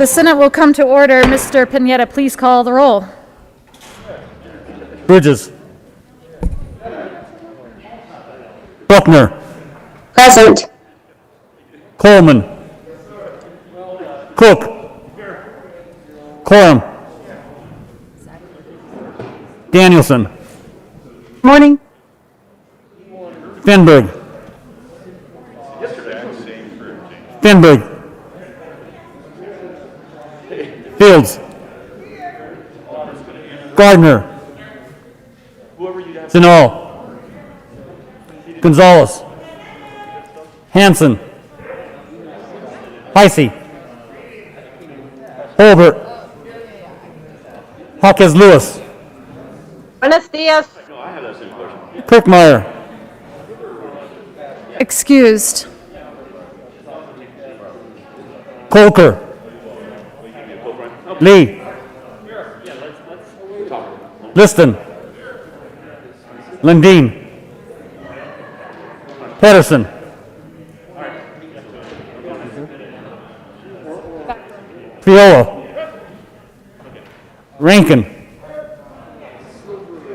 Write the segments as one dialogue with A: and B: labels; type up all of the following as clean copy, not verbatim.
A: The Senate will come to order. Mr. Pineda, please call the roll.
B: Bridges. Buckner.
C: Present.
B: Coleman. Cook. Coram. Danielson.
C: Morning.
B: Finberg. Finberg. Fields. Gardner. Zinal. Gonzalez. Hanson. Heisey. Holbert. Hawkins Lewis.
C: Buenos dias.
B: Kirkmeyer.
A: Excused.
B: Colker. Lee. Liston. Lundeen. Pedersen. Fiola. Rankin.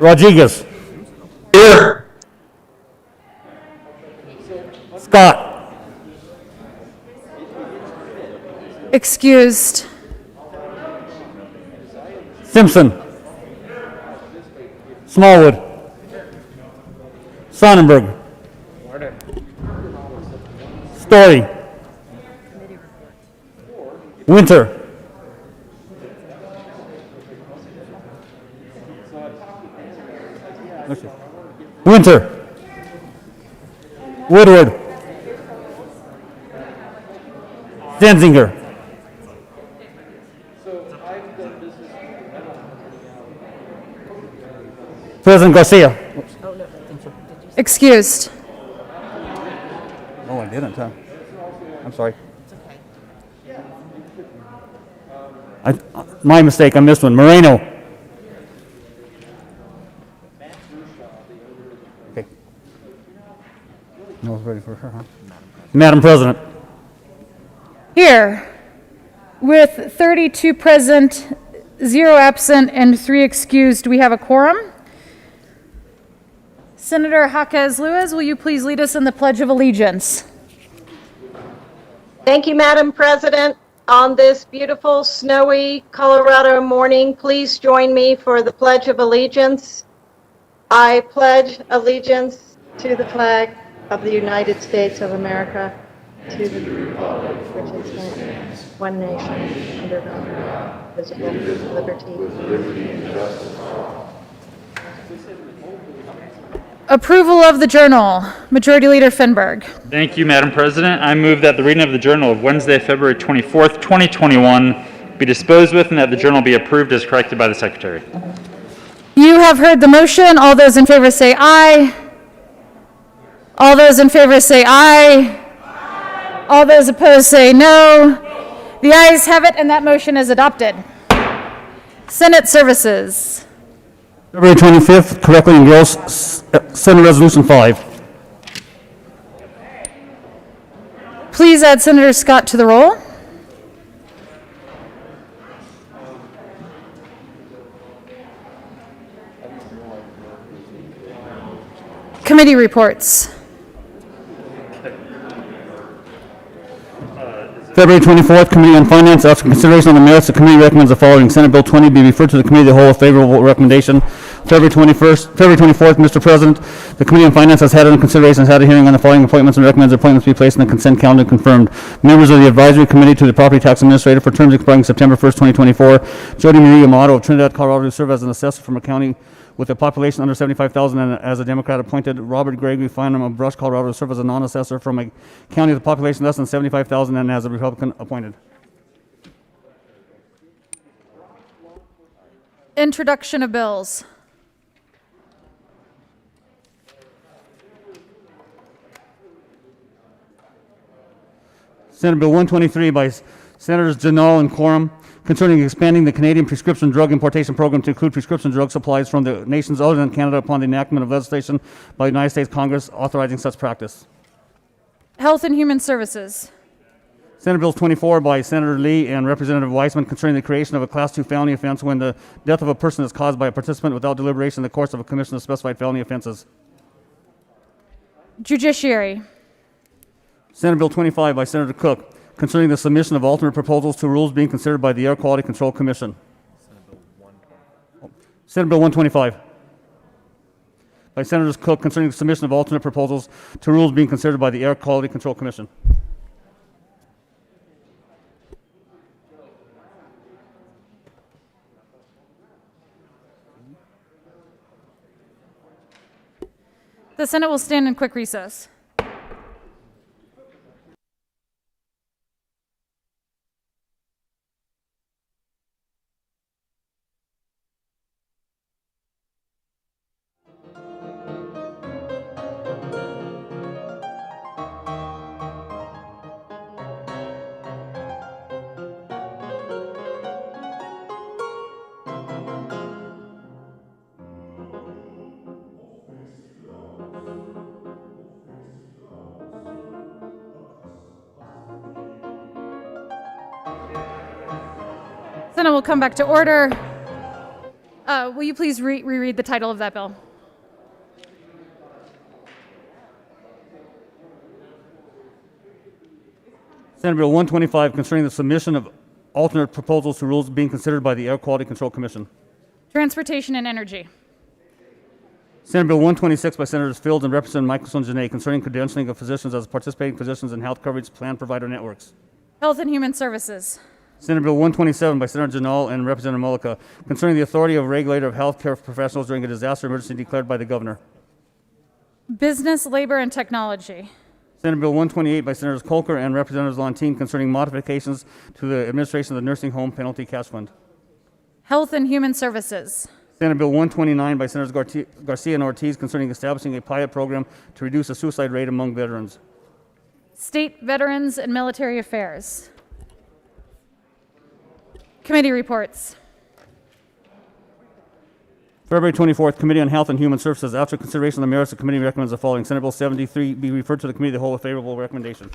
B: Rodriguez. Here. Scott.
A: Excused.
B: Simpson. Smallwood. Sonnenberg. Story. Winter. Winter. Woodward. Denzinger. President Garcia.
A: Excused.
B: Oh, I didn't, huh? I'm sorry. My mistake, I missed one. Moreno. Okay. No one's ready for her, huh? Madam President.
A: Here, with 32 present, 0 absent, and 3 excused, we have a quorum. Senator Jaquez Lewis, will you please lead us in the Pledge of Allegiance?
C: Thank you, Madam President. On this beautiful, snowy Colorado morning, please join me for the Pledge of Allegiance. I pledge allegiance to the flag of the United States of America, to the republic which is one nation, under God, visible, with liberty and justice.
A: Approval of the journal. Majority Leader Finberg.
D: Thank you, Madam President. I move that the reading of the journal of Wednesday, February 24th, 2021 be disposed with and that the journal be approved as corrected by the Secretary.
A: You have heard the motion. All those in favor say aye. All those in favor say aye. Aye. All those opposed say no. The ayes have it, and that motion is adopted. Senate Services.
B: February 25th, correctly engrossed Senate Resolution 5.
A: Please add Senator Scott to the roll. Committee reports.
B: February 24th, Committee on Finance, after consideration on the merits, the committee recommends the following. Senate Bill 20 be referred to the Committee of the Whole, a favorable recommendation. February 24th, Mr. President, the Committee on Finance has had under consideration, has had a hearing on the following appointments and recommends appointments be placed in the consent calendar and confirmed. Members of the Advisory Committee to the Property Tax Administrator for terms expiring September 1st, 2024. Jody Marie Amato of Trinidad, Colorado, to serve as an assessor from a county with a population under 75,000 and as a Democrat appointed. Robert Gregory Fynham of Brush, Colorado, to serve as a non-assessor from a county with a population less than 75,000 and as a Republican appointed.
A: Introduction of bills.
B: Senate Bill 123 by Senators Janal and Coram, concerning expanding the Canadian prescription drug importation program to include prescription drug supplies from the nations other than Canada upon the enactment of legislation by the United States Congress authorizing such practice.
A: Health and Human Services.
B: Senate Bill 24 by Senator Lee and Representative Weissman concerning the creation of a Class 2 felony offense when the death of a person is caused by a participant without deliberation in the course of a commission of specified felony offenses.
A: Judiciary.
B: Senate Bill 25 by Senator Cook concerning the submission of alternate proposals to rules being considered by the Air Quality Control Commission. Senate Bill 125 by Senators Cook concerning the submission of alternate proposals to rules being considered by the Air Quality Control Commission.
A: The Senate will stand in quick recess. Senate will come back to order. Will you please reread the title of that bill?
B: Senate Bill 125 concerning the submission of alternate proposals to rules being considered by the Air Quality Control Commission.
A: Transportation and Energy.
B: Senate Bill 126 by Senators Fields and Representative Michelson Janae concerning credentialing of physicians as participating physicians in health coverage plan provider networks.
A: Health and Human Services.
B: Senate Bill 127 by Senator Janal and Representative Mullica concerning the authority of regulator of healthcare professionals during a disaster emergency declared by the governor.
A: Business, Labor, and Technology.
B: Senate Bill 128 by Senators Colker and Representatives Lontine concerning modifications to the administration of the Nursing Home Penalty Cash Fund.
A: Health and Human Services.
B: Senate Bill 129 by Senators Garcia and Ortiz concerning establishing a pilot program to reduce the suicide rate among veterans.
A: State, Veterans, and Military Affairs. Committee reports.
B: February 24th, Committee on Health and Human Services. After consideration of the merits, the committee recommends the following. Senate Bill 73 be referred to the committee of the whole with favorable recommendation.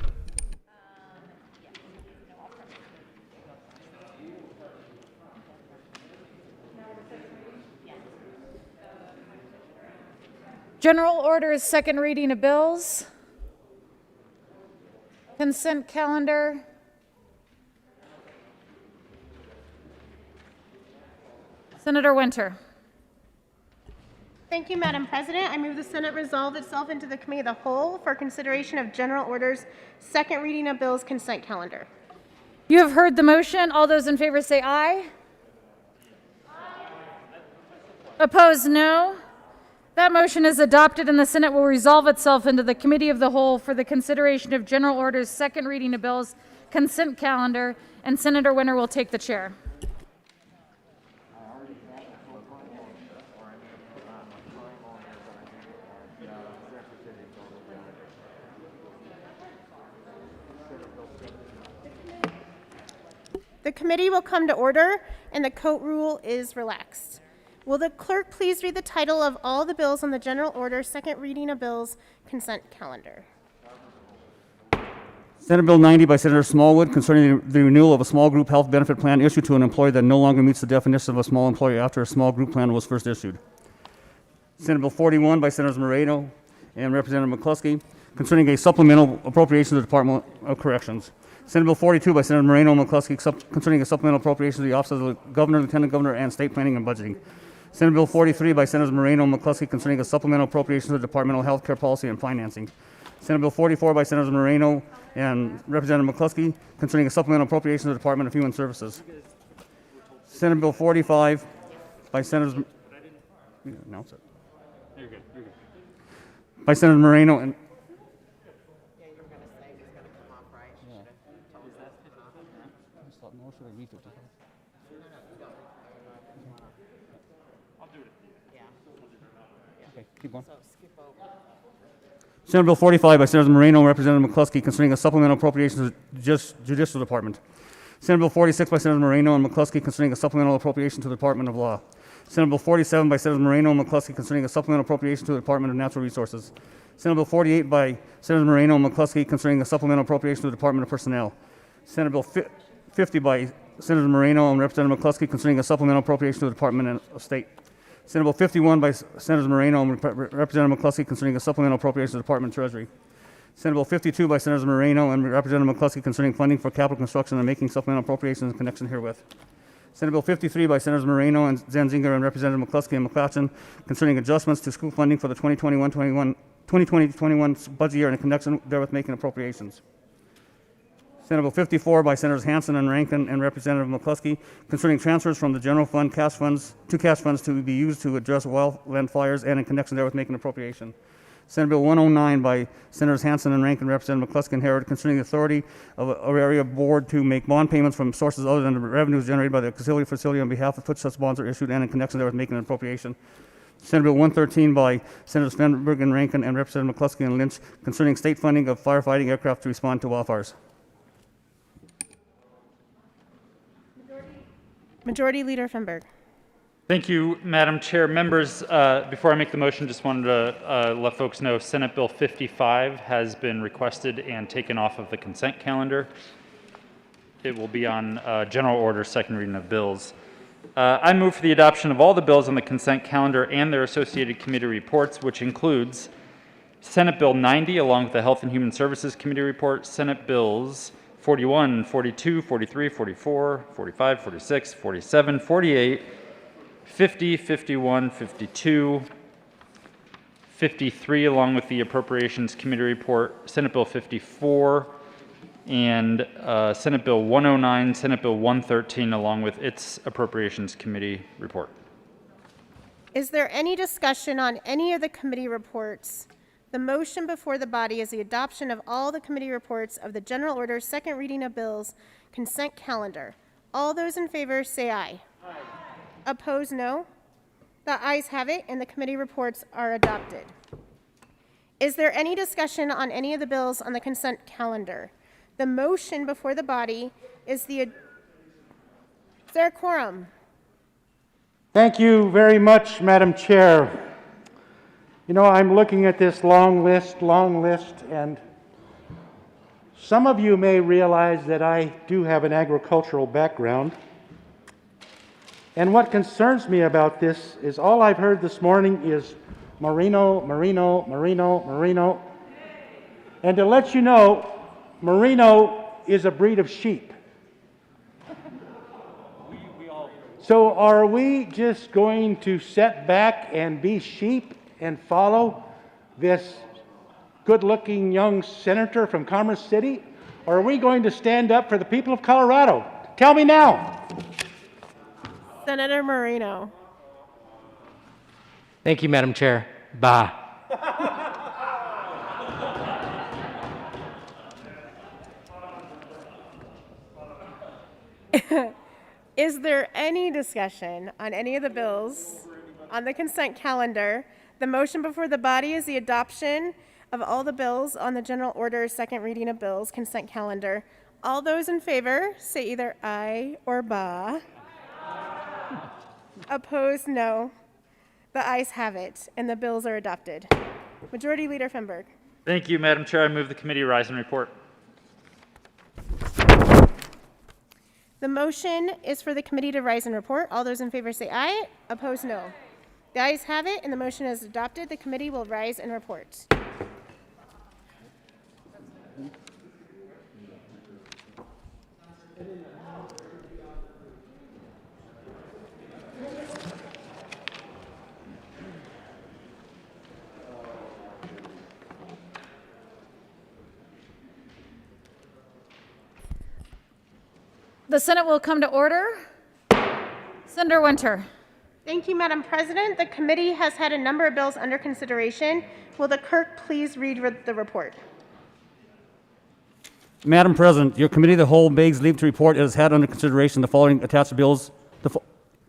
A: General orders, second reading of bills. Consent calendar. Senator Winter.
E: Thank you, Madam President. I move the Senate resolve itself into the Committee of the Whole for consideration of general orders, second reading of bills, consent calendar.
A: You have heard the motion. All those in favor say aye. Opposed, no. That motion is adopted, and the Senate will resolve itself into the Committee of the Whole for the consideration of general orders, second reading of bills, consent calendar, and Senator Winter will take the chair.
E: The committee will come to order, and the court rule is relaxed. Will the clerk please read the title of all the bills on the general order, second reading of bills, consent calendar?
B: Senate Bill 90 by Senator Smallwood concerning the renewal of a small group health benefit plan issued to an employer that no longer meets the definition of a small employer after a small group plan was first issued. Senate Bill 41 by Senators Moreno and Representative McCluskey concerning a supplemental appropriation to the Department of Corrections. Senate Bill 42 by Senator Moreno and McCluskey concerning a supplemental appropriation to the Office of the Governor, Lieutenant Governor, and State Planning and Budgeting. Senate Bill 43 by Senators Moreno and McCluskey concerning a supplemental appropriation to the Departmental Health Care Policy and Financing. Senate Bill 44 by Senators Moreno and Representative McCluskey concerning a supplemental appropriation to the Department of Human Services. Senate Bill 45 by Senators... Announce it.
D: You're good. You're good.
B: By Senators Moreno and... Keep going. Senate Bill 45 by Senators Moreno and Representative McCluskey concerning a supplemental appropriation to the Judicial Department. Senate Bill 46 by Senators Moreno and McCluskey concerning a supplemental appropriation to the Department of Law. Senate Bill 47 by Senators Moreno and McCluskey concerning a supplemental appropriation to the Department of Natural Resources. Senate Bill 48 by Senators Moreno and McCluskey concerning a supplemental appropriation to the Department of Personnel. Senate Bill 50 by Senator Moreno and Representative McCluskey concerning a supplemental appropriation to the Department of State. Senate Bill 51 by Senators Moreno and Representative McCluskey concerning a supplemental appropriation to the Department of Treasury. Senate Bill 52 by Senators Moreno and Representative McCluskey concerning funding for capital construction and making supplemental appropriations in connection herewith. Senate Bill 53 by Senators Moreno and Zanzinger and Representative McCluskey and McClatchin concerning adjustments to school funding for the 2020-21 budget year and in connection therewith making appropriations. Senate Bill 54 by Senators Hansen and Rankin and Representative McCluskey concerning transfers from the general fund cash funds to be used to address wildland fires and in connection therewith making appropriation. Senate Bill 109 by Senators Hansen and Rankin, Representative McCluskey and Herod concerning the authority of an area board to make bond payments from sources other than the revenues generated by the auxiliary facility on behalf of which such bonds are issued and in connection therewith making an appropriation. Senate Bill 113 by Senators Fenberg and Rankin and Representative McCluskey and Lynch concerning state funding of firefighting aircraft to respond to wildfires.
E: Majority Leader Fenberg.
D: Thank you, Madam Chair. Members, before I make the motion, just wanted to let folks know Senate Bill 55 has been requested and taken off of the consent calendar. It will be on general order, second reading of bills. I move for the adoption of all the bills on the consent calendar and their associated committee reports, which includes Senate Bill 90, along with the Health and Human Services Committee report, Senate Bills 41, 42, 43, 44, 45, 46, 47, 48, 50, 51, 52, 53, along with the Appropriations Committee report, Senate Bill 54, and Senate Bill 109, Senate Bill 113, along with its Appropriations Committee report.
E: Is there any discussion on any of the committee reports? The motion before the body is the adoption of all the committee reports of the general order, second reading of bills, consent calendar. All those in favor say aye. Aye. Opposed, no. The ayes have it, and the committee reports are adopted. Is there any discussion on any of the bills on the consent calendar? The motion before the body is the... Is there a quorum?
F: Thank you very much, Madam Chair. You know, I'm looking at this long list, and some of you may realize that I do have an agricultural background. And what concerns me about this is all I've heard this morning is Merino, Merino, Merino, Merino. And to let you know, Merino is a breed of sheep. So are we just going to sit back and be sheep and follow this good-looking young senator from Commerce City? Or are we going to stand up for the people of Colorado? Tell me now.
E: Senator Moreno.
G: Thank you, Madam Chair. Bah.
E: Is there any discussion on any of the bills on the consent calendar? The motion before the body is the adoption of all the bills on the general order, second reading of bills, consent calendar. All those in favor say either aye or bah. Opposed, no. The ayes have it, and the bills are adopted. Majority Leader Fenberg.
D: Thank you, Madam Chair. I move the committee rise and report.
E: The motion is for the committee to rise and report. All those in favor say aye. Opposed, no. The ayes have it, and the motion is adopted. The committee will rise and report.
A: The Senate will come to order. Senator Winter.
E: Thank you, Madam President. The committee has had a number of bills under consideration. Will the clerk please read the report?
B: Madam President, your committee of the whole begs leave to report it has had under consideration the following attached bills,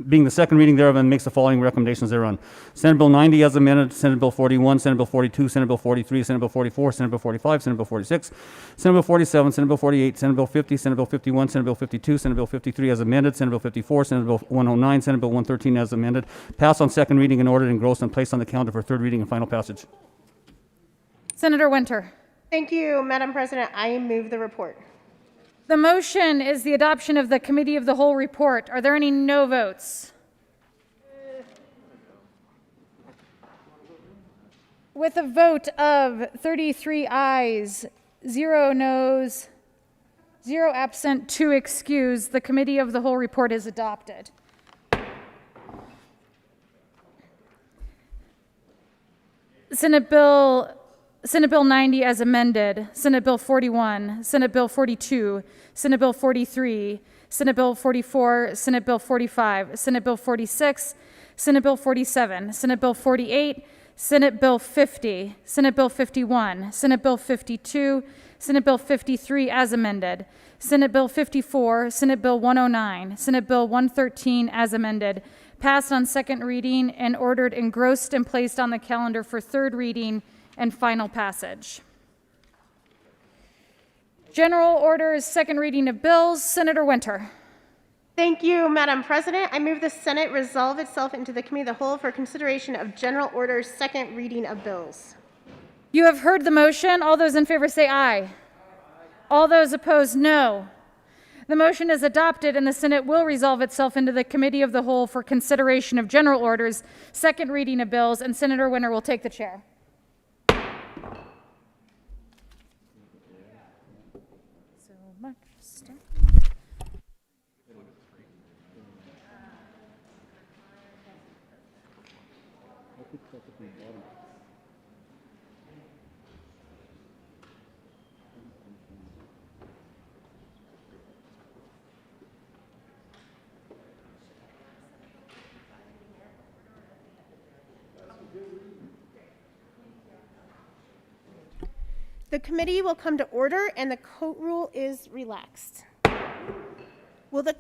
B: being the second reading thereof, and makes the following recommendations thereon. Senate Bill 90 as amended, Senate Bill 41, Senate Bill 42, Senate Bill 43, Senate Bill 44, Senate Bill 45, Senate Bill 46, Senate Bill 47, Senate Bill 48, Senate Bill 50, Senate Bill 51, Senate Bill 52, Senate Bill 53 as amended, Senate Bill 54, Senate Bill 109, Senate Bill 113 as amended, passed on second reading and ordered engrossed and placed on the calendar for third reading and final passage.
A: Senator Winter.
E: Thank you, Madam President. I move the report.
A: The motion is the adoption of the Committee of the Whole report. Are there any no votes? With a vote of 33 ayes, 0 noes, 0 absent, 2 excused, the Committee of the Whole report is adopted. Senate Bill 90 as amended, Senate Bill 41, Senate Bill 42, Senate Bill 43, Senate Bill 44, Senate Bill 45, Senate Bill 46, Senate Bill 47, Senate Bill 48, Senate Bill 50, Senate Bill 51, Senate Bill 52, Senate Bill 53 as amended, Senate Bill 54, Senate Bill 109, Senate Bill 113 as amended, passed on second reading and ordered engrossed and placed on the calendar for third reading and final passage. General orders, second reading of bills. Senator Winter.
E: Thank you, Madam President. I move the Senate resolve itself into the Committee of the Whole for consideration of general orders, second reading of bills.
A: You have heard the motion. All those in favor say aye. All those opposed, no. The motion is adopted and the Senate will resolve itself into the Committee of the Whole for consideration of general orders, second reading of bills, and Senator Winter will take the chair. So much stuff.
E: The committee will come to order and the court rule is relaxed. Will the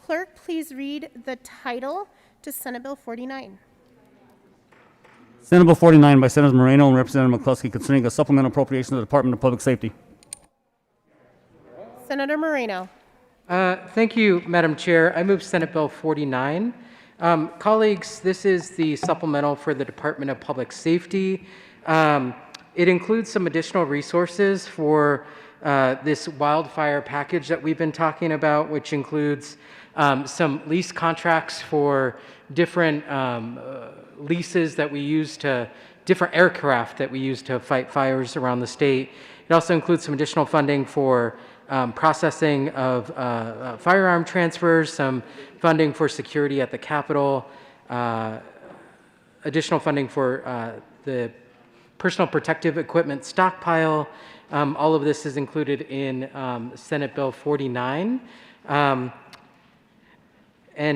E: clerk please read the title to Senate Bill 49?
B: Senate Bill 49 by Senators Moreno and Representative McCluskey concerning a supplemental appropriation to the Department of Public Safety.
E: Senator Moreno.
G: Thank you, Madam Chair. I move Senate Bill 49. Colleagues, this is the supplemental for the Department of Public Safety. It includes some additional resources for this wildfire package that we've been talking about, which includes some lease contracts for different leases that we use to, different aircraft that we use to fight fires around the state. It also includes some additional funding for processing of firearm transfers, some funding for security at the Capitol, additional funding for the personal protective equipment stockpile. All of this is included in Senate Bill 49. And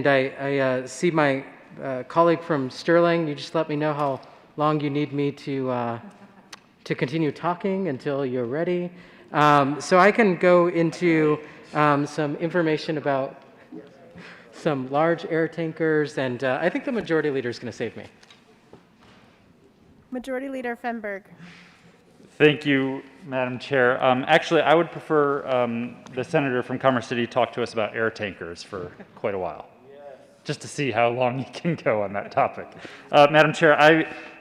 G: I see my colleague from Sterling. You just let me know how long you need me to continue talking until you're ready. So I can go into some information about some large air tankers, and I think the majority leader is going to save me.
E: Majority Leader Fenberg.
D: Thank you, Madam Chair. Actually, I would prefer the senator from Commerce City talk to us about air tankers for quite a while, just to see how long he can go on that topic. Madam Chair,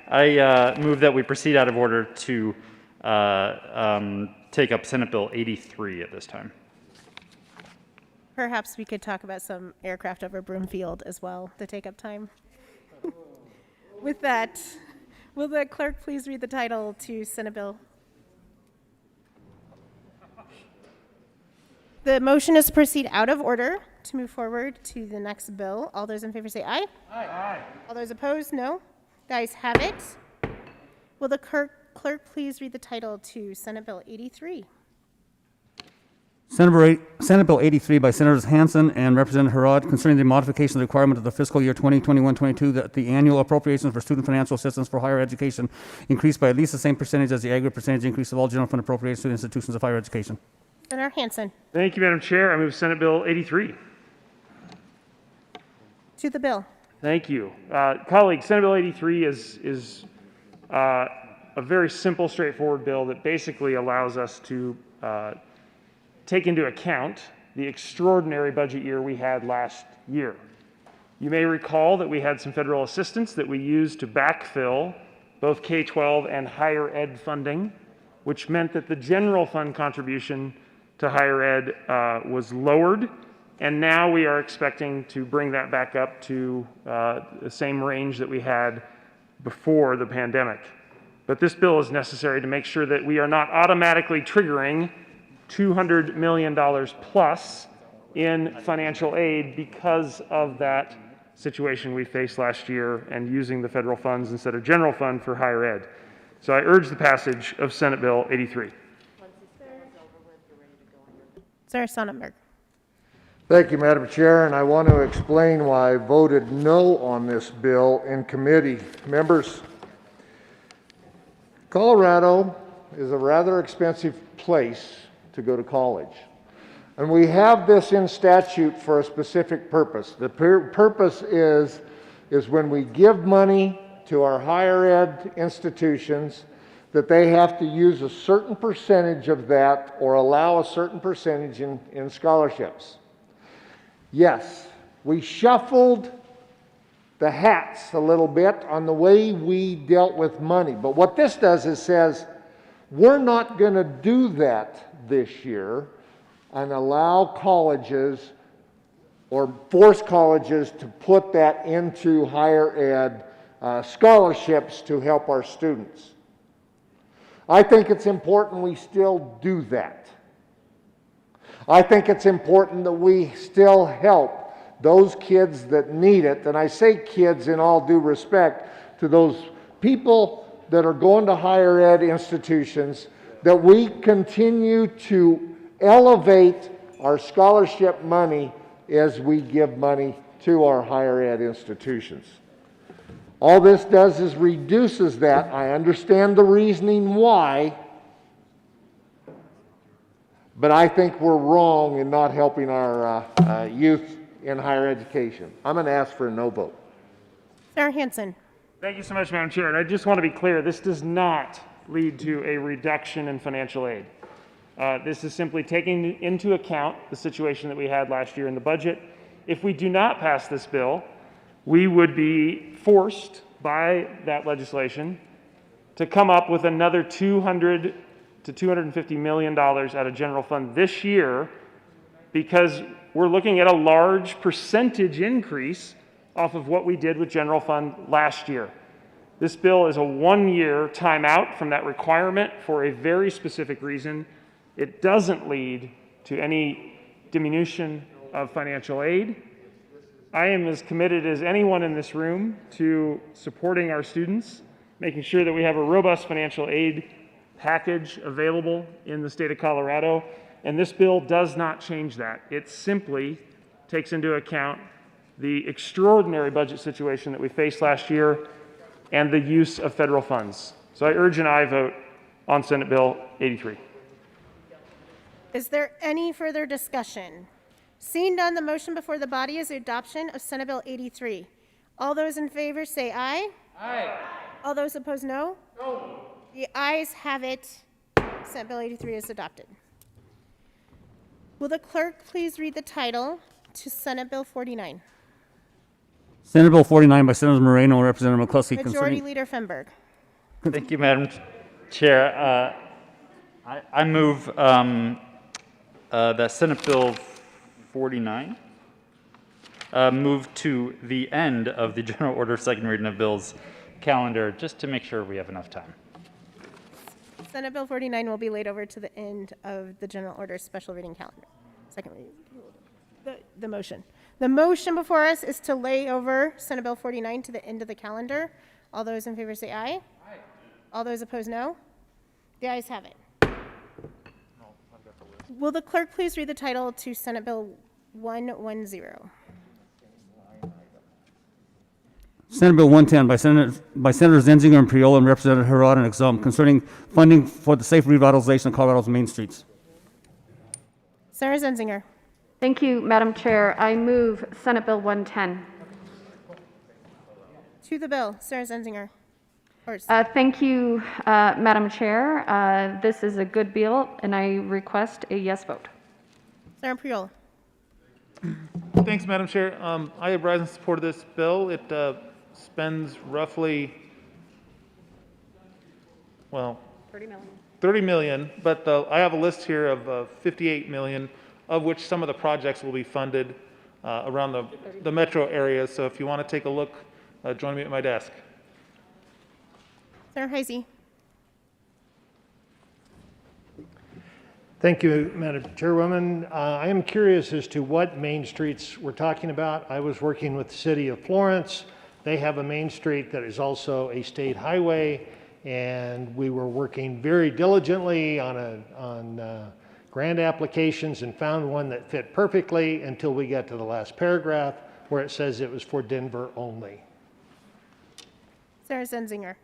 D: I move that we proceed out of order to take up Senate Bill 83 at this time.
E: Perhaps we could talk about some aircraft over Broomfield as well to take up time. With that, will the clerk please read the title to Senate Bill? The motion is to proceed out of order to move forward to the next bill. All those in favor say aye. Aye. All those opposed, no. The ayes have it. Will the clerk please read the title to Senate Bill 83?
B: Senate Bill 83 by Senators Hansen and Representative Harrod concerning the modification of the requirement of the fiscal year 2021-22 that the annual appropriations for student financial assistance for higher education increase by at least the same percentage as the aggregate percentage increase of all general fund appropriations to institutions of higher education.
E: Senator Hansen.
H: Thank you, Madam Chair. I move Senate Bill 83.
E: To the bill.
H: Thank you. Colleagues, Senate Bill 83 is a very simple, straightforward bill that basically allows us to take into account the extraordinary budget year we had last year. You may recall that we had some federal assistance that we used to backfill both K-12 and higher ed funding, which meant that the general fund contribution to higher ed was lowered, and now we are expecting to bring that back up to the same range that we had before the pandemic. But this bill is necessary to make sure that we are not automatically triggering $200 million plus in financial aid because of that situation we faced last year and using the federal funds instead of general fund for higher ed. So I urge the passage of Senate Bill 83.
E: Sarah Sonnenberg.
I: Thank you, Madam Chair, and I want to explain why I voted no on this bill in committee. Members, Colorado is a rather expensive place to go to college. And we have this in statute for a specific purpose. The purpose is when we give money to our higher ed institutions, that they have to use a certain percentage of that or allow a certain percentage in scholarships. Yes, we shuffled the hats a little bit on the way we dealt with money. But what this does is says, we're not going to do that this year and allow colleges or force colleges to put that into higher ed scholarships to help our students. I think it's important we still do that. I think it's important that we still help those kids that need it, and I say kids in all due respect to those people that are going to higher ed institutions, that we continue to elevate our scholarship money as we give money to our higher ed institutions. All this does is reduces that. I understand the reasoning why, but I think we're wrong in not helping our youth in higher education. I'm going to ask for a no vote.
E: Sarah Hansen.
H: Thank you so much, Madam Chair. And I just want to be clear, this does not lead to a reduction in financial aid. This is simply taking into account the situation that we had last year in the budget. If we do not pass this bill, we would be forced by that legislation to come up with another $200 to $250 million out of general fund this year, because we're looking at a large percentage increase off of what we did with general fund last year. This bill is a one-year timeout from that requirement for a very specific reason. It doesn't lead to any diminution of financial aid. I am as committed as anyone in this room to supporting our students, making sure that we have a robust financial aid package available in the state of Colorado, and this bill does not change that. It simply takes into account the extraordinary budget situation that we faced last year and the use of federal funds. So I urge an aye vote on Senate Bill 83.
E: Is there any further discussion? Seeing none, the motion before the body is the adoption of Senate Bill 83. All those in favor say aye. Aye. All those opposed, no. No. The ayes have it. Senate Bill 83 is adopted. Will the clerk please read the title to Senate Bill 49?
B: Senate Bill 49 by Senator Moreno and Representative McCluskey
E: Majority
B: concerning...
E: Leader Fenberg.
D: Thank you, Madam Chair. I move that Senate Bill 49 move to the end of the general order second reading of bills calendar, just to make sure we have enough time.
E: Senate Bill 49 will be laid over to the end of the general order special reading calendar. Second reading. The motion. The motion before us is to lay over Senate Bill 49 to the end of the calendar. All those in favor say aye. Aye. All those opposed, no. The ayes have it. Will the clerk please read the title to Senate Bill 110?
B: Senate Bill 110 by Senators Zenzinger and Priola and Representative Harrod and Exum concerning funding for the safe revitalization of Colorado's main streets.
E: Sarah Zenzinger.
J: Thank you, Madam Chair. I move Senate Bill 110.
E: To the bill, Sarah Zenzinger.
J: Thank you, Madam Chair. This is a good bill, and I request a yes vote.
E: Sarah Priola.
K: Thanks, Madam Chair. I have rise in support of this bill. It spends roughly, well, 30 million, but I have a list here of 58 million, of which some of the projects will be funded around the metro area. So if you want to take a look, join me at my desk.
E: Senator Heisey.
L: Thank you, Madam Chairwoman. I am curious as to what main streets we're talking about. I was working with the city of Florence. They have a main street that is also a state highway, and we were working very diligently on grant applications and found one that fit perfectly until we got to the last paragraph where it says it was for Denver only.
E: Senator Zenzinger.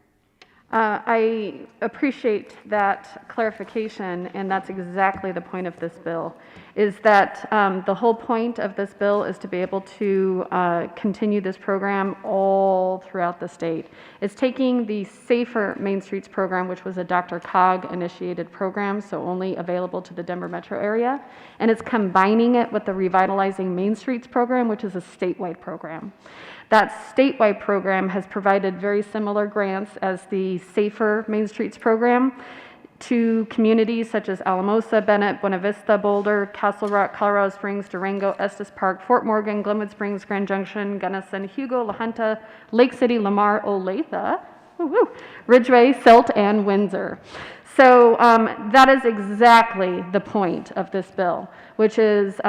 J: I appreciate that clarification, and that's exactly the point of this bill, is that the whole point of this bill is to be able to continue this program all throughout the state. It's taking the Safer Main Streets program, which was a DRCOG initiated program, so only available to the Denver metro area, and it's combining it with the Revitalizing Main Streets program, which is a statewide program. That statewide program has provided very similar grants as the Safer Main Streets program to communities such as Alamosa, Bennett, Buena Vista, Boulder, Castle Rock, Colorado Springs, Durango, Estes Park, Fort Morgan, Glenwood Springs, Grand Junction, Gunnison, Hugo, La Junta, Lake City, Lamar, Olathe, Ridgeway, Silt, and Windsor. So that is exactly the point of this bill, which is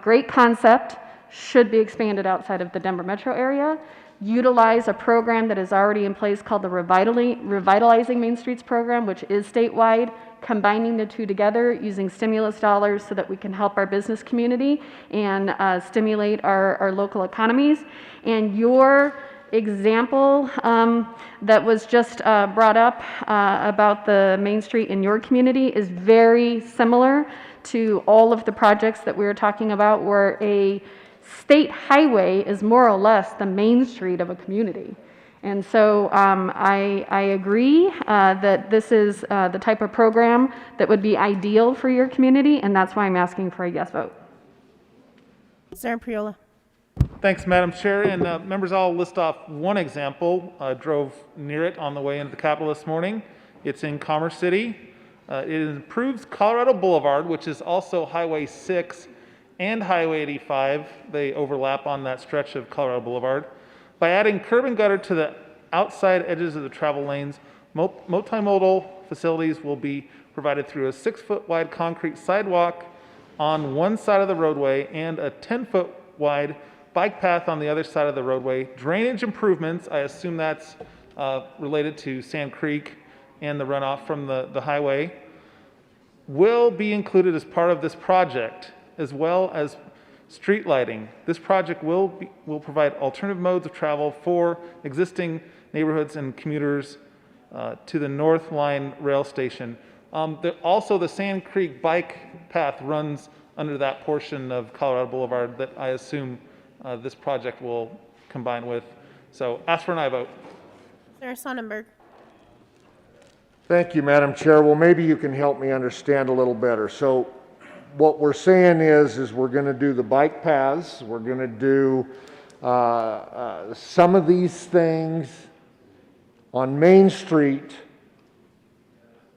J: great concept, should be expanded outside of the Denver metro area, utilize a program that is already in place called the Revitalizing Main Streets program, which is statewide, combining the two together using stimulus dollars so that we can help our business community and stimulate our local economies. And your example that was just brought up about the Main Street in your community is very similar to all of the projects that we were talking about, where a state highway is more or less the main street of a community. And so I agree that this is the type of program that would be ideal for your community, and that's why I'm asking for a yes vote.
E: Senator Priola.
K: Thanks, Madam Chair. And members, I'll list off one example. I drove near it on the way into the Capitol this morning. It's in Commerce City. It improves Colorado Boulevard, which is also Highway 6 and Highway 85, they overlap on that stretch of Colorado Boulevard, by adding curb and gutter to the outside edges of the travel lanes. Multimodal facilities will be provided through a 6-foot wide concrete sidewalk on one side of the roadway and a 10-foot wide bike path on the other side of the roadway. Drainage improvements, I assume that's related to Sand Creek and the runoff from the highway, will be included as part of this project, as well as street lighting. This project will provide alternative modes of travel for existing neighborhoods and commuters to the North Line rail station. Also, the Sand Creek bike path runs under that portion of Colorado Boulevard that I assume this project will combine with. So ask for an aye vote.
E: Senator Sonnenberg.
I: Thank you, Madam Chair. Well, maybe you can help me understand a little better. So what we're saying is we're going to do the bike paths, we're going to do some of these things on Main Street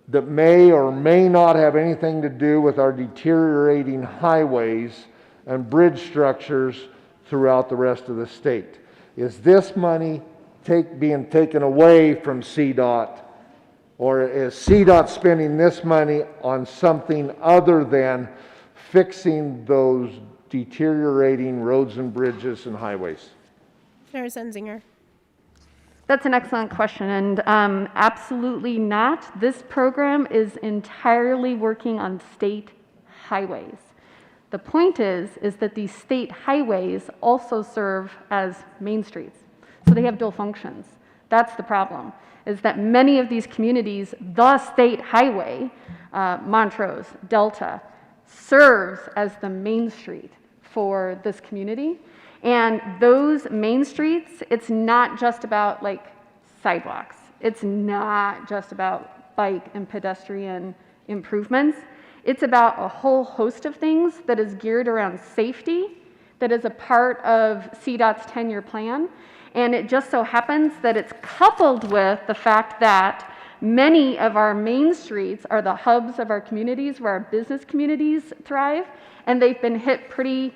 I: that may or may not have anything to do with our deteriorating highways and bridge structures throughout the rest of the state. Is this money being taken away from CDOT, or is CDOT spending this money on something other than fixing those deteriorating roads and bridges and highways?
E: Senator Zenzinger.
J: That's an excellent question, and absolutely not. This program is entirely working on state highways. The point is that these state highways also serve as main streets, so they have dual functions. That's the problem, is that many of these communities, the state highway, Montrose, Delta, serves as the main street for this community. And those main streets, it's not just about like sidewalks. It's not just about bike and pedestrian improvements. It's about a whole host of things that is geared around safety, that is a part of CDOT's 10-year plan. And it just so happens that it's coupled with the fact that Many of our main streets are the hubs of our communities where our business communities thrive, and they've been hit pretty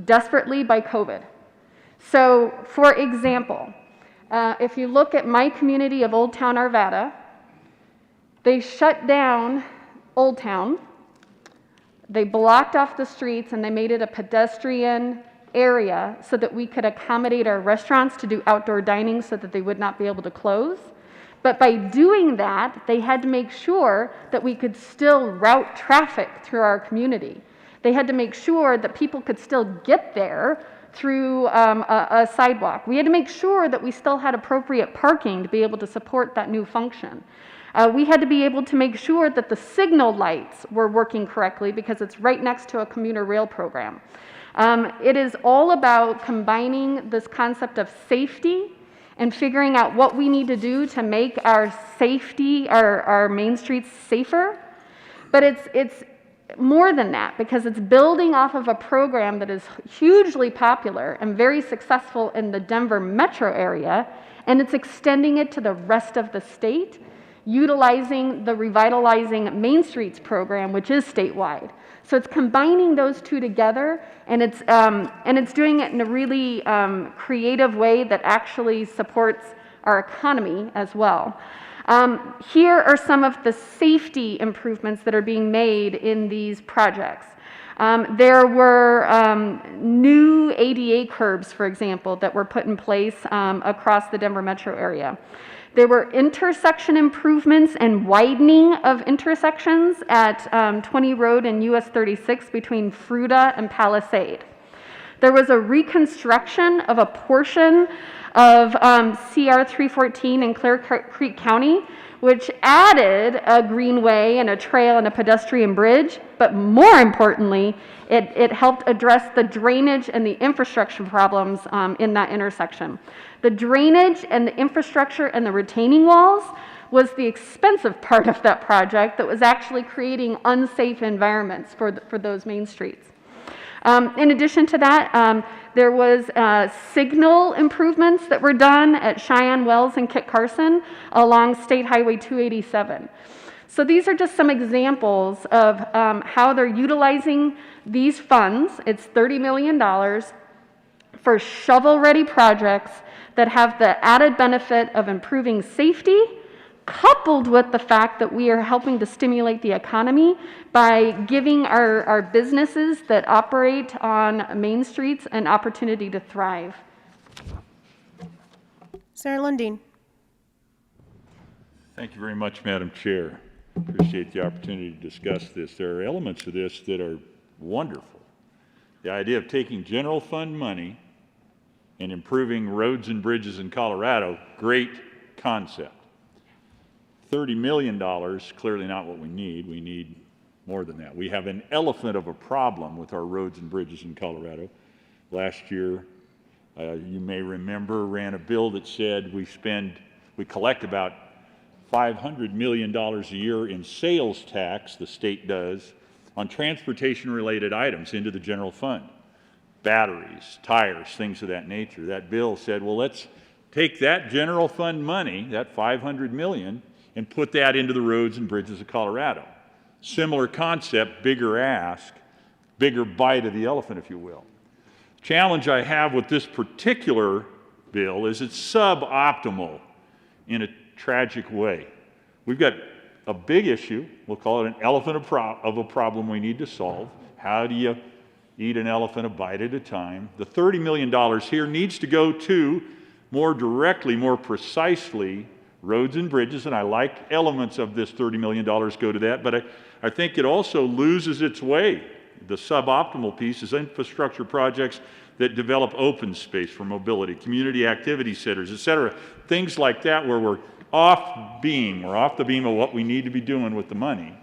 J: desperately by COVID. So, for example, if you look at my community of Old Town Arvada, they shut down Old Town. They blocked off the streets and they made it a pedestrian area so that we could accommodate our restaurants to do outdoor dining so that they would not be able to close. But by doing that, they had to make sure that we could still route traffic through our community. They had to make sure that people could still get there through a sidewalk. We had to make sure that we still had appropriate parking to be able to support that new function. We had to be able to make sure that the signal lights were working correctly because it's right next to a commuter rail program. It is all about combining this concept of safety and figuring out what we need to do to make our safety, our main streets safer. But it's more than that, because it's building off of a program that is hugely popular and very successful in the Denver metro area, and it's extending it to the rest of the state, utilizing the Revitalizing Main Streets program, which is statewide. So it's combining those two together, and it's doing it in a really creative way that actually supports our economy as well. Here are some of the safety improvements that are being made in these projects. There were new ADA curbs, for example, that were put in place across the Denver metro area. There were intersection improvements and widening of intersections at 20 Road and US 36 between Fruita and Palisade. There was a reconstruction of a portion of CR 314 in Clear Creek County, which added a greenway and a trail and a pedestrian bridge, but more importantly, it helped address the drainage and the infrastructure problems in that intersection. The drainage and the infrastructure and the retaining walls was the expensive part of that project that was actually creating unsafe environments for those main streets. In addition to that, there was signal improvements that were done at Cheyenne Wells and Kit Carson along State Highway 287. So these are just some examples of how they're utilizing these funds. It's $30 million for shovel-ready projects that have the added benefit of improving safety, coupled with the fact that we are helping to stimulate the economy by giving our businesses that operate on main streets an opportunity to thrive.
E: Senator Lundin.
M: Thank you very much, Madam Chair. Appreciate the opportunity to discuss this. There are elements of this that are wonderful. The idea of taking general fund money and improving roads and bridges in Colorado, great concept. $30 million, clearly not what we need. We need more than that. We have an elephant of a problem with our roads and bridges in Colorado. Last year, you may remember, ran a bill that said we collect about $500 million a year in sales tax, the state does, on transportation-related items into the general fund. Batteries, tires, things of that nature. That bill said, well, let's take that general fund money, that $500 million, and put that into the roads and bridges of Colorado. Similar concept, bigger ask, bigger bite of the elephant, if you will. Challenge I have with this particular bill is it's suboptimal in a tragic way. We've got a big issue, we'll call it an elephant of a problem we need to solve. How do you eat an elephant a bite at a time? The $30 million here needs to go to, more directly, more precisely, roads and bridges, and I like elements of this $30 million go to that, but I think it also loses its way. The suboptimal piece is infrastructure projects that develop open space for mobility, community activity centers, et cetera, things like that where we're off beam, we're off the beam of what we need to be doing with the money.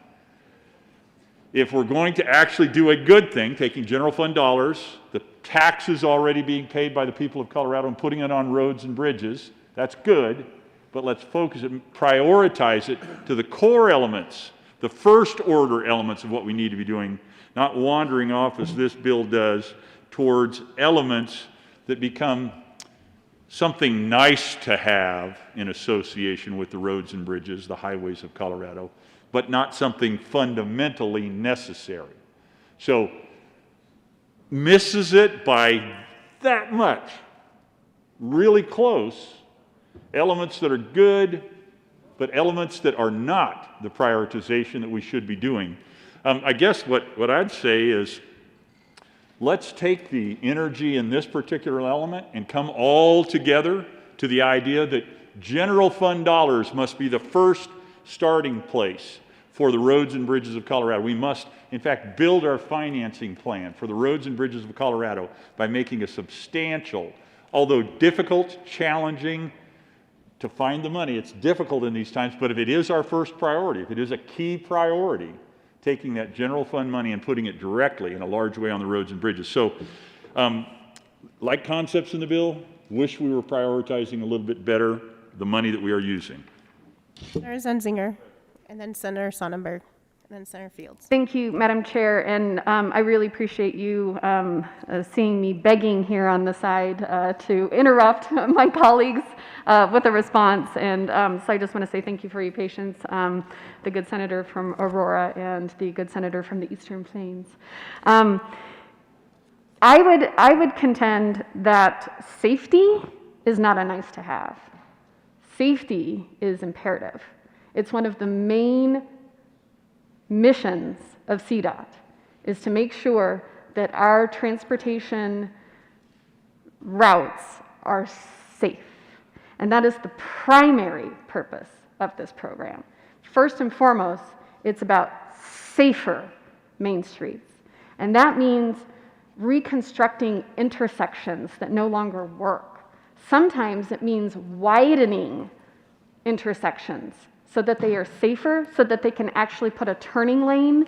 M: If we're going to actually do a good thing, taking general fund dollars, the taxes already being paid by the people of Colorado and putting it on roads and bridges, that's good, but let's focus it, prioritize it to the core elements, the first order elements of what we need to be doing, not wandering off as this bill does towards elements that become something nice to have in association with the roads and bridges, the highways of Colorado, but not something fundamentally necessary. So misses it by that much, really close, elements that are good, but elements that are not the prioritization that we should be doing. I guess what I'd say is, let's take the energy in this particular element and come all together to the idea that general fund dollars must be the first starting place for the roads and bridges of Colorado. We must, in fact, build our financing plan for the roads and bridges of Colorado by making a substantial, although difficult, challenging to find the money. It's difficult in these times, but if it is our first priority, if it is a key priority, taking that general fund money and putting it directly in a large way on the roads and bridges. So, like concepts in the bill, wish we were prioritizing a little bit better the money that we are using.
E: Senator Zenzinger, and then Senator Sonnenberg, and then Senator Fields.
J: Thank you, Madam Chair, and I really appreciate you seeing me begging here on the side to interrupt my colleagues with a response, and so I just want to say thank you for your patience, the good senator from Aurora and the good senator from the Eastern Plains. I would contend that safety is not a nice to have. Safety is imperative. It's one of the main missions of CDOT, is to make sure that our transportation routes are safe. And that is the primary purpose of this program. First and foremost, it's about safer main streets. And that means reconstructing intersections that no longer work. Sometimes it means widening intersections so that they are safer, so that they can actually put a turning lane,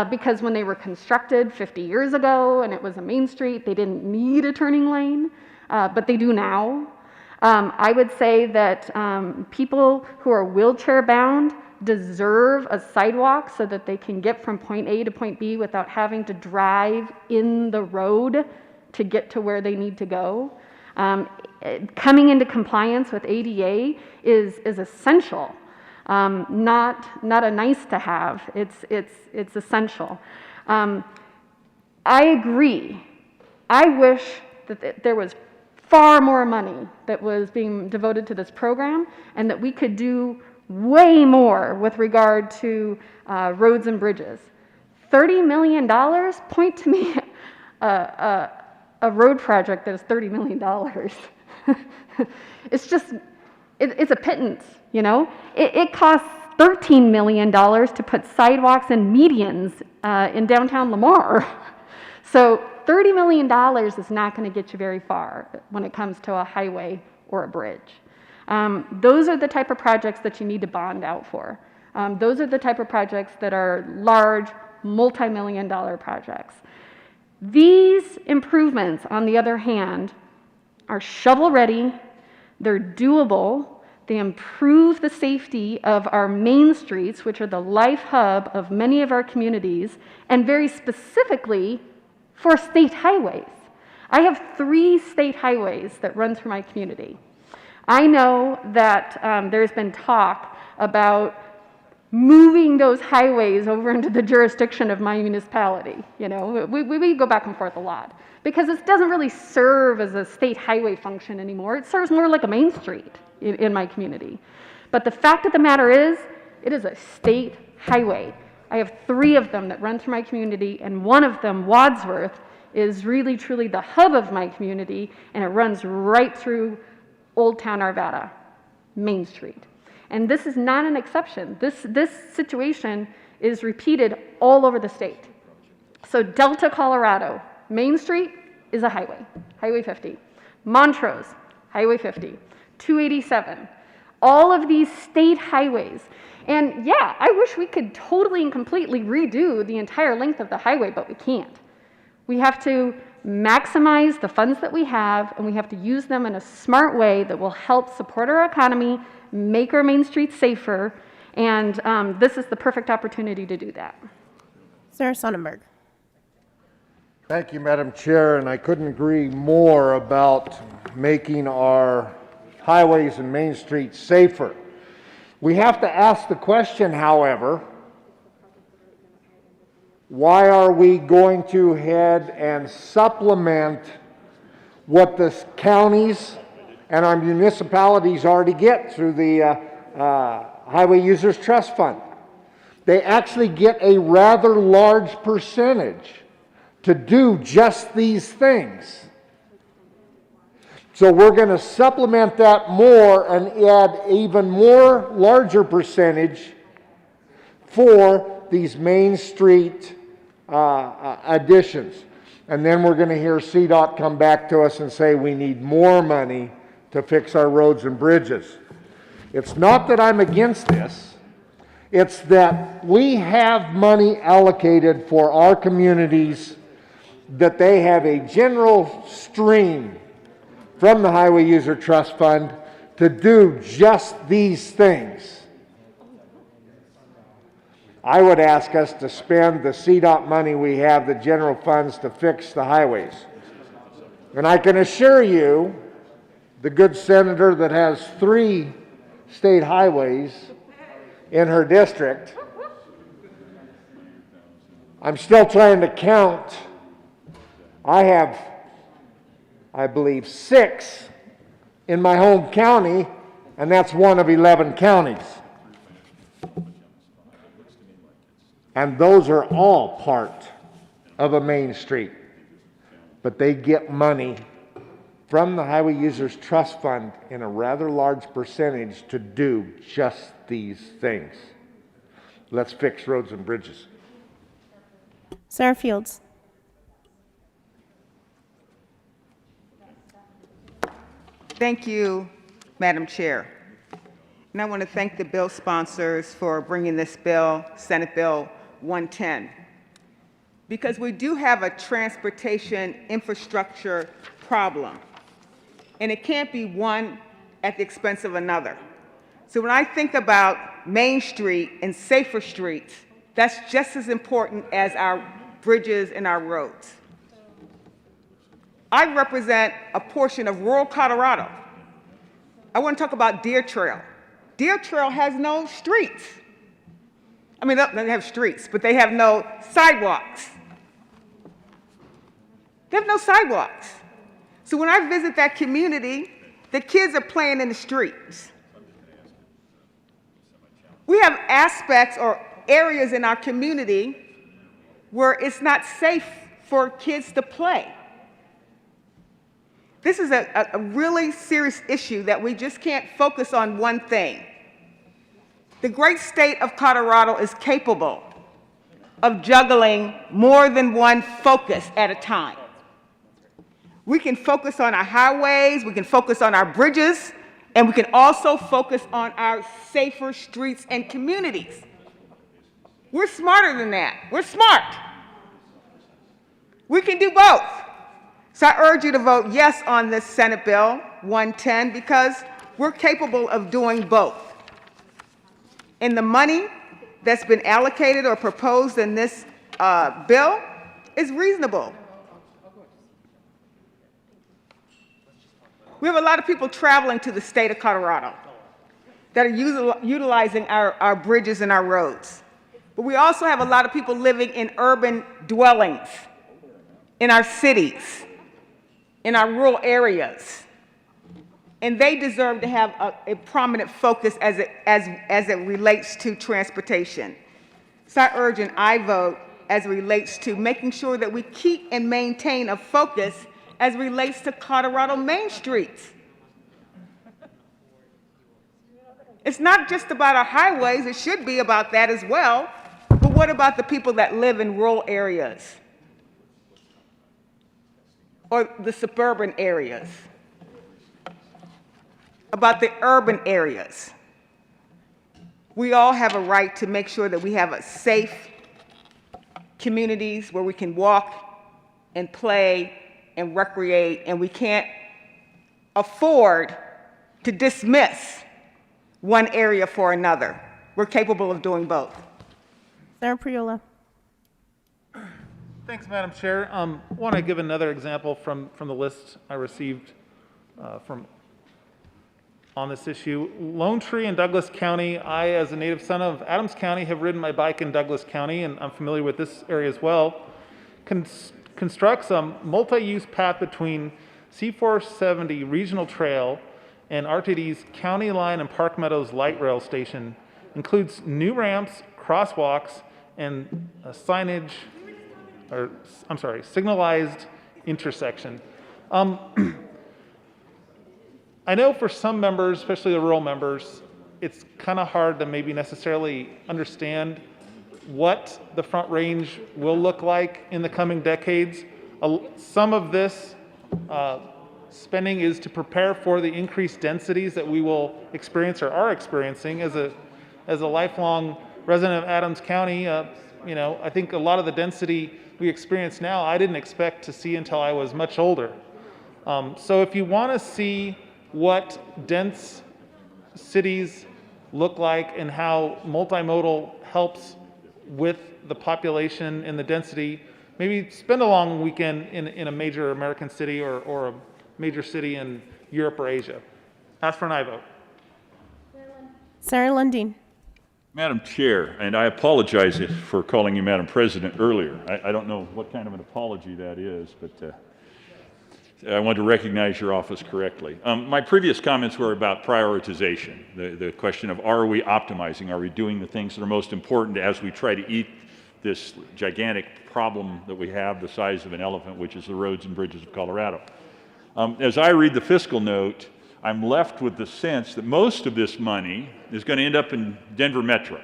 J: because when they were constructed 50 years ago and it was a main street, they didn't need a turning lane, but they do now. I would say that people who are wheelchair bound deserve a sidewalk so that they can get from point A to point B without having to drive in the road to get to where they need to go. Coming into compliance with ADA is essential, not a nice to have. It's essential. I agree. I wish that there was far more money that was being devoted to this program, and that we could do way more with regard to roads and bridges. $30 million? Point to me a road project that is $30 million. It's just, it's a pittance, you know? It costs $13 million to put sidewalks and medians in downtown Lamar. So $30 million is not going to get you very far when it comes to a highway or a bridge. Those are the type of projects that you need to bond out for. Those are the type of projects that are large, multi-million-dollar projects. These improvements, on the other hand, are shovel-ready, they're doable, they improve the safety of our main streets, which are the life hub of many of our communities, and very specifically for state highways. I have 3 state highways that run through my community. I know that there's been talk about moving those highways over into the jurisdiction of my municipality. You know, we go back and forth a lot because it doesn't really serve as a state highway function anymore. It serves more like a main street in my community. But the fact of the matter is, it is a state highway. I have 3 of them that run through my community, and one of them, Wadsworth, is really truly the hub of my community, and it runs right through Old Town Arvada, Main Street. And this is not an exception. This situation is repeated all over the state. So Delta, Colorado, Main Street is a highway, Highway 50. Montrose, Highway 50. 287. All of these state highways. And yeah, I wish we could totally and completely redo the entire length of the highway, but we can't. We have to maximize the funds that we have, and we have to use them in a smart way that will help support our economy, make our main streets safer, and this is the perfect opportunity to do that.
E: Senator Sonnenberg.
I: Thank you, Madam Chair, and I couldn't agree more about making our highways and main streets safer. We have to ask the question, however, why are we going to head and supplement what the counties and our municipalities already get through the Highway Users Trust Fund? They actually get a rather large percentage to do just these things. So we're going to supplement that more and add even more larger percentage for these Main Street additions. And then we're going to hear CDOT come back to us and say we need more money to fix our roads and bridges. It's not that I'm against this. It's that we have money allocated for our communities, that they have a general stream from the Highway User Trust Fund to do just these things. I would ask us to spend the CDOT money we have, the general funds, to fix the highways. And I can assure you, the good senator that has 3 state highways in her district, I'm still trying to count. I have, I believe, 6 in my home county, and that's one of 11 counties. And those are all part of a main street. But they get money from the Highway Users Trust Fund in a rather large percentage to do just these things. Let's fix roads and bridges.
E: Sarah Fields.
N: Thank you, Madam Chair. And I want to thank the bill sponsors for bringing this bill, Senate Bill 110, because we do have a transportation infrastructure problem, and it can't be one at the expense of another. So when I think about Main Street and safer streets, that's just as important as our bridges and our roads. I represent a portion of rural Colorado. I want to talk about Deer Trail. Deer Trail has no streets. I mean, they have streets, but they have no sidewalks. They have no sidewalks. So when I visit that community, the kids are playing in the streets. We have aspects or areas in our community where it's not safe for kids to play. This is a really serious issue that we just can't focus on one thing. The great state of Colorado is capable of juggling more than one focus at a time. We can focus on our highways, we can focus on our bridges, and we can also focus on our safer streets and communities. We're smarter than that. We're smart. We can do both. So I urge you to vote yes on this Senate Bill 110 because we're capable of doing both. And the money that's been allocated or proposed in this bill is reasonable. We have a lot of people traveling to the state of Colorado that are utilizing our bridges and our roads. But we also have a lot of people living in urban dwellings, in our cities, in our rural areas. And they deserve to have a prominent focus as it relates to transportation. So I urge and I vote as it relates to making sure that we keep and maintain a focus as it relates to Colorado Main Streets. It's not just about our highways, it should be about that as well, but what about the people that live in rural areas or the suburban areas? About the urban areas? We all have a right to make sure that we have a safe communities where we can walk and play and recreate, and we can't afford to dismiss one area for another. We're capable of doing both.
E: Sarah Priola.
K: Thanks, Madam Chair. Want to give another example from the list I received on this issue. Lone Tree in Douglas County. I, as a native son of Adams County, have ridden my bike in Douglas County, and I'm familiar with this area as well. Constructs a multi-use path between C470 Regional Trail and RTD's County Line and Park Meadows Light Rail Station. Includes new ramps, crosswalks, and signalized intersection. I know for some members, especially the rural members, it's kind of hard to maybe necessarily understand what the Front Range will look like in the coming decades. Some of this spending is to prepare for the increased densities that we will experience or are experiencing. As a lifelong resident of Adams County, I think a lot of the density we experience now, I didn't expect to see until I was much older. So if you want to see what dense cities look like and how multimodal helps with the population and the density, maybe spend a long weekend in a major American city or a major city in Europe or Asia. Ask for an aye vote.
E: Senator Lundin.
M: Madam Chair, and I apologize for calling you Madam President earlier. I don't know what kind of an apology that is, but I want to recognize your office correctly. My previous comments were about prioritization, the question of are we optimizing, are we doing the things that are most important as we try to eat this gigantic problem that we have the size of an elephant, which is the roads and bridges of Colorado. As I read the fiscal note, I'm left with the sense that most of this money is going to end up in Denver Metro.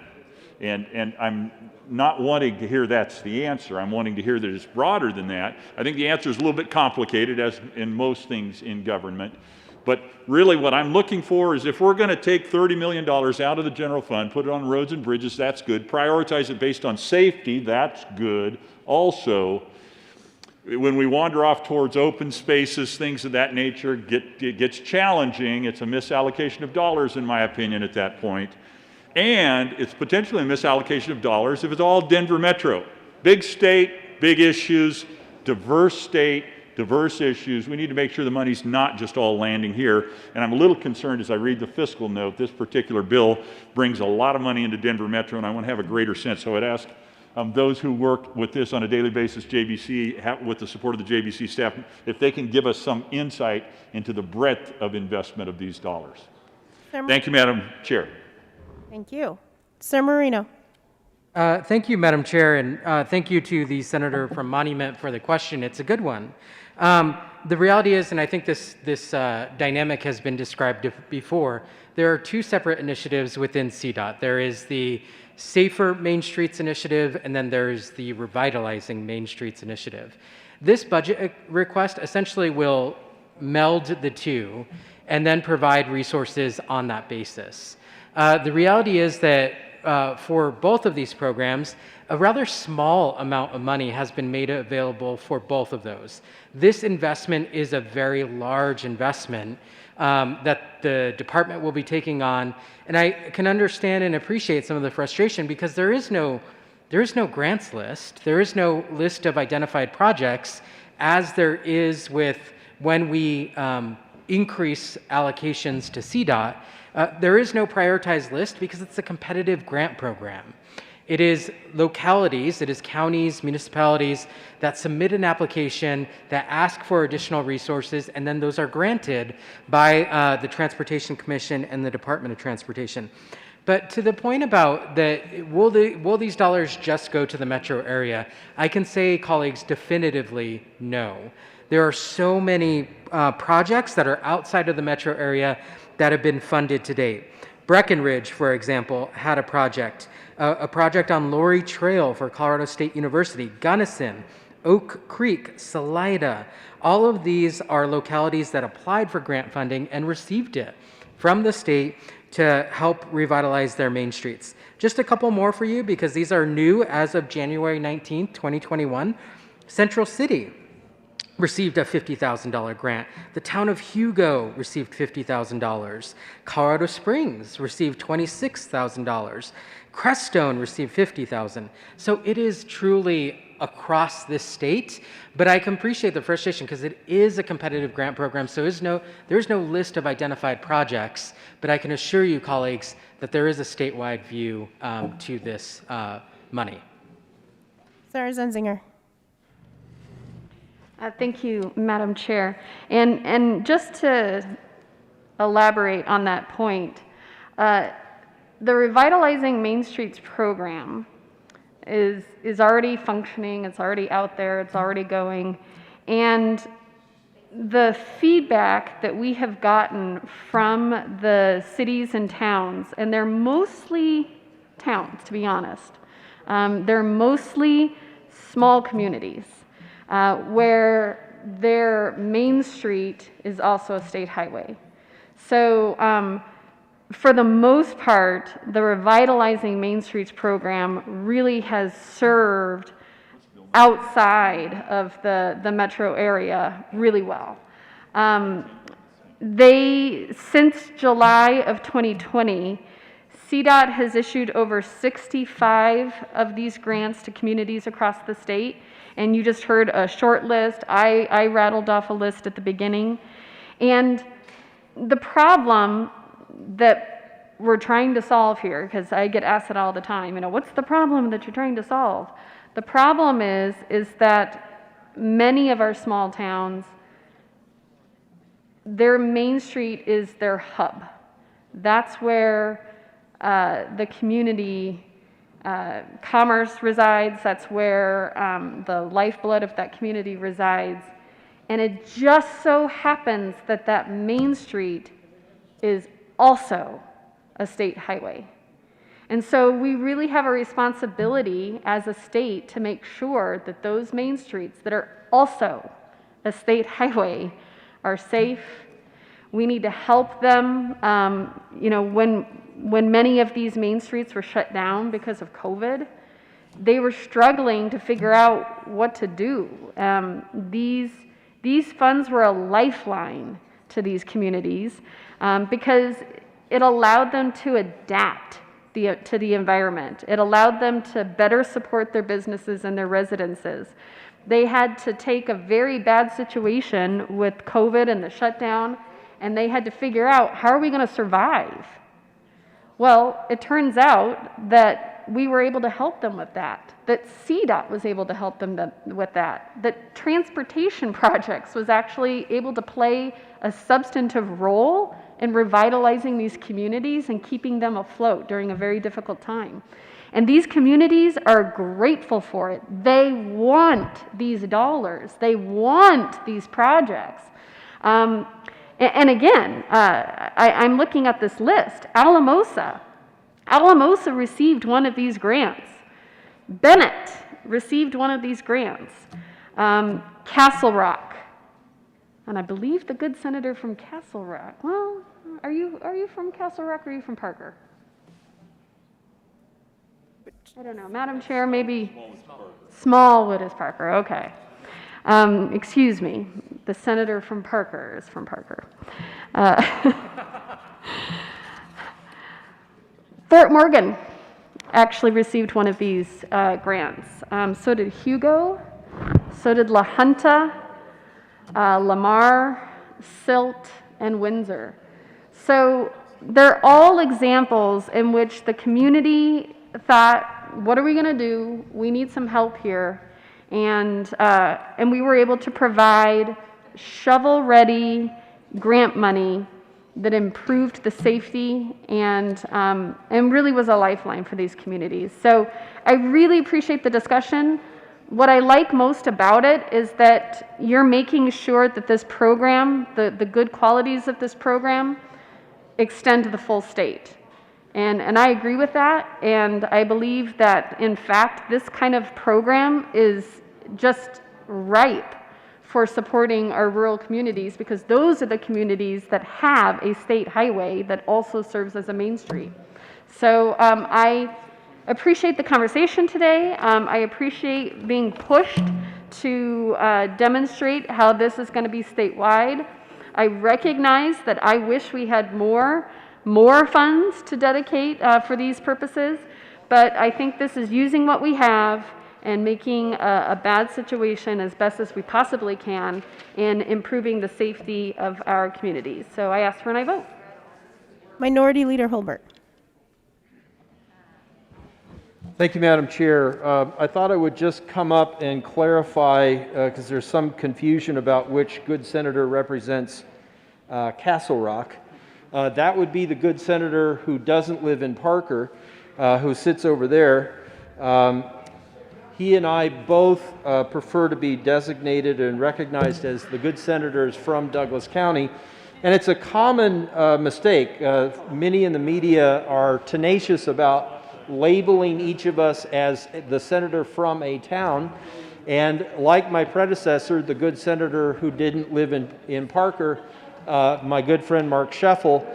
M: And I'm not wanting to hear that's the answer. I'm wanting to hear that it's broader than that. I think the answer is a little bit complicated, as in most things in government. But really what I'm looking for is if we're going to take $30 million out of the general fund, put it on roads and bridges, that's good. Prioritize it based on safety, that's good. Also, when we wander off towards open spaces, things of that nature, it gets challenging. It's a misallocation of dollars, in my opinion, at that point. And it's potentially a misallocation of dollars if it's all Denver Metro. Big state, big issues, diverse state, diverse issues. We need to make sure the money's not just all landing here. And I'm a little concerned as I read the fiscal note, this particular bill brings a lot of money into Denver Metro, and I want to have a greater sense. So I'd ask those who work with this on a daily basis, JBC, with the support of the JBC staff, if they can give us some insight into the breadth of investment of these dollars. Thank you, Madam Chair.
E: Thank you. Senator Marino.
G: Thank you, Madam Chair, and thank you to the senator from Monument for the question. It's a good one. The reality is, and I think this dynamic has been described before, there are two separate initiatives within CDOT. There is the Safer Main Streets Initiative, and then there's the Revitalizing Main Streets Initiative. This budget request essentially will meld the two and then provide resources on that basis. The reality is that for both of these programs, a rather small amount of money has been made available for both of those. This investment is a very large investment that the department will be taking on, and I can understand and appreciate some of the frustration because there is no grants list, there is no list of identified projects as there is with when we increase allocations to CDOT. There is no prioritized list because it's a competitive grant program. It is localities, it is counties, municipalities that submit an application that ask for additional resources, and then those are granted by the Transportation Commission and the Department of Transportation. But to the point about will these dollars just go to the metro area? I can say, colleagues, definitively no. There are so many projects that are outside of the metro area that have been funded to date. Breckenridge, for example, had a project on Lori Trail for Colorado State University, Gunnison, Oak Creek, Salida. All of these are localities that applied for grant funding and received it from the state to help revitalize their main streets. Just a couple more for you because these are new as of January 19th, 2021. Central City received a $50,000 grant. The town of Hugo received $50,000. Colorado Springs received $26,000. Crestone received $50,000. So it is truly across this state, but I can appreciate the frustration because it is a competitive grant program, so there's no list of identified projects, but I can assure you, colleagues, that there is a statewide view to this money.
E: Sarah Zenzinger.
J: Thank you, Madam Chair. And just to elaborate on that point, the Revitalizing Main Streets program is already functioning, it's already out there, it's already going. And the feedback that we have gotten from the cities and towns, and they're mostly towns, to be honest, they're mostly small communities where their main street is also a state highway. So for the most part, the Revitalizing Main Streets program really has served outside of the metro area really well. Since July of 2020, CDOT has issued over 65 of these grants to communities across the state, and you just heard a short list. I rattled off a list at the beginning. And the problem that we're trying to solve here, because I get asked it all the time, what's the problem that you're trying to solve? The problem is that many of our small towns, their main street is their hub. That's where the community commerce resides. That's where the lifeblood of that community resides. And it just so happens that that main street is also a state highway. And so we really have a responsibility as a state to make sure that those main streets that are also a state highway are safe. We need to help them. When many of these main streets were shut down because of COVID, they were struggling to figure out what to do. These funds were a lifeline to these communities because it allowed them to adapt to the environment. It allowed them to better support their businesses and their residences. They had to take a very bad situation with COVID and the shutdown, and they had to figure out, how are we going to survive? Well, it turns out that we were able to help them with that CDOT was able to help them with that Transportation Projects was actually able to play a substantive role in revitalizing these communities and keeping them afloat during a very difficult time. And these communities are grateful for it. They want these dollars. They want these projects. And again, I'm looking at this list. Alamosa received one of these grants. Bennett received one of these grants. Castle Rock, and I believe the good senator from Castle Rock. Well, are you from Castle Rock or are you from Parker? I don't know, Madam Chair, maybe Smallwood is Parker. Okay. Excuse me, the senator from Parker is from Parker. Fort Morgan actually received one of these grants. So did Hugo, so did La Junta, Lamar, Silt, and Windsor. So they're all examples in which the community thought, what are we going to do? We need some help here. And we were able to provide shovel-ready grant money that improved the safety and really was a lifeline for these communities. So I really appreciate the discussion. What I like most about it is that you're making sure that this program, the good qualities of this program, extend to the full state. And I agree with that, and I believe that, in fact, this kind of program is just ripe for supporting our rural communities, because those are the communities that have a state highway that also serves as a main street. So I appreciate the conversation today. I appreciate being pushed to demonstrate how this is going to be statewide. I recognize that I wish we had more funds to dedicate for these purposes, But I think this is using what we have and making a bad situation as best as we possibly can and improving the safety of our communities. So I ask for an aye vote.
E: Minority Leader Holbert.
O: Thank you, Madam Chair. I thought I would just come up and clarify, because there's some confusion about which good senator represents Castle Rock. That would be the good senator who doesn't live in Parker, who sits over there. He and I both prefer to be designated and recognized as the good senators from Douglas County. And it's a common mistake. Many in the media are tenacious about labeling each of us as the senator from a town. And like my predecessor, the good senator who didn't live in Parker, my good friend Mark Scheffel,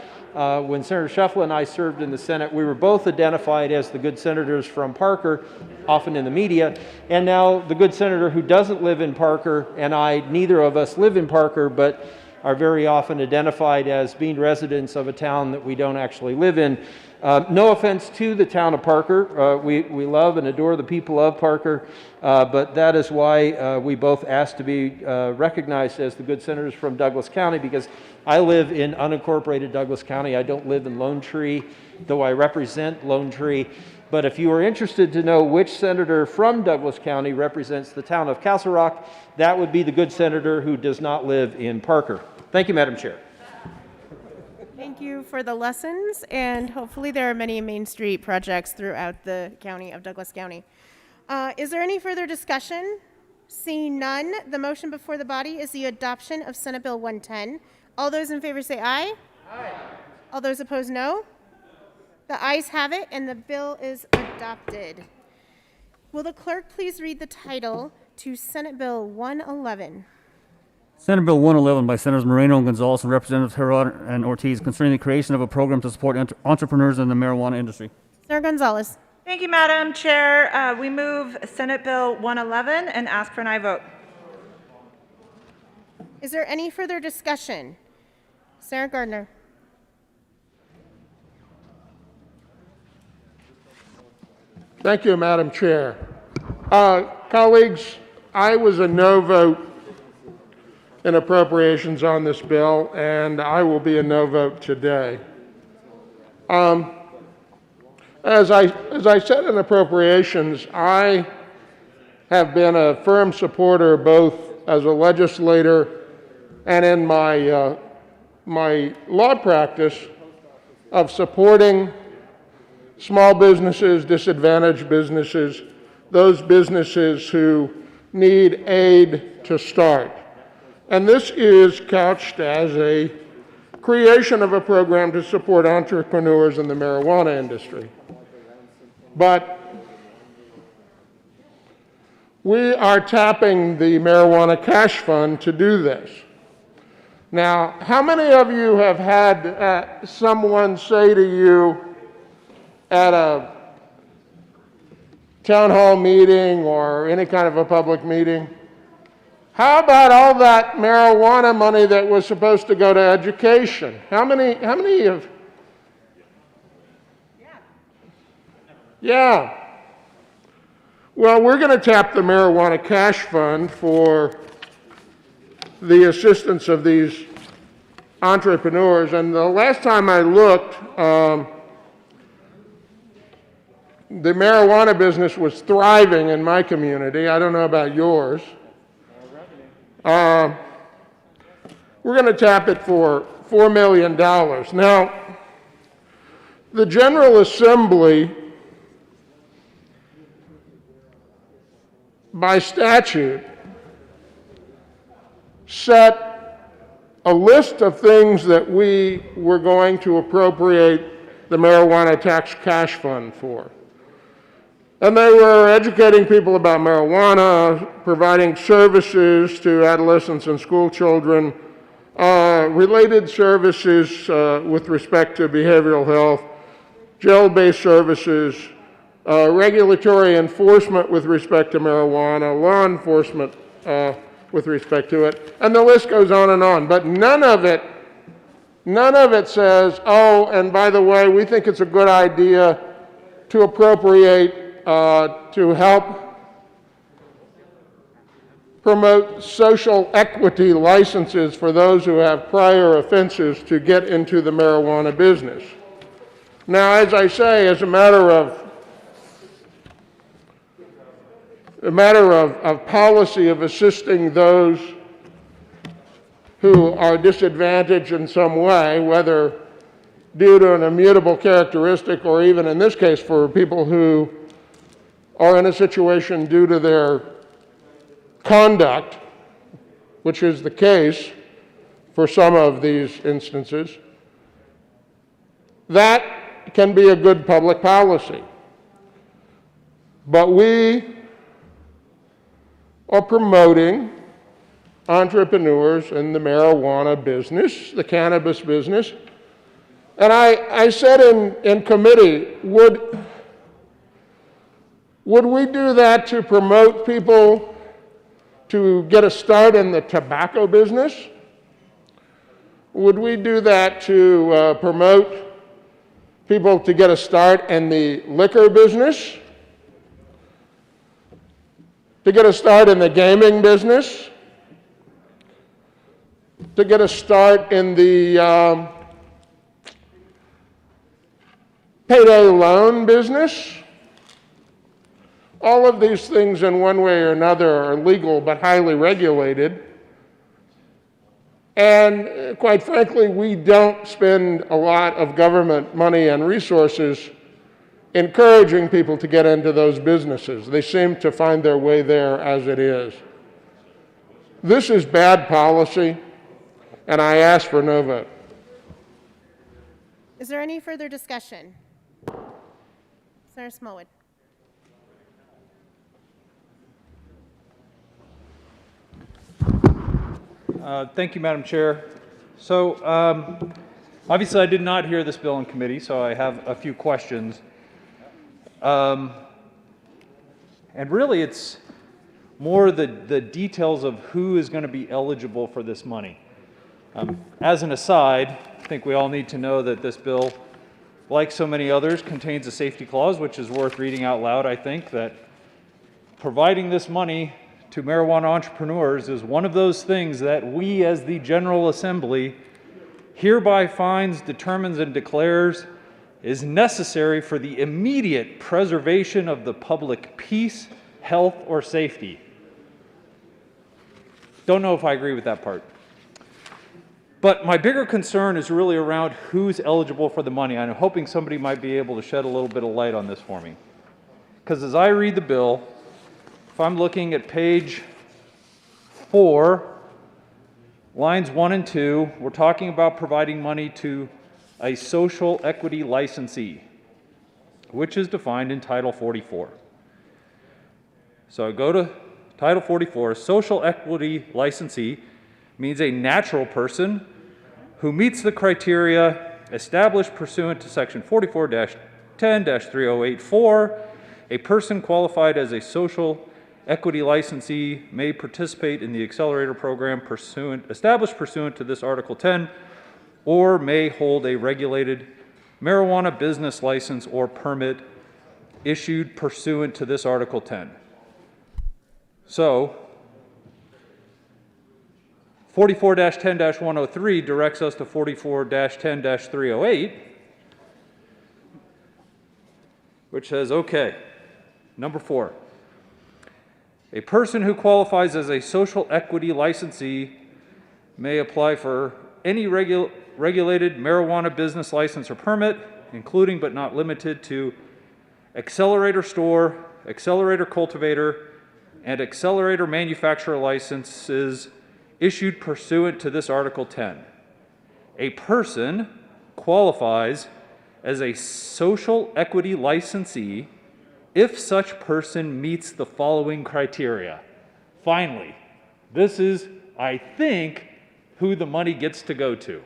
O: when Senator Scheffel and I served in the Senate, we were both identified as the good senators from Parker, often in the media. And now the good senator who doesn't live in Parker and I, neither of us live in Parker, but are very often identified as being residents of a town that we don't actually live in. No offense to the town of Parker. We love and adore the people of Parker, but that is why we both asked to be recognized as the good senators from Douglas County, because I live in unincorporated Douglas County. I don't live in Lone Tree, though I represent Lone Tree. But if you are interested to know which senator from Douglas County represents the town of Castle Rock, that would be the good senator who does not live in Parker. Thank you, Madam Chair.
E: Thank you for the lessons, and hopefully there are many Main Street projects throughout the county of Douglas County. Is there any further discussion? Seeing none, the motion before the body is the adoption of Senate Bill 110. All those in favor say aye. Aye. All those opposed, no. The ayes have it, and the bill is adopted. Will the clerk please read the title to Senate Bill 111?
B: Senate Bill 111 by Senators Moreno and Gonzalez and Representatives Herod and Ortiz concerning the creation of a program to support entrepreneurs in the marijuana industry.
E: Senator Gonzalez.
P: Thank you, Madam Chair. We move Senate Bill 111 and ask for an aye vote.
E: Is there any further discussion? Sarah Gardner.
I: Thank you, Madam Chair. Colleagues, I was a no vote in appropriations on this bill, and I will be a no vote today. As I said in appropriations, I have been a firm supporter, both as a legislator and in my law practice, of supporting small businesses, disadvantaged businesses, those businesses who need aid to start. And this is couched as a creation of a program to support entrepreneurs in the marijuana industry. But we are tapping the Marijuana Cash Fund to do this. Now, how many of you have had someone say to you at a town hall meeting or any kind of a public meeting, how about all that marijuana money that was supposed to go to education? How many have? Yeah. Well, we're going to tap the Marijuana Cash Fund for the assistance of these entrepreneurs. And the last time I looked, the marijuana business was thriving in my community. I don't know about yours. We're going to tap it for $4 million. Now, the General Assembly, by statute, set a list of things that we were going to appropriate the Marijuana Tax Cash Fund for. And they were educating people about marijuana, providing services to adolescents and school children, related services with respect to behavioral health, jail-based services, regulatory enforcement with respect to marijuana, law enforcement with respect to it, and the list goes on and on. But none of it says, oh, and by the way, we think it's a good idea to appropriate to help promote social equity licenses for those who have prior offenses to get into the marijuana business. Now, as I say, as a matter of policy of assisting those who are disadvantaged in some way, whether due to an immutable characteristic or even in this case for people who are in a situation due to their conduct, which is the case for some of these instances, that can be a good public policy. But we are promoting entrepreneurs in the marijuana business, the cannabis business. And I said in committee, would we do that to promote people to get a start in the tobacco business? Would we do that to promote people to get a start in the liquor business? To get a start in the gaming business? To get a start in the payday loan business? All of these things in one way or another are legal but highly regulated. And quite frankly, we don't spend a lot of government money and resources encouraging people to get into those businesses. They seem to find their way there as it is. This is bad policy, and I ask for no vote.
E: Is there any further discussion? Senator Smallwood.
Q: Thank you, Madam Chair. So obviously I did not hear this bill in committee, so I have a few questions. And really it's more the details of who is going to be eligible for this money. As an aside, I think we all need to know that this bill, like so many others, contains a safety clause, which is worth reading out loud. I think that providing this money to marijuana entrepreneurs is one of those things that we as the General Assembly hereby finds, determines, and declares is necessary for the immediate preservation of the public peace, health, or safety. Don't know if I agree with that part. But my bigger concern is really around who's eligible for the money. I'm hoping somebody might be able to shed a little bit of light on this for me. Because as I read the bill, if I'm looking at page 4, lines 1 and 2, we're talking about providing money to a social equity licensee, which is defined in Title 44. So I go to Title 44, social equity licensee means a natural person who meets the criteria established pursuant to Section 44-10-3084. A person qualified as a social equity licensee may participate in the accelerator program established pursuant to this Article 10, or may hold a regulated marijuana business license or permit issued pursuant to this Article 10. So 44-10-103 directs us to 44-10-308, which says, okay, number 4, a person who qualifies as a social equity licensee may apply for any regulated marijuana business license or permit, including but not limited to accelerator store, accelerator cultivator, and accelerator manufacturer licenses issued pursuant to this Article 10. A person qualifies as a social equity licensee if such person meets the following criteria. Finally, this is, I think, who the money gets to go to.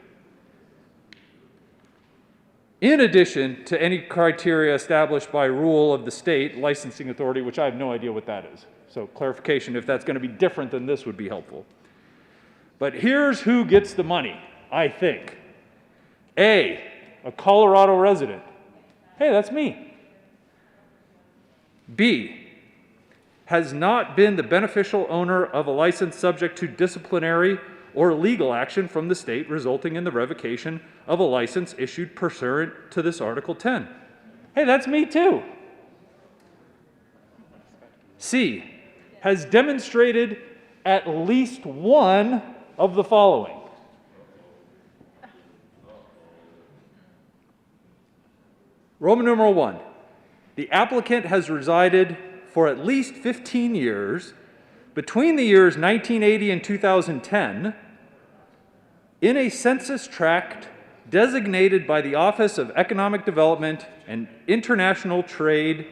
Q: In addition to any criteria established by rule of the state licensing authority, which I have no idea what that is. So clarification, if that's going to be different than this, would be helpful. But here's who gets the money, I think. A Colorado resident. Hey, that's me. B, has not been the beneficial owner of a license subject to disciplinary or legal action from the state resulting in the revocation of a license issued pursuant to this Article 10. Hey, that's me too. C, has demonstrated at least one of the following. Roman numeral 1, the applicant has resided for at least 15 years between the years 1980 and 2010 in a census tract designated by the Office of Economic Development and International Trade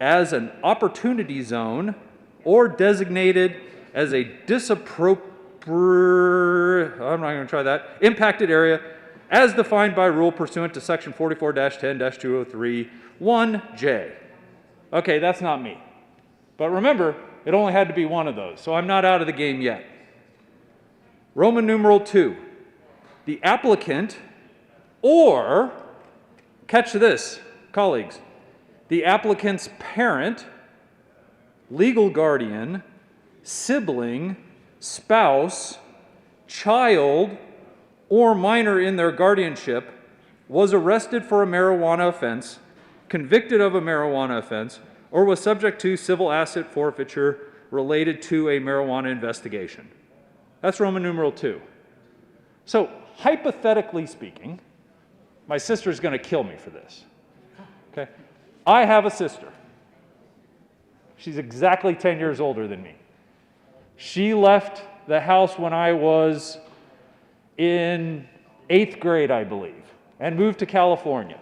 Q: as an opportunity zone or designated as a impacted area as defined by rule pursuant to section 44-10-203 1J. Okay, that's not me. But remember, it only had to be one of those, so I'm not out of the game yet. Roman numeral 2, the applicant or, catch this, colleagues, the applicant's parent, legal guardian, sibling, spouse, child, or minor in their guardianship was arrested for a marijuana offense, convicted of a marijuana offense, or was subject to civil asset forfeiture related to a marijuana investigation. That's Roman numeral 2. So, hypothetically speaking, my sister's going to kill me for this. Okay? I have a sister. She's exactly 10 years older than me. She left the house when I was in 8th grade, I believe, and moved to California,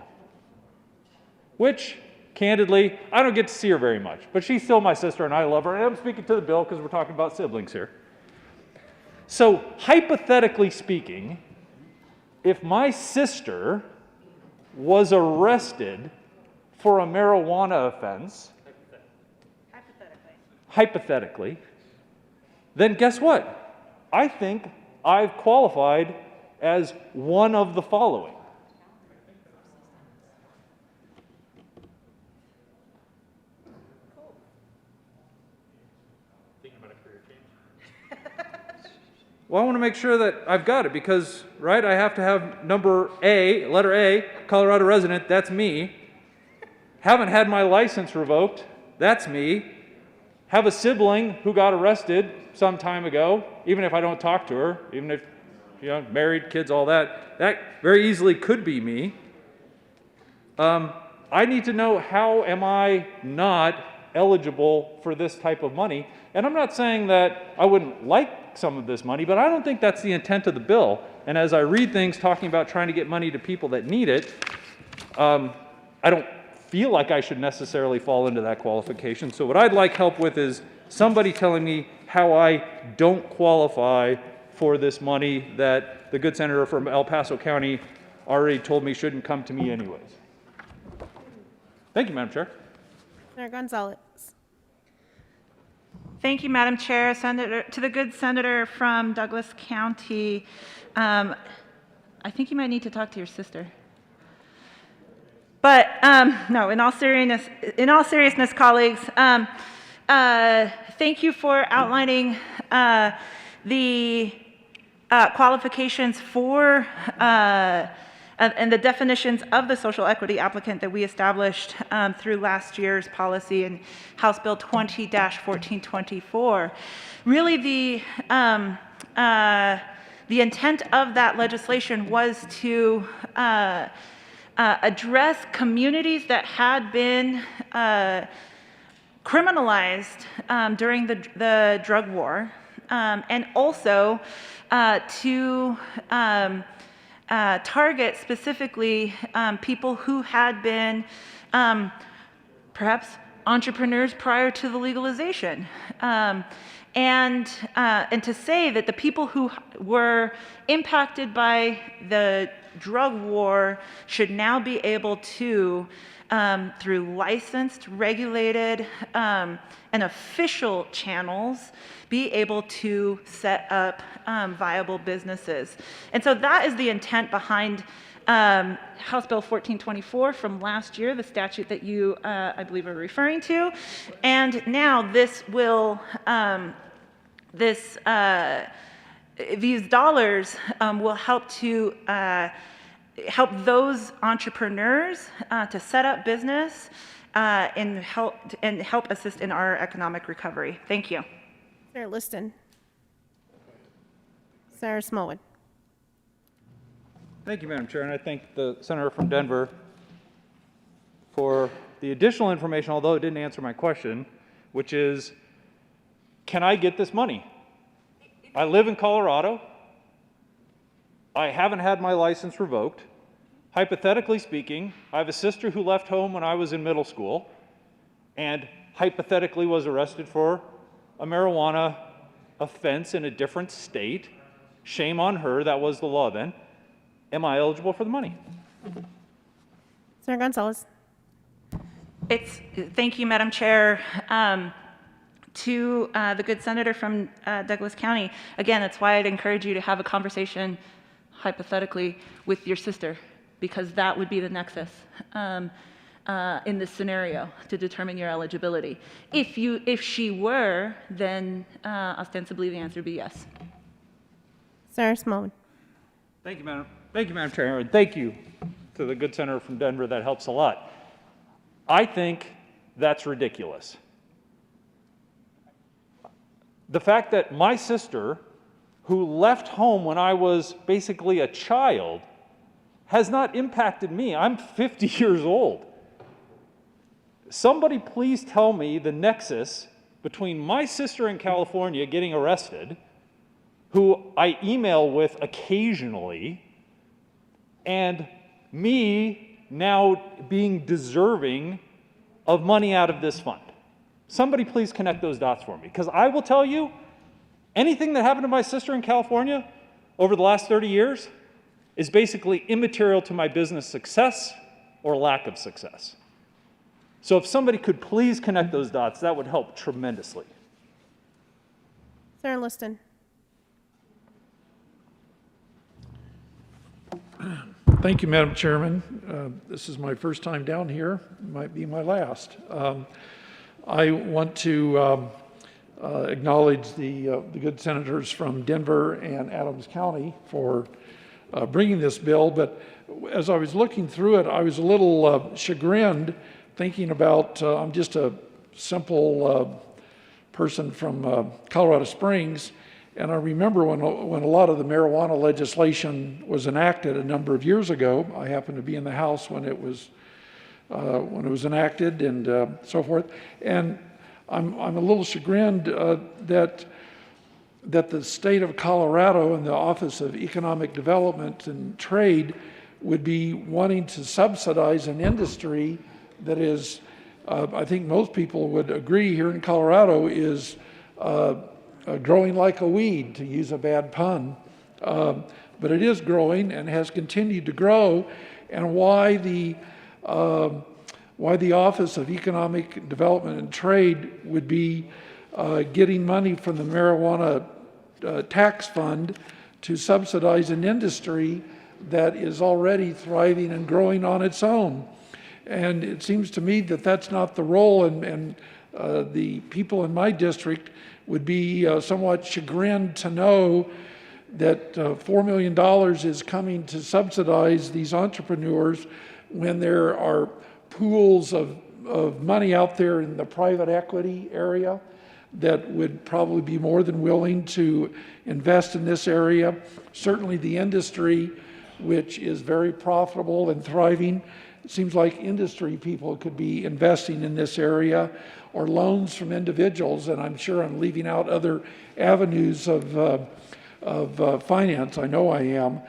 Q: which, candidly, I don't get to see her very much, but she's still my sister and I love her, and I'm speaking to the bill because we're talking about siblings here. So, hypothetically speaking, if my sister was arrested for a marijuana offense, hypothetically, then guess what? I think I've qualified as one of the following. Well, I want to make sure that I've got it because, right, I have to have number A, letter A, Colorado resident, that's me. Haven't had my license revoked, that's me. Have a sibling who got arrested some time ago, even if I don't talk to her, even if, married, kids, all that, that very easily could be me. I need to know how am I not eligible for this type of money. And I'm not saying that I wouldn't like some of this money, but I don't think that's the intent of the bill. And as I read things talking about trying to get money to people that need it, I don't feel like I should necessarily fall into that qualification. So what I'd like help with is somebody telling me how I don't qualify for this money that the good senator from El Paso County already told me shouldn't come to me anyways. Thank you, Madam Chair.
E: Senator Gonzalez.
P: Thank you, Madam Chair. To the good senator from Douglas County, I think you might need to talk to your sister. But no, in all seriousness, colleagues, thank you for outlining the qualifications for and the definitions of the social equity applicant that we established through last year's policy in House Bill 20-1424. Really, the intent of that legislation was to address communities that had been criminalized during the drug war, and also to target specifically people who had been perhaps entrepreneurs prior to the legalization. And to say that the people who were impacted by the drug war should now be able to, through licensed, regulated, and official channels, be able to set up viable businesses. And so that is the intent behind House Bill 1424 from last year, the statute that you, I believe, are referring to. And now this will, these dollars will help to help those entrepreneurs to set up business and help assist in our economic recovery. Thank you.
E: Senator Liston. Senator Smallwood.
Q: Thank you, Madam Chair, and I thank the senator from Denver for the additional information, although it didn't answer my question, which is, can I get this money? I live in Colorado. I haven't had my license revoked. Hypothetically speaking, I have a sister who left home when I was in middle school and hypothetically was arrested for a marijuana offense in a different state. Shame on her, that was the law then. Am I eligible for the money?
E: Senator Gonzalez.
P: Thank you, Madam Chair. To the good senator from Douglas County, again, that's why I'd encourage you to have a conversation, hypothetically, with your sister, because that would be the nexus in this scenario to determine your eligibility. If she were, then ostensibly the answer would be yes.
E: Senator Smallwood.
Q: Thank you, Madam. Thank you, Madam Chair, and thank you to the good senator from Denver. That helps a lot. I think that's ridiculous. The fact that my sister, who left home when I was basically a child, has not impacted me. I'm 50 years old. Somebody please tell me the nexus between my sister in California getting arrested, who I email with occasionally, and me now being deserving of money out of this fund. Somebody please connect those dots for me, because I will tell you, anything that happened to my sister in California over the last 30 years is basically immaterial to my business success or lack of success. So if somebody could please connect those dots, that would help tremendously.
E: Senator Liston.
R: Thank you, Madam Chairman. This is my first time down here. It might be my last. I want to acknowledge the good senators from Denver and Adams County for bringing this bill. But as I was looking through it, I was a little chagrined thinking about, I'm just a simple person from Colorado Springs. And I remember when a lot of the marijuana legislation was enacted a number of years ago. I happened to be in the House when it was enacted and so forth. And I'm a little chagrined that the state of Colorado and the Office of Economic Development and Trade would be wanting to subsidize an industry that is, I think most people would agree here in Colorado, is growing like a weed, to use a bad pun. But it is growing and has continued to grow. And why the Office of Economic Development and Trade would be getting money from the marijuana tax fund to subsidize an industry that is already thriving and growing on its own. And it seems to me that that's not the role, and the people in my district would be somewhat chagrined to know that $4 million is coming to subsidize these entrepreneurs when there are pools of money out there in the private equity area that would probably be more than willing to invest in this area. Certainly the industry, which is very profitable and thriving, it seems like industry people could be investing in this area, or loans from individuals, and I'm sure I'm leaving out other avenues of finance. I know I am.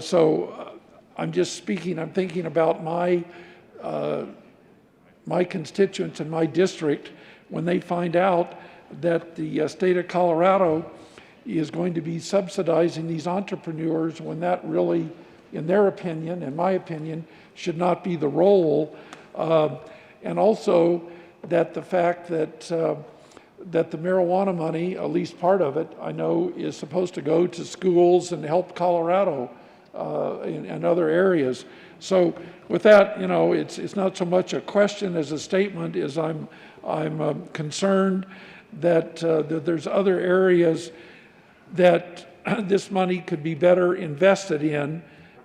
R: So I'm just speaking, I'm thinking about my constituents in my district when they find out that the state of Colorado is going to be subsidizing these entrepreneurs, when that really, in their opinion, in my opinion, should not be the role. And also that the fact that that the marijuana money, at least part of it, I know is supposed to go to schools and help Colorado in other areas. So with that, you know, it's not so much a question as a statement, as I'm concerned that there's other areas that this money could be better invested in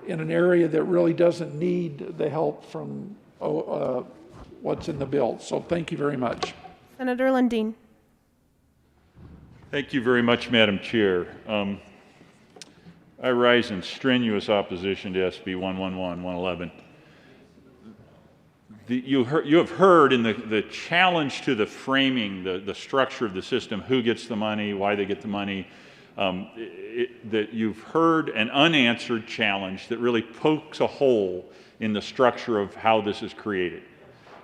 R: an area that really doesn't need the help from what's in the bill. So thank you very much.
E: Senator Lundin.
M: Thank you very much, Madam Chair. I rise in strenuous opposition to SB 111. You have heard in the challenge to the framing, the structure of the system, who gets the money, why they get the money, that you've heard an unanswered challenge that really pokes a hole in the structure of how this is created.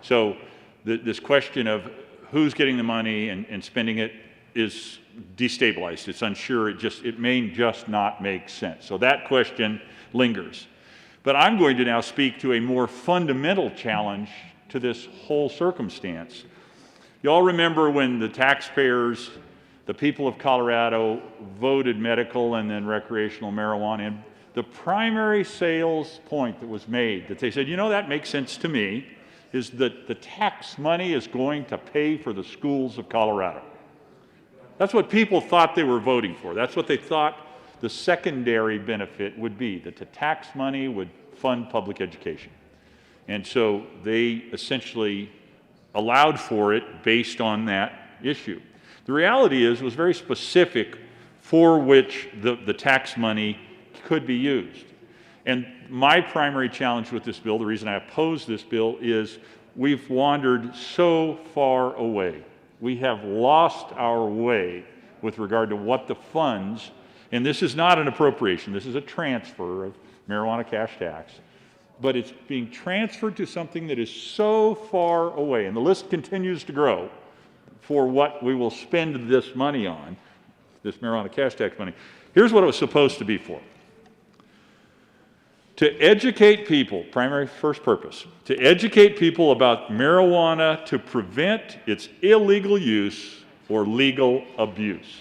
M: So this question of who's getting the money and spending it is destabilized. It's unsure. It may just not make sense. So that question lingers. But I'm going to now speak to a more fundamental challenge to this whole circumstance. You all remember when the taxpayers, the people of Colorado, voted medical and then recreational marijuana in. The primary sales point that was made, that they said, you know, that makes sense to me, is that the tax money is going to pay for the schools of Colorado. That's what people thought they were voting for. That's what they thought the secondary benefit would be, that the tax money would fund public education. And so they essentially allowed for it based on that issue. The reality is, it was very specific for which the tax money could be used. And my primary challenge with this bill, the reason I oppose this bill, is we've wandered so far away. We have lost our way with regard to what the funds, and this is not an appropriation, this is a transfer of marijuana cash tax, but it's being transferred to something that is so far away, and the list continues to grow for what we will spend this money on, this marijuana cash tax money. Here's what it was supposed to be for. To educate people, primary first purpose, to educate people about marijuana to prevent its illegal use or legal abuse.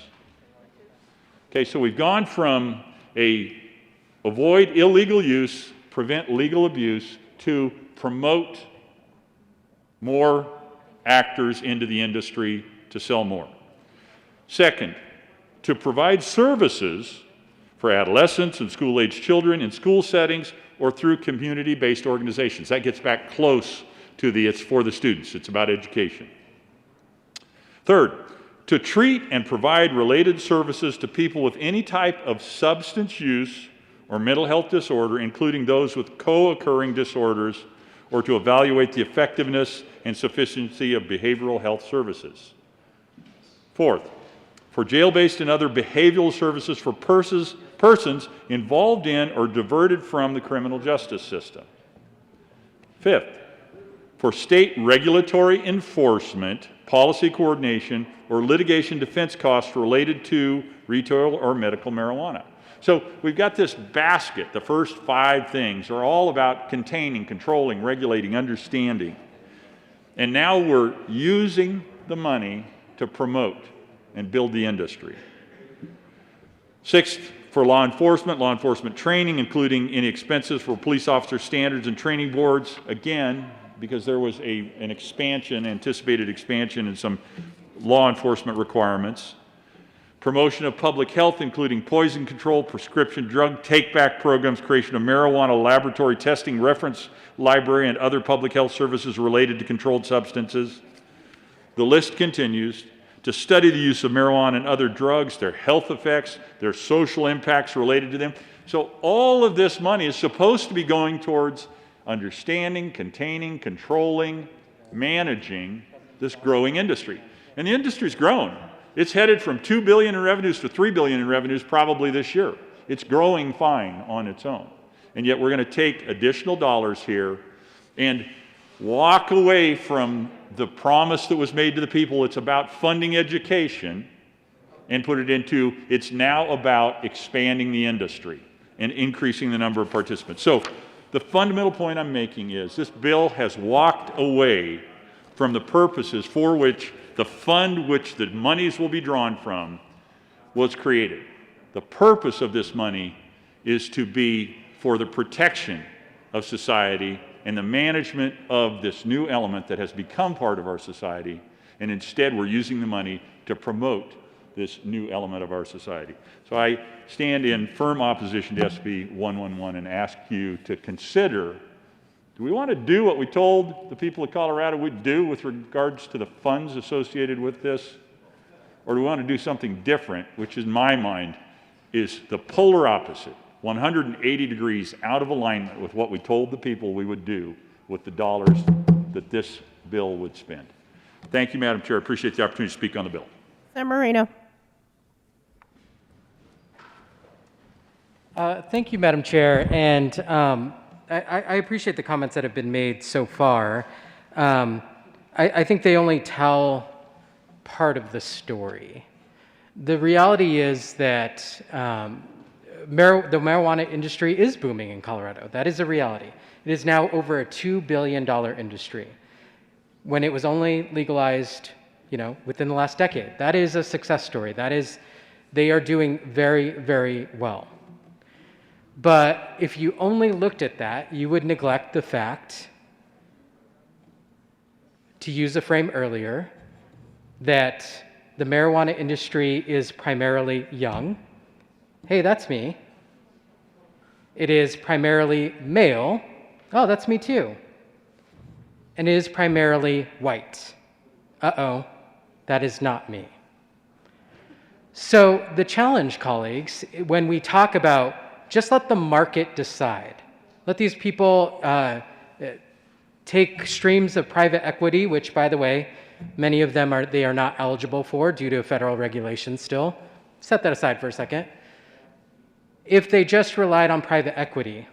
M: Okay, so we've gone from avoid illegal use, prevent legal abuse, to promote more actors into the industry to sell more. Second, to provide services for adolescents and school-aged children in school settings or through community-based organizations. That gets back close to it's for the students. It's about education. Third, to treat and provide related services to people with any type of substance use or mental health disorder, including those with co-occurring disorders, or to evaluate the effectiveness and sufficiency of behavioral health services. Fourth, for jail-based and other behavioral services for persons involved in or diverted from the criminal justice system. Fifth, for state regulatory enforcement, policy coordination, or litigation defense costs related to retail or medical marijuana. So we've got this basket. The first 5 things are all about containing, controlling, regulating, understanding. And now we're using the money to promote and build the industry. Sixth, for law enforcement training, including any expenses for police officer standards and training boards, again, because there was an expansion, anticipated expansion in some law enforcement requirements. Promotion of public health, including poison control, prescription drug take-back programs, creation of marijuana laboratory testing reference library, and other public health services related to controlled substances. The list continues. To study the use of marijuana and other drugs, their health effects, their social impacts related to them. So all of this money is supposed to be going towards understanding, containing, controlling, managing this growing industry. And the industry's grown. It's headed from $2 billion in revenues to $3 billion in revenues probably this year. It's growing fine on its own. And yet we're going to take additional dollars here and walk away from the promise that was made to the people. It's about funding education, and put it into, it's now about expanding the industry and increasing the number of participants. So the fundamental point I'm making is this bill has walked away from the purposes for which the fund which the monies will be drawn from was created. The purpose of this money is to be for the protection of society and the management of this new element that has become part of our society, and instead we're using the money to promote this new element of our society. So I stand in firm opposition to SB 111 and ask you to consider, do we want to do what we told the people of Colorado we'd do with regards to the funds associated with this? Or do we want to do something different, which in my mind is the polar opposite, 180 degrees out of alignment with what we told the people we would do with the dollars that this bill would spend? Thank you, Madam Chair. I appreciate the opportunity to speak on the bill.
E: Senator Moreno.
G: Thank you, Madam Chair, and I appreciate the comments that have been made so far. I think they only tell part of the story. The reality is that the marijuana industry is booming in Colorado. That is a reality. It is now over a $2 billion industry when it was only legalized, within the last decade. That is a success story. They are doing very, very well. But if you only looked at that, you would neglect the fact, to use a frame earlier, that the marijuana industry is primarily young. Hey, that's me. It is primarily male. Oh, that's me too. And it is primarily white. Uh-oh, that is not me. So the challenge, colleagues, when we talk about just let the market decide. Let these people take streams of private equity, which, by the way, many of them they are not eligible for due to federal regulations still. Set that aside for a second. If they just relied on private equity,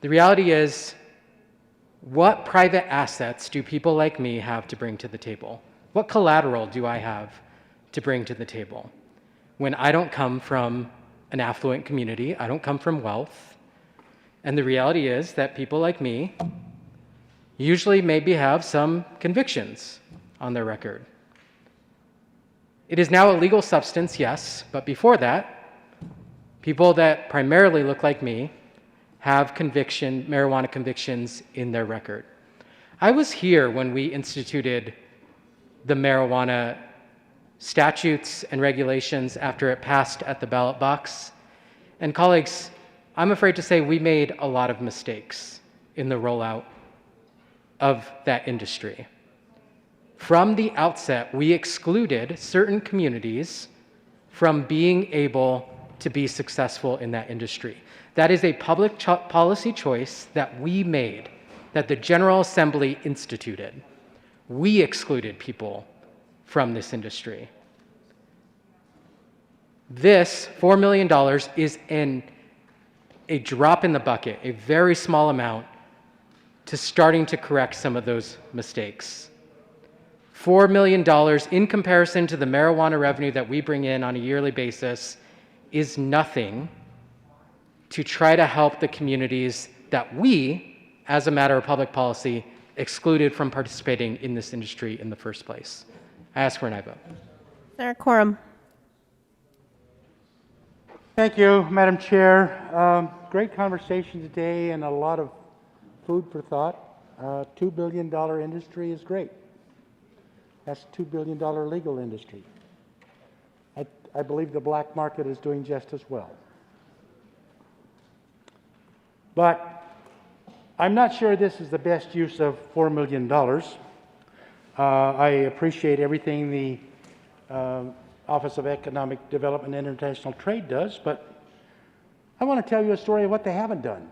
G: the reality is, what private assets do people like me have to bring to the table? What collateral do I have to bring to the table when I don't come from an affluent community, I don't come from wealth, and the reality is that people like me usually maybe have some convictions on their record. It is now a legal substance, yes, but before that, people that primarily look like me have marijuana convictions in their record. I was here when we instituted the marijuana statutes and regulations after it passed at the ballot box. And colleagues, I'm afraid to say we made a lot of mistakes in the rollout of that industry. From the outset, we excluded certain communities from being able to be successful in that industry. That is a public policy choice that we made, that the General Assembly instituted. We excluded people from this industry. This $4 million is a drop in the bucket, a very small amount, to starting to correct some of those mistakes. $4 million in comparison to the marijuana revenue that we bring in on a yearly basis is nothing to try to help the communities that we, as a matter of public policy, excluded from participating in this industry in the first place. I ask for an aye vote.
E: Senator Quorum.
F: Thank you, Madam Chair. Great conversation today and a lot of food for thought. $2 billion industry is great. That's a $2 billion legal industry. I believe the black market is doing just as well. But I'm not sure this is the best use of $4 million. I appreciate everything the Office of Economic Development and International Trade does, but I want to tell you a story of what they haven't done.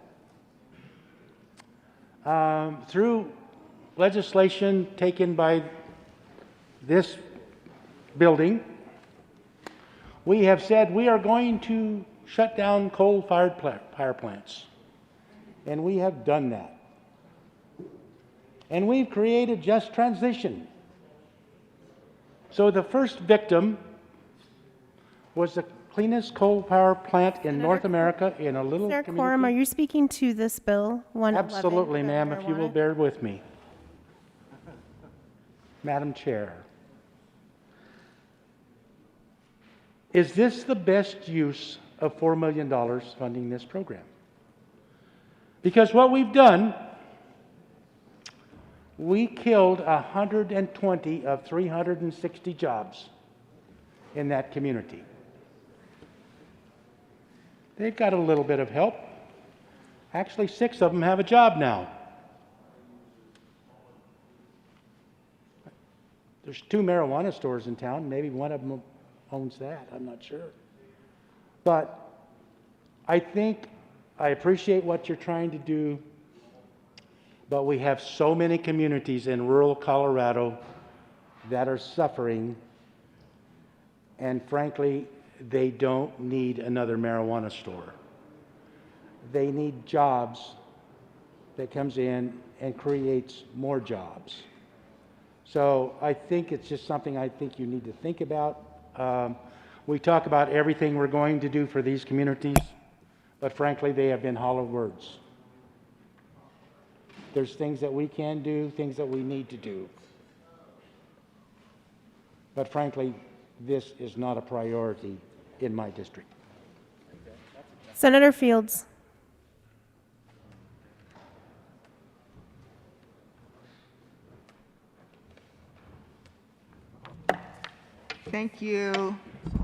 F: Through legislation taken by this building, we have said we are going to shut down coal-fired power plants. And we have done that. And we've created just transition. So the first victim was the cleanest coal power plant in North America in a little
E: Senator
F: community.
E: Quorum, are you speaking to this bill, 111?
F: Absolutely,
E: the
F: ma'am, if you will
E: marijuana?
F: bear with me. Madam Chair, is this the best use of $4 million funding this program? Because what we've done, we killed 120 of 360 jobs in that community. They've got a little bit of help. Actually, 6 of them have a job now. There's 2 marijuana stores in town. Maybe one of them owns that. I'm not sure. But I appreciate what you're trying to do, but we have so many communities in rural Colorado that are suffering, and frankly, they don't need another marijuana store. They need jobs that comes in and creates more jobs. So I think it's just something I think you need to think about. We talk about everything we're going to do for these communities, but frankly, they have been hollow words. There's things that we can do, things that we need to do. But frankly, this is not a priority in my district.
E: Senator Fields.
N: Thank you,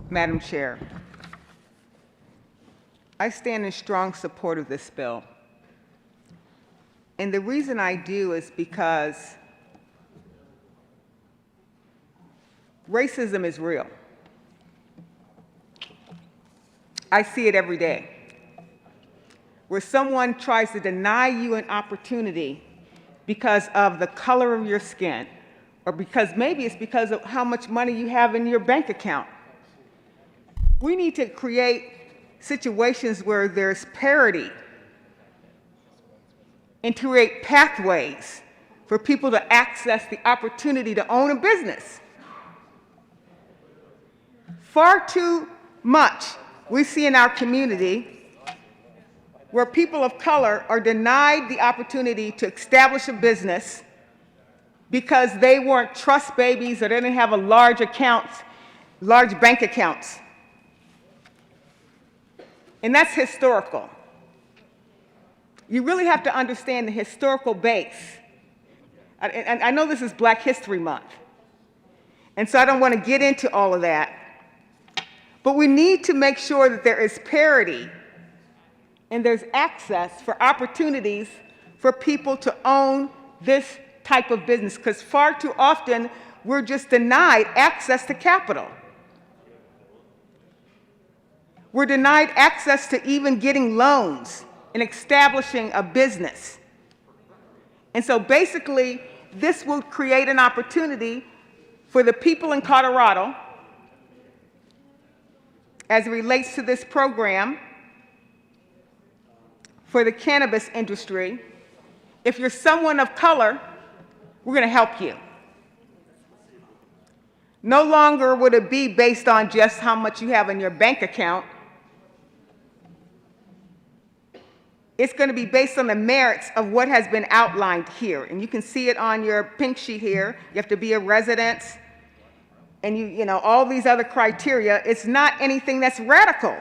N: Madam Chair. I stand in strong support of this bill. And the reason I do is because racism is real. I see it every day, where someone tries to deny you an opportunity because of the color of your skin, or because maybe it's because of how much money you have in your bank account. We need to create situations where there's parity and create pathways for people to access the opportunity to own a business. Far too much we see in our community where people of color are denied the opportunity to establish a business because they weren't trust babies or they didn't have a large bank accounts. And that's historical. You really have to understand the historical base. And I know this is Black History Month, and so I don't want to get into all of that. But we need to make sure that there is parity and there's access for opportunities for people to own this type of business, because far too often we're just denied access to capital. We're denied access to even getting loans and establishing a business. And so basically, this will create an opportunity for the people in Colorado, as it relates to this program, for the cannabis industry. If you're someone of color, we're going to help you. No longer would it be based on just how much you have in your bank account. It's going to be based on the merits of what has been outlined here. And you can see it on your pink sheet here. You have to be a resident, and you know, all these other criteria. It's not anything that's radical.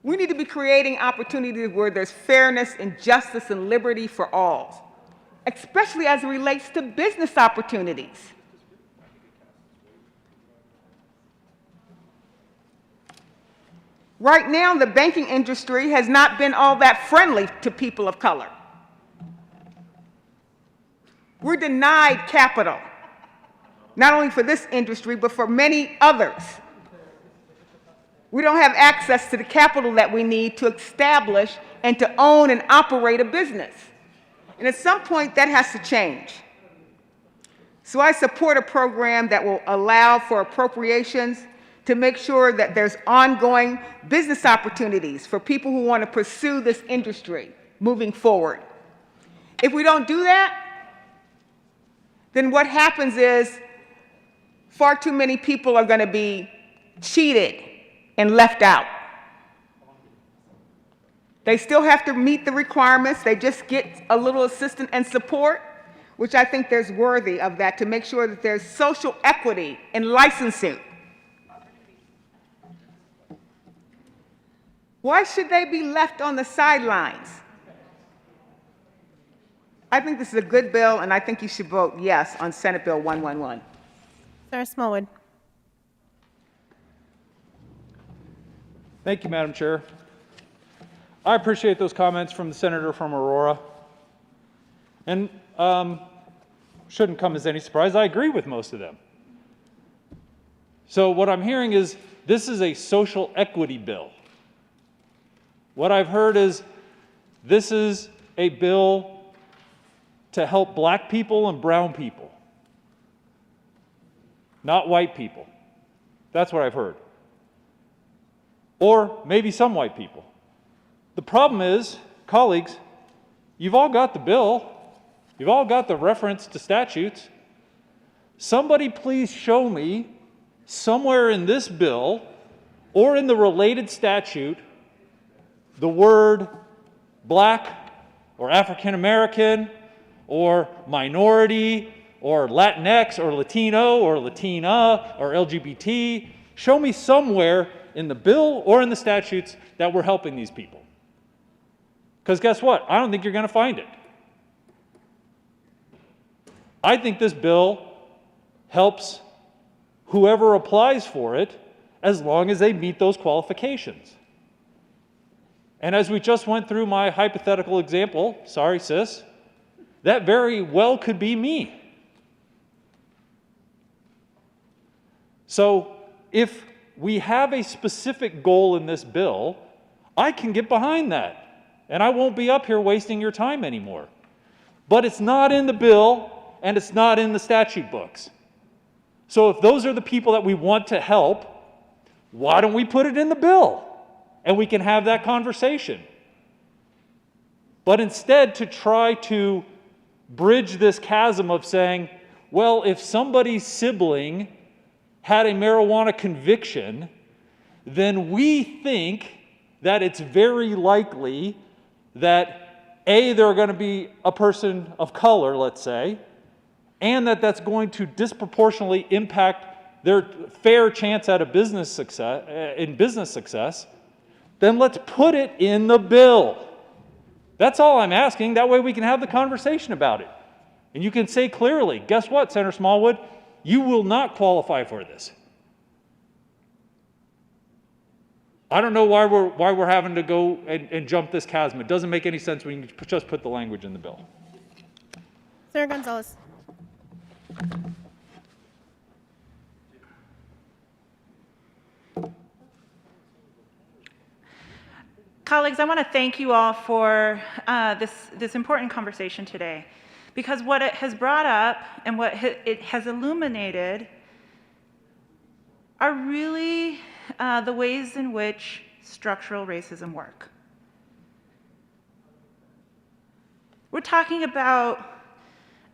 N: We need to be creating opportunities where there's fairness and justice and liberty for all, especially as it relates to business opportunities. Right now, the banking industry has not been all that friendly to people of color. We're denied capital, not only for this industry, but for many others. We don't have access to the capital that we need to establish and to own and operate a business. And at some point, that has to change. So I support a program that will allow for appropriations to make sure that there's ongoing business opportunities for people who want to pursue this industry moving forward. If we don't do that, then what happens is far too many people are going to be cheated and left out. They still have to meet the requirements. They just get a little assistance and support, which I think there's worthy of that, to make sure that there's social equity in licensing. Why should they be left on the sidelines? I think this is a good bill, and I think you should vote yes on Senate Bill 111.
E: Senator Smallwood.
Q: Thank you, Madam Chair. I appreciate those comments from the senator from Aurora. And shouldn't come as any surprise, I agree with most of them. So what I'm hearing is this is a social equity bill. What I've heard is this is a bill to help black people and brown people, not white people. That's what I've heard. Or maybe some white people. The problem is, colleagues, you've all got the bill. You've all got the reference to statutes. Somebody please show me somewhere in this bill or in the related statute the word black or African American or minority or Latinx or Latino or Latina or LGBT. Show me somewhere in the bill or in the statutes that we're helping these people. Because guess what? I don't think you're going to find it. I think this bill helps whoever applies for it as long as they meet those qualifications. And as we just went through my hypothetical example, sorry sis, that very well could be me. So if we have a specific goal in this bill, I can get behind that. And I won't be up here wasting your time anymore. But it's not in the bill, and it's not in the statute books. So if those are the people that we want to help, why don't we put it in the bill? And we can have that conversation. But instead, to try to bridge this chasm of saying, well, if somebody's sibling had a marijuana conviction, then we think that it's very likely that A, they're going to be a person of color, let's say, and that that's going to disproportionately impact their fair chance at a business success, then let's put it in the bill. That's all I'm asking. That way we can have the conversation about it. And you can say clearly, guess what, Senator Smallwood? You will not qualify for this. I don't know why we're having to go and jump this chasm. It doesn't make any sense when you just put the language in the bill.
E: Senator Gonzalez.
P: Colleagues, I want to thank you all for this important conversation today, because what it has brought up and what it has illuminated are really the ways in which structural racism work. We're talking about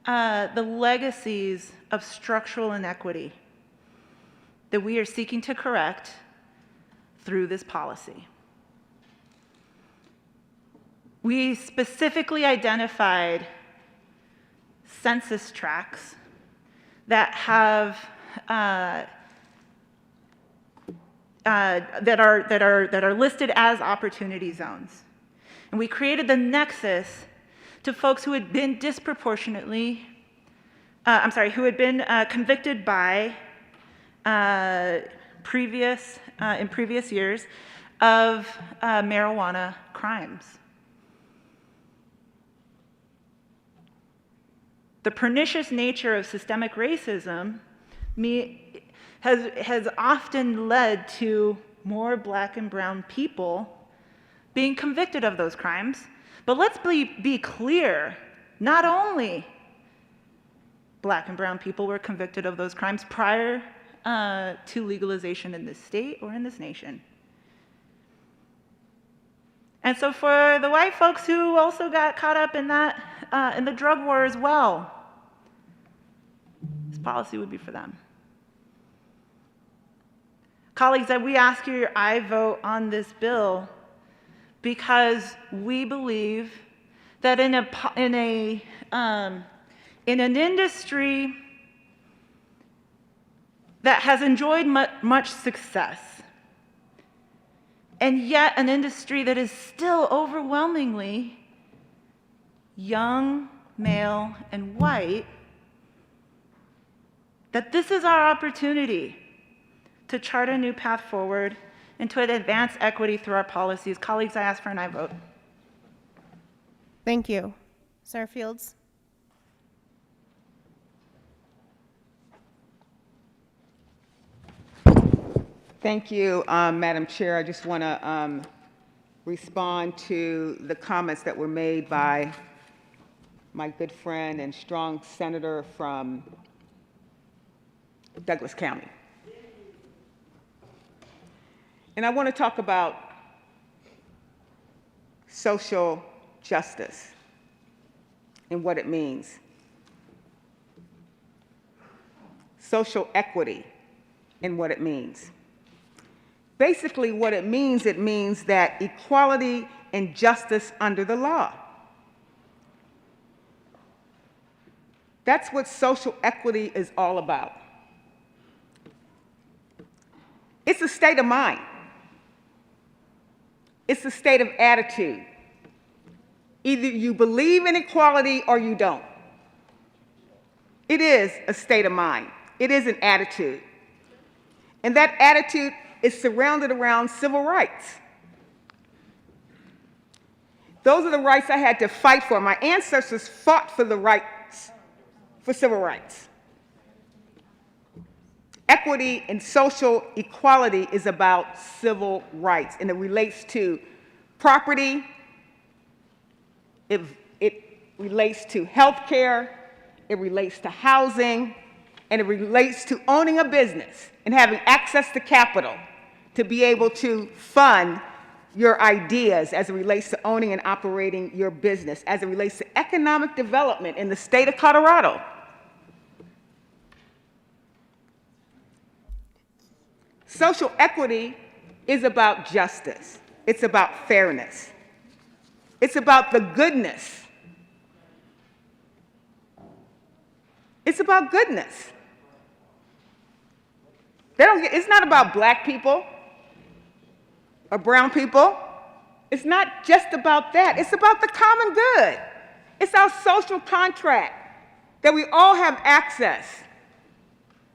P: the legacies of structural inequity that we are seeking to correct through this policy. We specifically identified census tracts that have that are listed as opportunity zones, and we created the nexus to folks who had been disproportionately, who had been convicted by in previous years of marijuana crimes. The pernicious nature of systemic racism has often led to more black and brown people being convicted of those crimes. But let's be clear, not only black and brown people were convicted of those crimes prior to legalization in this state or in this nation. And so for the white folks who also got caught up in that, in the drug war as well, this policy would be for them. Colleagues, we ask your aye vote on this bill because we believe that in an industry that has enjoyed much success and yet an industry that is still overwhelmingly young, male, and white, that this is our opportunity to chart a new path forward and to advance equity through our policies. Colleagues, I ask for an aye vote.
E: Thank you. Senator Fields?
N: Thank you, Madam Chair. I just want to respond to the comments that were made by my good friend and strong senator from Douglas County. And I want to talk about social justice and what it means. Social equity and what it means. Basically, what it means that equality and justice under the law. That's what social equity is all about. It's a state of mind. It's a state of attitude. Either you believe in equality or you don't. It is a state of mind. It is an attitude. And that attitude is surrounded around civil rights. Those are the rights I had to fight for. My ancestors fought for the rights, for civil rights. Equity and social equality is about civil rights, and it relates to property, it relates to health care, it relates to housing, and it relates to owning a business and having access to capital to be able to fund your ideas as it relates to owning and operating your business, as it relates to economic development in the state of Colorado. Social equity is about justice. It's about fairness. It's about the goodness. It's about goodness. It's not about black people or brown people. It's not just about that. It's about the common good. It's our social contract that we all have access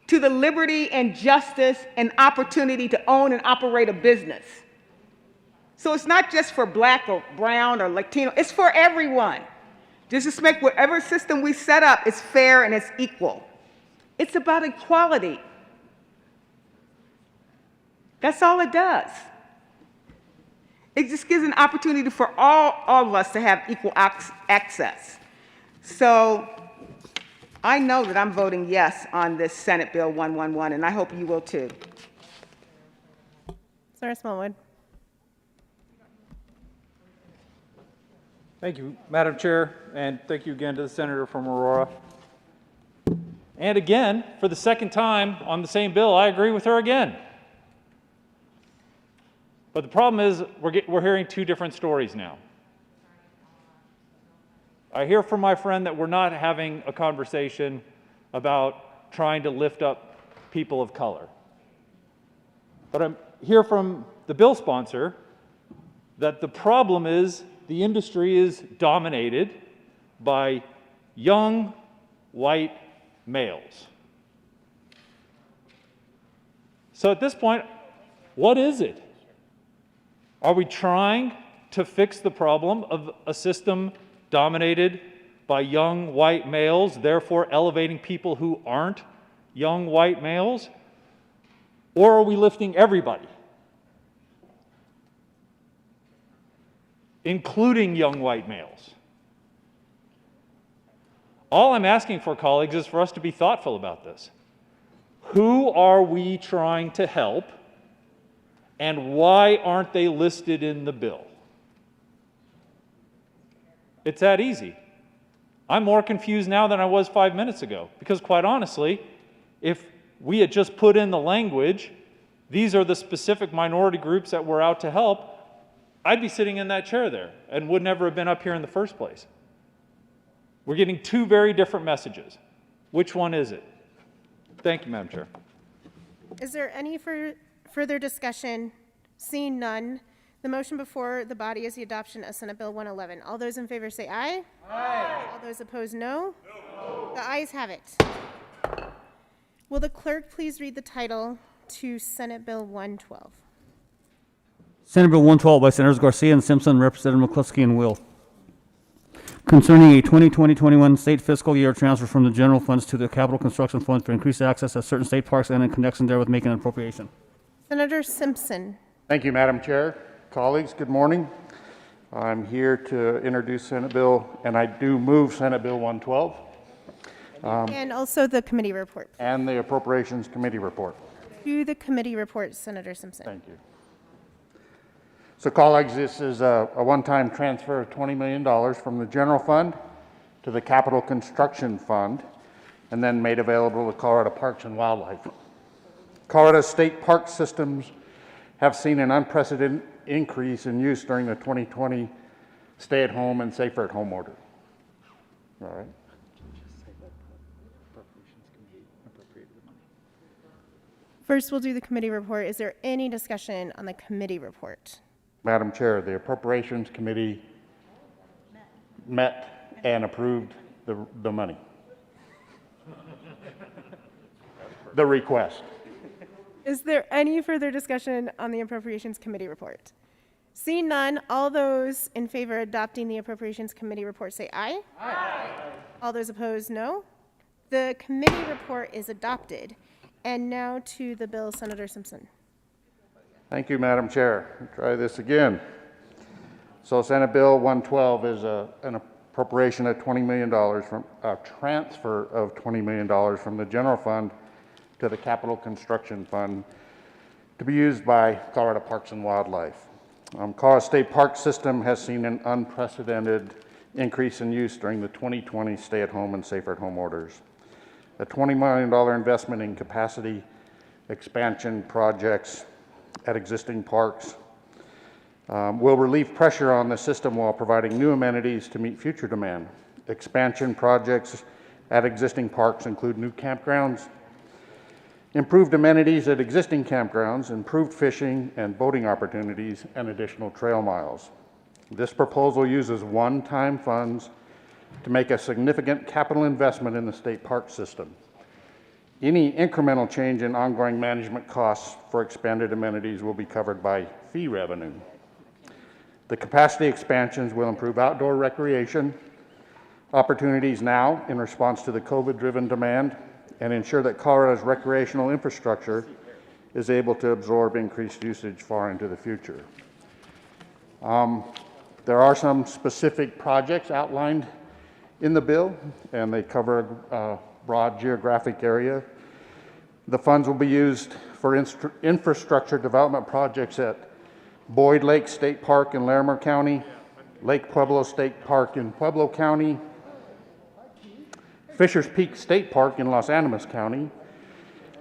N: to the liberty and justice and opportunity to own and operate a business. So it's not just for black or brown or Latino, it's for everyone. Just to make whatever system we set up is fair and it's equal. It's about equality. That's all it does. It just gives an opportunity for all of us to have equal access. So I know that I'm voting yes on this Senate Bill 111, and I hope you will too.
E: Senator Smallwood?
Q: Thank you, Madam Chair, and thank you again to the Senator from Aurora. And again, for the second time on the same bill, I agree with her again. But the problem is we're hearing two different stories now. I hear from my friend that we're not having a conversation about trying to lift up people of color. But I hear from the bill sponsor that the problem is the industry is dominated by young, white males. So at this point, what is it? Are we trying to fix the problem of a system dominated by young white males, therefore elevating people who aren't young white males? Or are we lifting everybody, including young white males? All I'm asking for, colleagues, is for us to be thoughtful about this. Who are we trying to help, and why aren't they listed in the bill? It's that easy. I'm more confused now than I was 5 minutes ago, because quite honestly, if we had just put in the language, these are the specific minority groups that we're out to help, I'd be sitting in that chair there and would never have been up here in the first place. We're getting two very different messages. Which one is it? Thank you, Madam Chair.
E: Is there any further discussion? Seeing none, The motion before the body is the adoption of Senate Bill 111. All those in favor say aye. Aye. All those opposed, no. The ayes have it. Will the clerk please read the title to Senate Bill 112?
B: Senate Bill 112 by Senators Garcia and Simpson, Representative McCluskey and Will. Concerning a 2020-21 state fiscal year transfer from the general funds to the capital construction fund for increased access at certain state parks and in connection therewith making an appropriation.
E: Senator Simpson.
F: Thank you, Madam Chair. Colleagues, good morning. I'm here to introduce Senate Bill, and I do move Senate Bill 112.
E: And also the committee report.
F: And the Appropriations Committee report.
E: To the committee report, Senator Simpson.
F: Thank you. So colleagues, this is a one-time transfer of $20 million from the general fund to the capital construction fund, and then made available to Colorado Parks and Wildlife. Colorado state park systems have seen an unprecedented increase in use during the 2020 stay-at-home and safer-at-home order. All right.
E: First, we'll do the committee report. Is there any discussion on the committee report?
F: Madam Chair, the Appropriations Committee met and approved the money. The request.
E: Is there any further discussion on the Appropriations Committee report? Seeing none, all those in favor of adopting the Appropriations Committee report say aye. Aye. All those opposed, no. The committee report is adopted. And now to the bill, Senator Simpson.
F: Thank you, Madam Chair. Try this again. So Senate Bill 112 is an appropriation of $20 million from a transfer of $20 million from the general fund to the capital construction fund to be used by Colorado Parks and Wildlife. Colorado State Park System has seen an unprecedented increase in use during the 2020 stay-at-home and safer-at-home orders. A $20 million investment in capacity expansion projects at existing parks will relieve pressure on the system while providing new amenities to meet future demand. Expansion projects at existing parks include new campgrounds, improved amenities at existing campgrounds, improved fishing and boating opportunities, and additional trail miles. This proposal uses one-time funds to make a significant capital investment in the state park system. Any incremental change in ongoing management costs for expanded amenities will be covered by fee revenue. The capacity expansions will improve outdoor recreation opportunities now in response to the COVID-driven demand and ensure that Colorado's recreational infrastructure is able to absorb increased usage far into the future. There are some specific projects outlined in the bill, and they cover a broad geographic area. The funds will be used for infrastructure development projects at Boyd Lake State Park in Larimer County, Lake Pueblo State Park in Pueblo County, Fisher's Peak State Park in Los Animas County,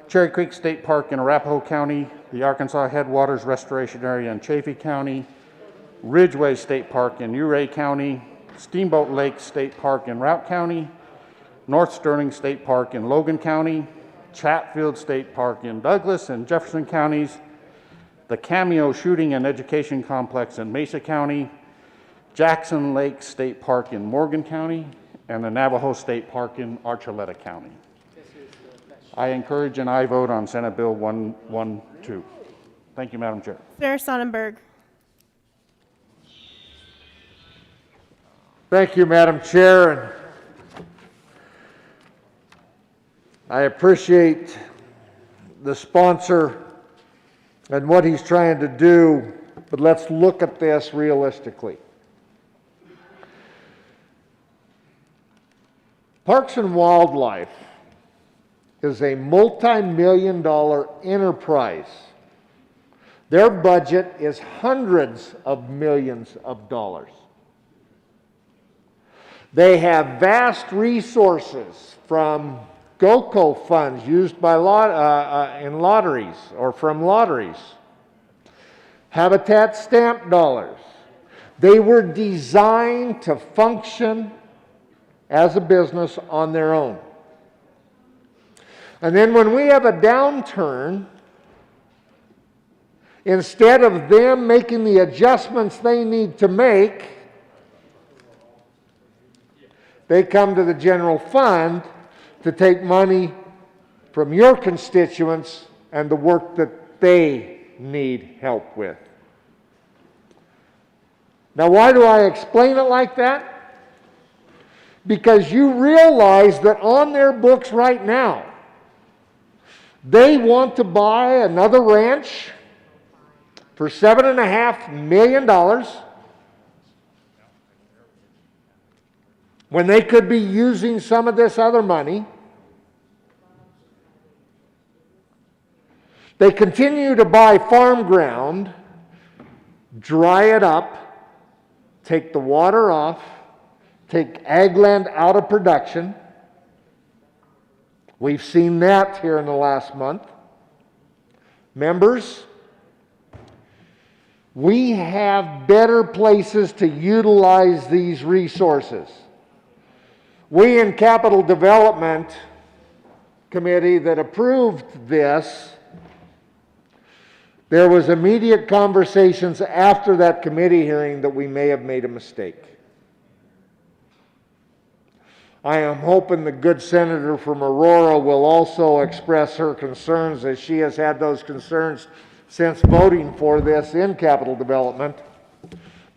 F: Cherry Creek State Park in Arapahoe County, the Arkansas Headwaters Restoration Area in Chaffee County, Ridgeway State Park in Ouray County, Steamboat Lake State Park in Routt County, North Sterling State Park in Logan County, Chatfield State Park in Douglas and Jefferson counties, the Cameo Shooting and Education Complex in Mesa County, Jackson Lake State Park in Morgan County, and the Navajo State Park in Archuleta County. I encourage an aye vote on Senate Bill 112. Thank you, Madam Chair.
E: Sarah Sonnenberg.
I: Thank you, Madam Chair. And I appreciate the sponsor and what he's trying to do, but let's look at this realistically. Parks and Wildlife is a multi-million-dollar enterprise. Their budget is hundreds of millions of dollars. They have vast resources from GOCO funds used by in lotteries or from lotteries, Habitat stamp dollars. They were designed to function as a business on their own. And then when we have a downturn, Instead of them making the adjustments they need to make, they come to the general fund to take money from your constituents and the work that they need help with. Now, why do I explain it like that? Because you realize that on their books right now, they want to buy another ranch for $7.5 million when they could be using some of this other money. They continue to buy farm ground, dry it up, take the water off, take ag land out of production. We've seen that here in the last month. Members, we have better places to utilize these resources. We in Capital Development Committee that approved this, there was immediate conversations after that committee hearing that we may have made a mistake. I am hoping the good senator from Aurora will also express her concerns, as she has had those concerns since voting for this in Capital Development.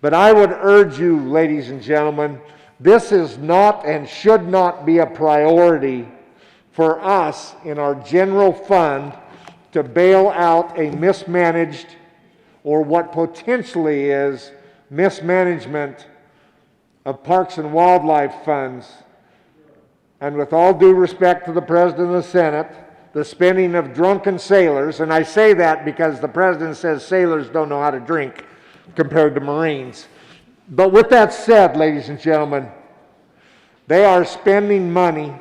I: But I would urge you, ladies and gentlemen, this is not and should not be a priority for us in our general fund to bail out a mismanaged or what potentially is mismanagement of parks and wildlife funds. And with all due respect to the President of the Senate, the spending of drunken sailors, and I say that because the President says sailors don't know how to drink compared to Marines. But with that said, ladies and gentlemen, they are spending money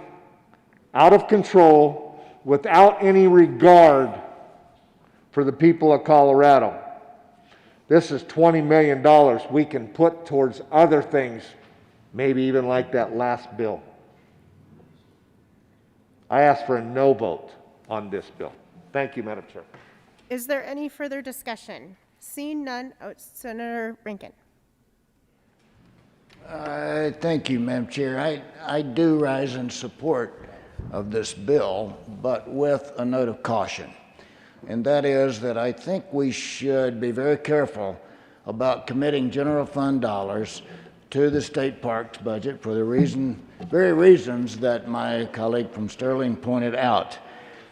I: out of control without any regard for the people of Colorado. This is $20 million we can put towards other things, maybe even like that last bill. I ask for a no vote on this bill. Thank you, Madam Chair.
E: Is there any further discussion? Seeing none, Senator Rankin.
S: Thank you, Madam Chair. I do rise in support of this bill, but with a note of caution. And that is that I think we should be very careful about committing general fund dollars to the state parks budget for the very reasons that my colleague from Sterling pointed out.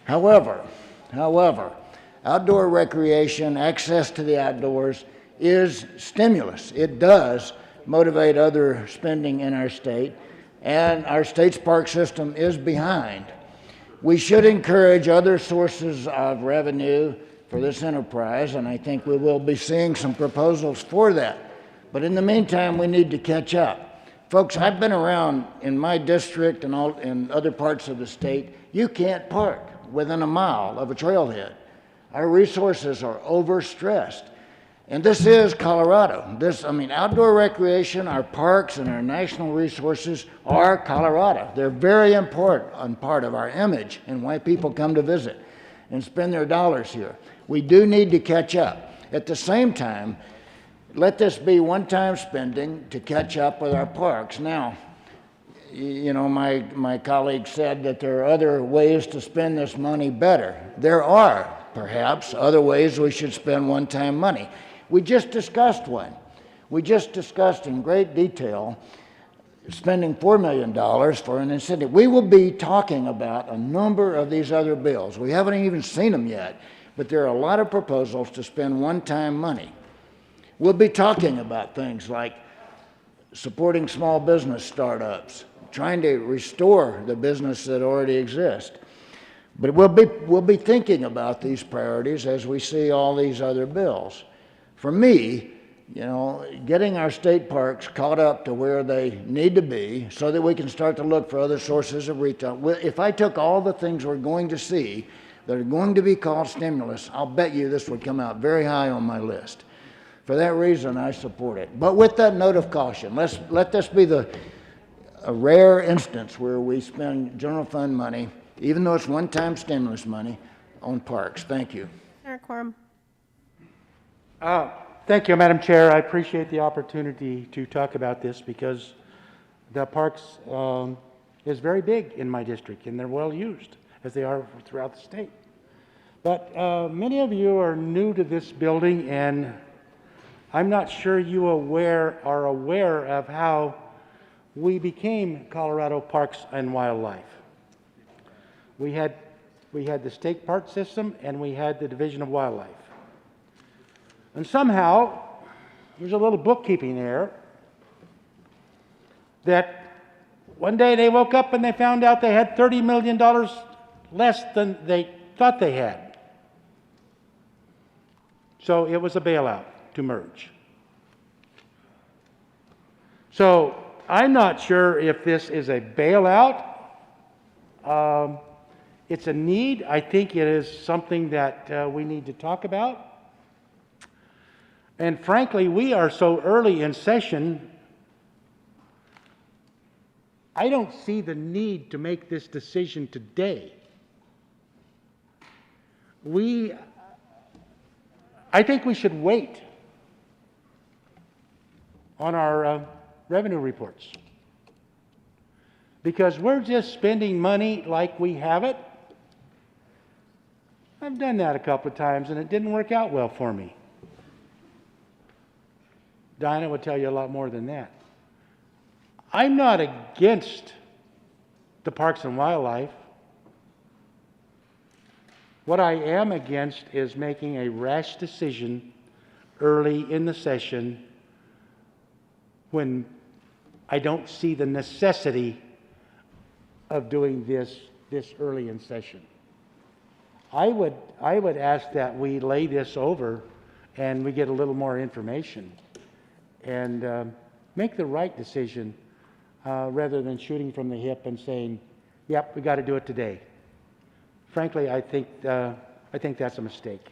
S: However, outdoor recreation, access to the outdoors is stimulus. It does motivate other spending in our state, and our state's park system is behind. We should encourage other sources of revenue for this enterprise, and I think we will be seeing some proposals for that. But in the meantime, we need to catch up. Folks, I've been around in my district and in other parts of the state. You can't park within a mile of a trailhead. Our resources are overstressed. And this is Colorado. Outdoor recreation, our parks, and our national resources are Colorado. They're very important part of our image and why people come to visit and spend their dollars here. We do need to catch up. At the same time, let this be one-time spending to catch up with our parks. Now, you know, my colleague said that there are other ways to spend this money better. There are, perhaps, other ways we should spend one-time money. We just discussed one. We just discussed in great detail spending $4 million for an incentive. We will be talking about a number of these other bills. We haven't even seen them yet, but there are a lot of proposals to spend one-time money. We'll be talking about things like supporting small business startups, trying to restore the business that already exists. But we'll be thinking about these priorities as we see all these other bills. For me, you know, getting our state parks caught up to where they need to be so that we can start to look for other sources of retail. If I took all the things we're going to see that are going to be called stimulus, I'll bet you this would come out very high on my list. For that reason, I support it. But with that note of caution, let this be a rare instance where we spend general fund money, even though it's one-time stimulus money, on parks. Thank you.
E: Senator Quorum.
F: Thank you, Madam Chair. I appreciate the opportunity to talk about this because the parks is very big in my district and they're well used as they are throughout the state. But many of you are new to this building and I'm not sure you are aware of how we became Colorado Parks and Wildlife. We had the state park system and we had the Division of Wildlife. And somehow, there's a little bookkeeping error that one day they woke up and they found out they had $30 million less than they thought they had. So it was a bailout to merge. So I'm not sure if this is a bailout. It's a need. I think it is something that we need to talk about. And frankly, we are so early in session, I don't see the need to make this decision today. I think we should wait on our revenue reports because we're just spending money like we have it. I've done that a couple of times and it didn't work out well for me. Dinah would tell you a lot more than that. I'm not against the Parks and Wildlife. What I am against is making a rash decision early in the session when I don't see the necessity of doing this early in session. I would ask that we lay this over and we get a little more information and make the right decision rather than shooting from the hip and saying, yep, we got to do it today. Frankly, I think that's a mistake.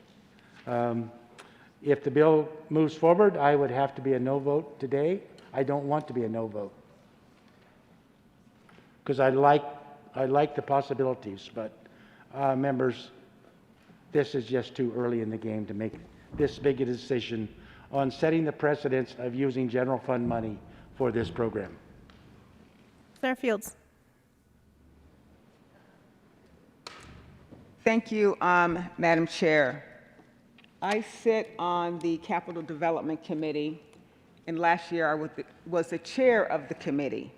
F: If the bill moves forward, I would have to be a no vote today. I don't want to be a no vote because I like the possibilities, but members, this is just too early in the game to make this big a decision on setting the precedence of using general fund money for this program.
E: Senator Fields.
N: Thank you, Madam Chair. I sit on the Capital Development Committee, and last year I was the chair of the committee.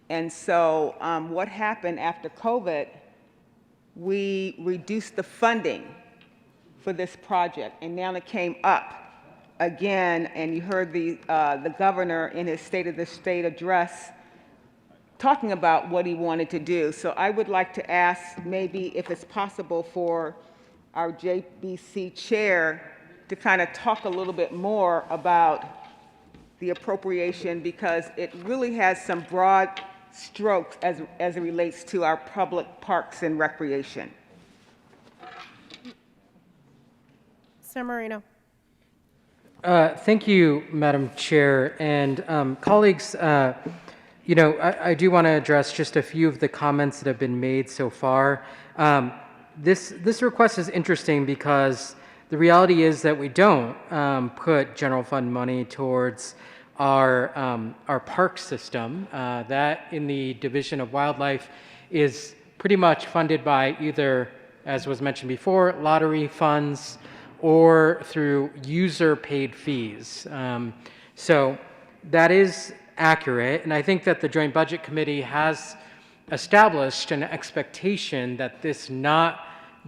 N: And so what happened after COVID, we reduced the funding for this project, and now it came up again, and you heard the governor in his State of the State address talking about what he wanted to do. So I would like to ask maybe if it's possible for our JBC chair to kind of talk a little bit more about the appropriation because it really has some broad strokes as it relates to our public parks and recreation.
E: Senator Moreno.
G: Thank you, Madam Chair. And colleagues, you know, I do want to address just a few of the comments that have been made so far. This request is interesting because the reality is that we don't put general fund money towards our park system. That in the Division of Wildlife is pretty much funded by either, as was mentioned before, lottery funds or through user-paid fees. So that is accurate, and I think that the Joint Budget Committee has established an expectation that this not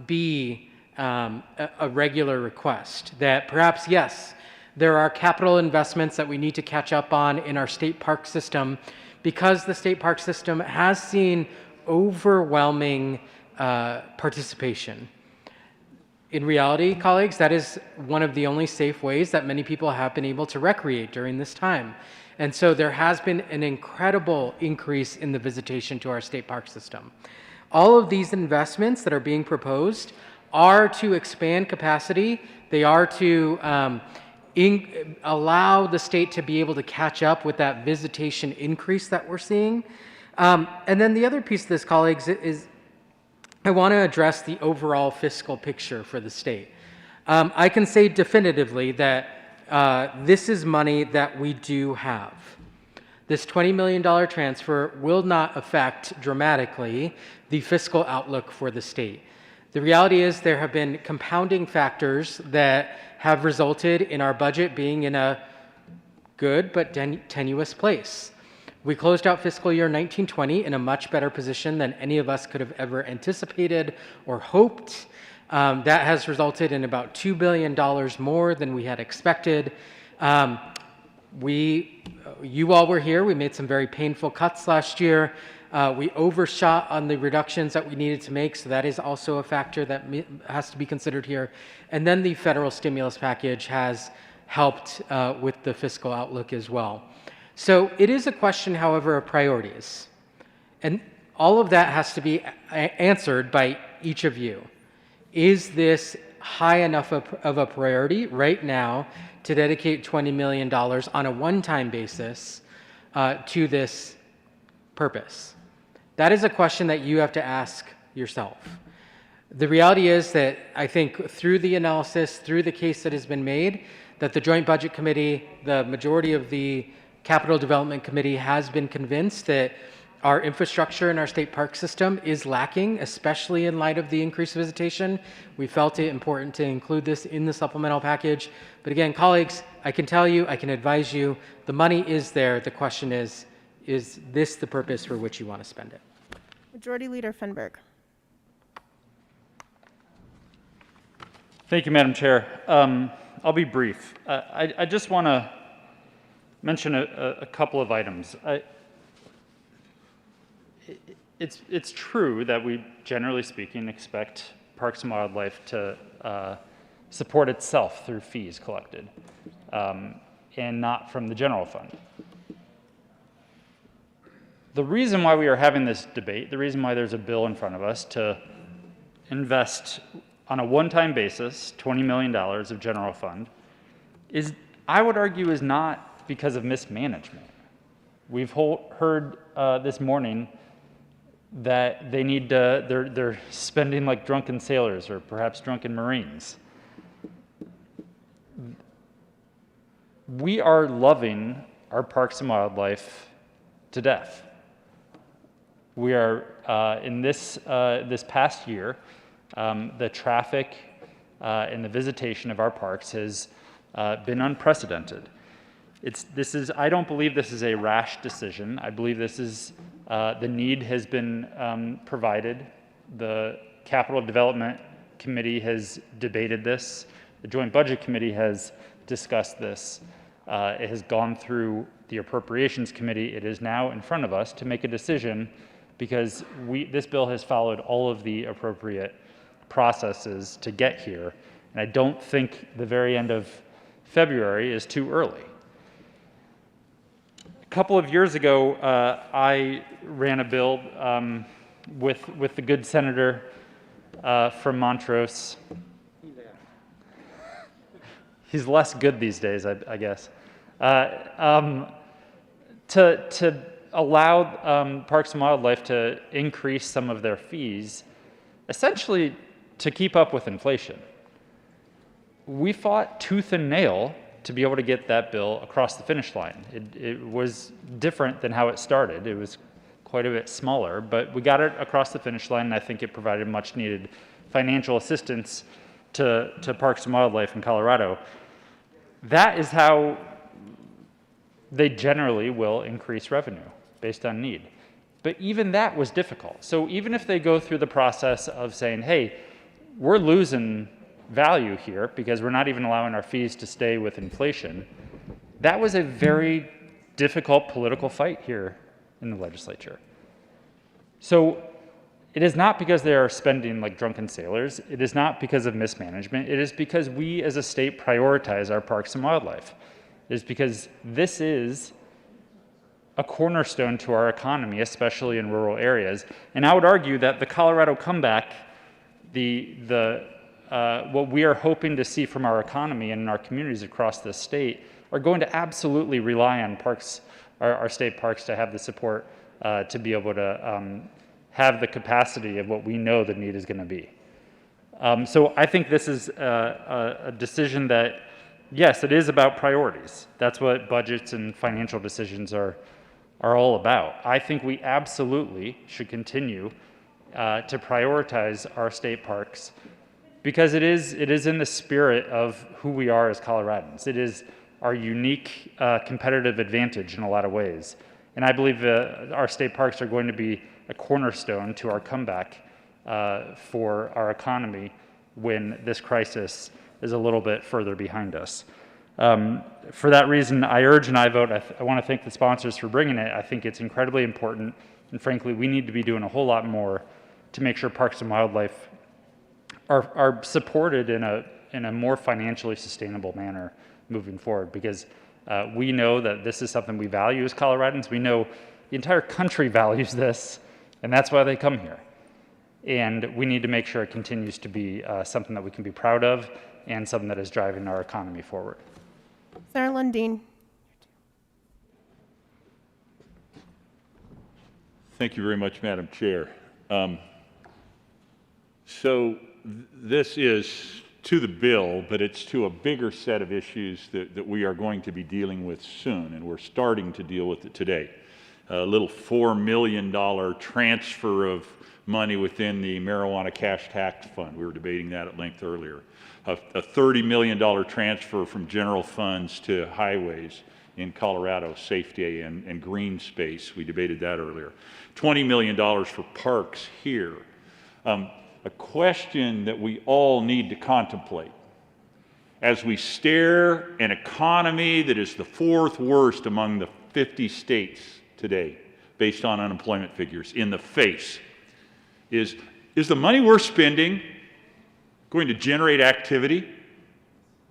G: be a regular request, that perhaps, yes, there are capital investments that we need to catch up on in our state park system because the state park system has seen overwhelming participation. In reality, colleagues, that is one of the only safe ways that many people have been able to recreate during this time. And so there has been an incredible increase in the visitation to our state park system. All of these investments that are being proposed are to expand capacity. They are to allow the state to be able to catch up with that visitation increase that we're seeing. And then the other piece of this, colleagues, is I want to address the overall fiscal picture for the state. I can say definitively that this is money that we do have. This $20 million transfer will not affect dramatically the fiscal outlook for the state. The reality is there have been compounding factors that have resulted in our budget being in a good but tenuous place. We closed out fiscal year 1920 in a much better position than any of us could have ever anticipated or hoped. That has resulted in about $2 billion more than we had expected. You all were here. We made some very painful cuts last year. We overshot on the reductions that we needed to make, so that is also a factor that has to be considered here. And then the federal stimulus package has helped with the fiscal outlook as well. So it is a question, however, of priorities. And all of that has to be answered by each of you. Is this high enough of a priority right now to dedicate $20 million on a one-time basis to this purpose? That is a question that you have to ask yourself. The reality is that I think through the analysis, through the case that has been made, that the Joint Budget Committee, the majority of the Capital Development Committee has been convinced that our infrastructure in our state park system is lacking, especially in light of the increased visitation. We felt it important to include this in the supplemental package. But again, colleagues, I can tell you, I can advise you, the money is there. The question is this the purpose for which you want to spend it?
E: Majority Leader Fenberg.
D: Thank you, Madam Chair. I'll be brief. I just want to mention a couple of items. It's true that we, generally speaking, expect Parks and Wildlife to support itself through fees collected and not from the general fund. The reason why we are having this debate, the reason why there's a bill in front of us to invest on a one-time basis $20 million of general fund is, I would argue, is not because of mismanagement. We've heard this morning that they need they're spending like drunken sailors or perhaps drunken Marines. We are loving our Parks and Wildlife to death. We are in this past year, the traffic and the visitation of our parks has been unprecedented. I don't believe this is a rash decision. I believe this is the need has been provided. The Capital Development Committee has debated this. The Joint Budget Committee has discussed this. It has gone through the Appropriations Committee. It is now in front of us to make a decision because this bill has followed all of the appropriate processes to get here. And I don't think the very end of February is too early. A couple of years ago, I ran a bill with the good senator from Montrose. He's less good these days, I guess. To allow Parks and Wildlife to increase some of their fees, essentially to keep up with inflation. We fought tooth and nail to be able to get that bill across the finish line. It was different than how it started. It was quite a bit smaller, but we got it across the finish line, and I think it provided much needed financial assistance to Parks and Wildlife in Colorado. That is how they generally will increase revenue based on need. But even that was difficult. So even if they go through the process of saying, hey, we're losing value here because we're not even allowing our fees to stay with inflation, that was a very difficult political fight here in the legislature. So it is not because they are spending like drunken sailors. It is not because of mismanagement. It is because we as a state prioritize our parks and wildlife. It is because this is a cornerstone to our economy, especially in rural areas. And I would argue that the Colorado comeback, what we are hoping to see from our economy and in our communities across this state are going to absolutely rely on parks, our state parks, to have the support to be able to have the capacity of what we know the need is going to be. So I think this is a decision that, yes, it is about priorities. That's what budgets and financial decisions are all about. I think we absolutely should continue to prioritize our state parks because it is in the spirit of who we are as Coloradans. It is our unique competitive advantage in a lot of ways. And I believe our state parks are going to be a cornerstone to our comeback for our economy when this crisis is a little bit further behind us. For that reason, I urge and I vote. I want to thank the sponsors for bringing it. I think it's incredibly important, and frankly, we need to be doing a whole lot more to make sure Parks and Wildlife are supported in a more financially sustainable manner moving forward, because we know that this is something we value as Coloradans. We know the entire country values this, and that's why they come here. And we need to make sure it continues to be something that we can be proud of and something that is driving our economy forward.
E: Senator Lundin.
M: Thank you very much, Madam Chair. This is to the bill, but it's to a bigger set of issues that we are going to be dealing with soon, and we're starting to deal with it today. A little $4 million transfer of money within the marijuana cash tax fund. We were debating that at length earlier. A $30 million transfer from general funds to highways in Colorado, safety and green space. We debated that earlier. $20 million for parks here. A question that we all need to contemplate as we stare an economy that is the fourth worst among the 50 states today, based on unemployment figures, in the face, is the money we're spending going to generate activity?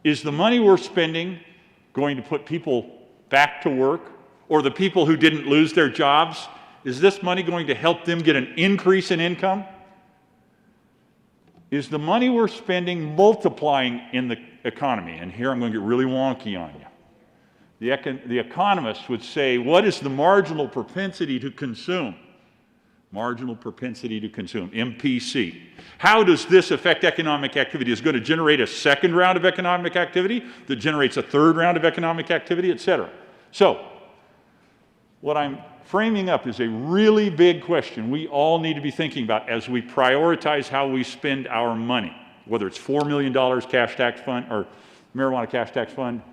M: Is the money we're spending going to put people back to work? Or the people who didn't lose their jobs, is this money going to help them get an increase in income? Is the money we're spending multiplying in the economy? And here I'm going to get really wonky on you. The economists would say, what is the marginal propensity to consume? Marginal propensity to consume, MPC. How does this affect economic activity? Is it going to generate a second round of economic activity that generates a third round of economic activity, et cetera? So, what I'm framing up is a really big question we all need to be thinking about as we prioritize how we spend our money, whether it's $4 million cash tax fund or marijuana cash tax fund,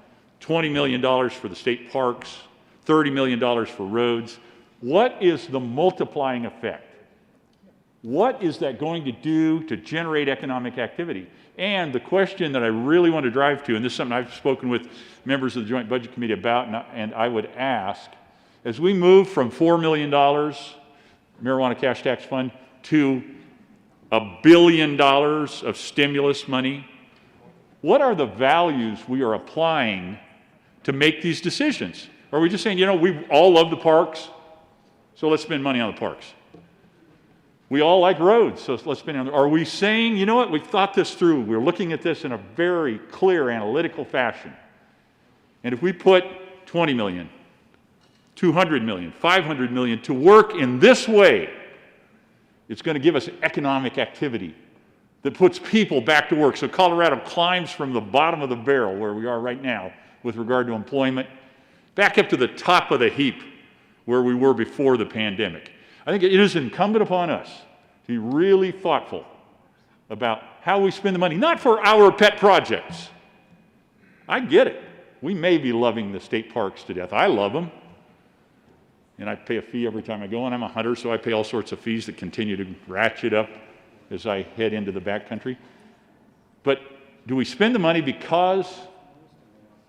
M: $20 million for the state parks, $30 million for roads. What is the multiplying effect? What is that going to do to generate economic activity? And the question that I really want to drive to, and this is something I've spoken with members of the Joint Budget Committee about, and I would ask, as we move from $4 million marijuana cash tax fund to $1 billion of stimulus money, what are the values we are applying to make these decisions? Are we just saying, you know, we all love the parks, so let's spend money on the parks? We all like roads, so let's spend on them. Are we saying, you know what, we've thought this through, we're looking at this in a very clear analytical fashion, and if we put 20 million, 200 million, 500 million to work in this way, it's going to give us economic activity that puts people back to work. So Colorado climbs from the bottom of the barrel where we are right now with regard to employment back up to the top of the heap where we were before the pandemic. I think it is incumbent upon us to be really thoughtful about how we spend the money, not for our pet projects. I get it. We may be loving the state parks to death. I love them. And I pay a fee every time I go, and I'm a hunter, so I pay all sorts of fees that continue to ratchet up as I head into the backcountry. But do we spend the money because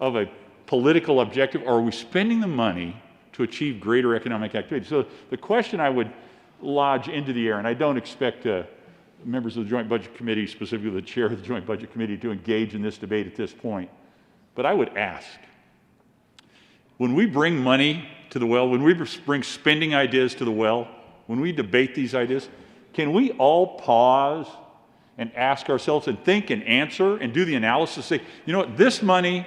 M: of a political objective, or are we spending the money to achieve greater economic activity? So the question I would lodge into the air, and I don't expect members of the Joint Budget Committee, specifically the chair of the Joint Budget Committee, to engage in this debate at this point, but I would ask, when we bring money to the well, when we bring spending ideas to the well, when we debate these ideas, can we all pause and ask ourselves and think and answer and do the analysis, say, you know what, this money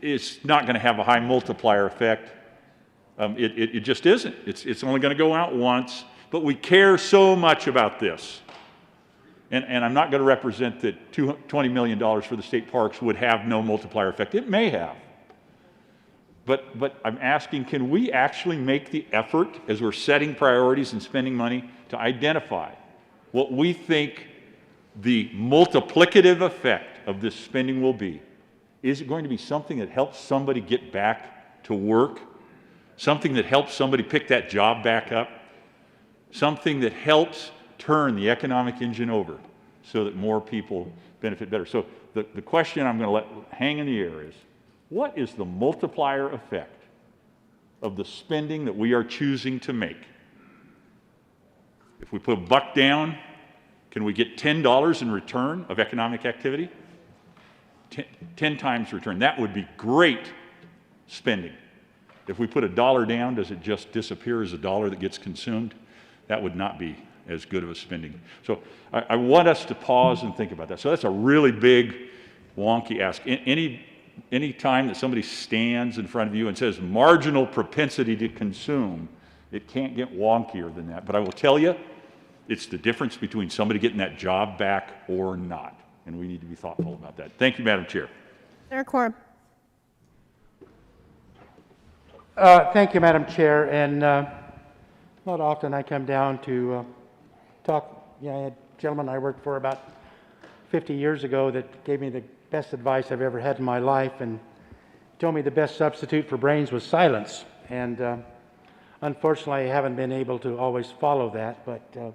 M: is not going to have a high multiplier effect. It just isn't. It's only going to go out once, but we care so much about this. And I'm not going to represent that $20 million for the state parks would have no multiplier effect. It may have. But I'm asking, can we actually make the effort as we're setting priorities and spending money to identify what we think the multiplicative effect of this spending will be? Is it going to be something that helps somebody get back to work? Something that helps somebody pick that job back up? Something that helps turn the economic engine over so that more people benefit better? So the question I'm going to let hang in the air is, what is the multiplier effect of the spending that we are choosing to make? If we put $1 down, can we get $10 in return of economic activity? 10 times return. That would be great spending. If we put $1 down, does it just disappear as a dollar that gets consumed? That would not be as good of a spending. So I want us to pause and think about that. So that's a really big, wonky ask. Any time that somebody stands in front of you and says marginal propensity to consume, it can't get wonkier than that. But I will tell you, it's the difference between somebody getting that job back or not. And we need to be thoughtful about that. Thank you, Madam Chair.
E: Senator Quorum.
F: Thank you, Madam Chair. And not often I come down to talk. I had a gentleman I worked for about 50 years ago that gave me the best advice I've ever had in my life, and told me the best substitute for brains was silence. And unfortunately, I haven't been able to always follow that. But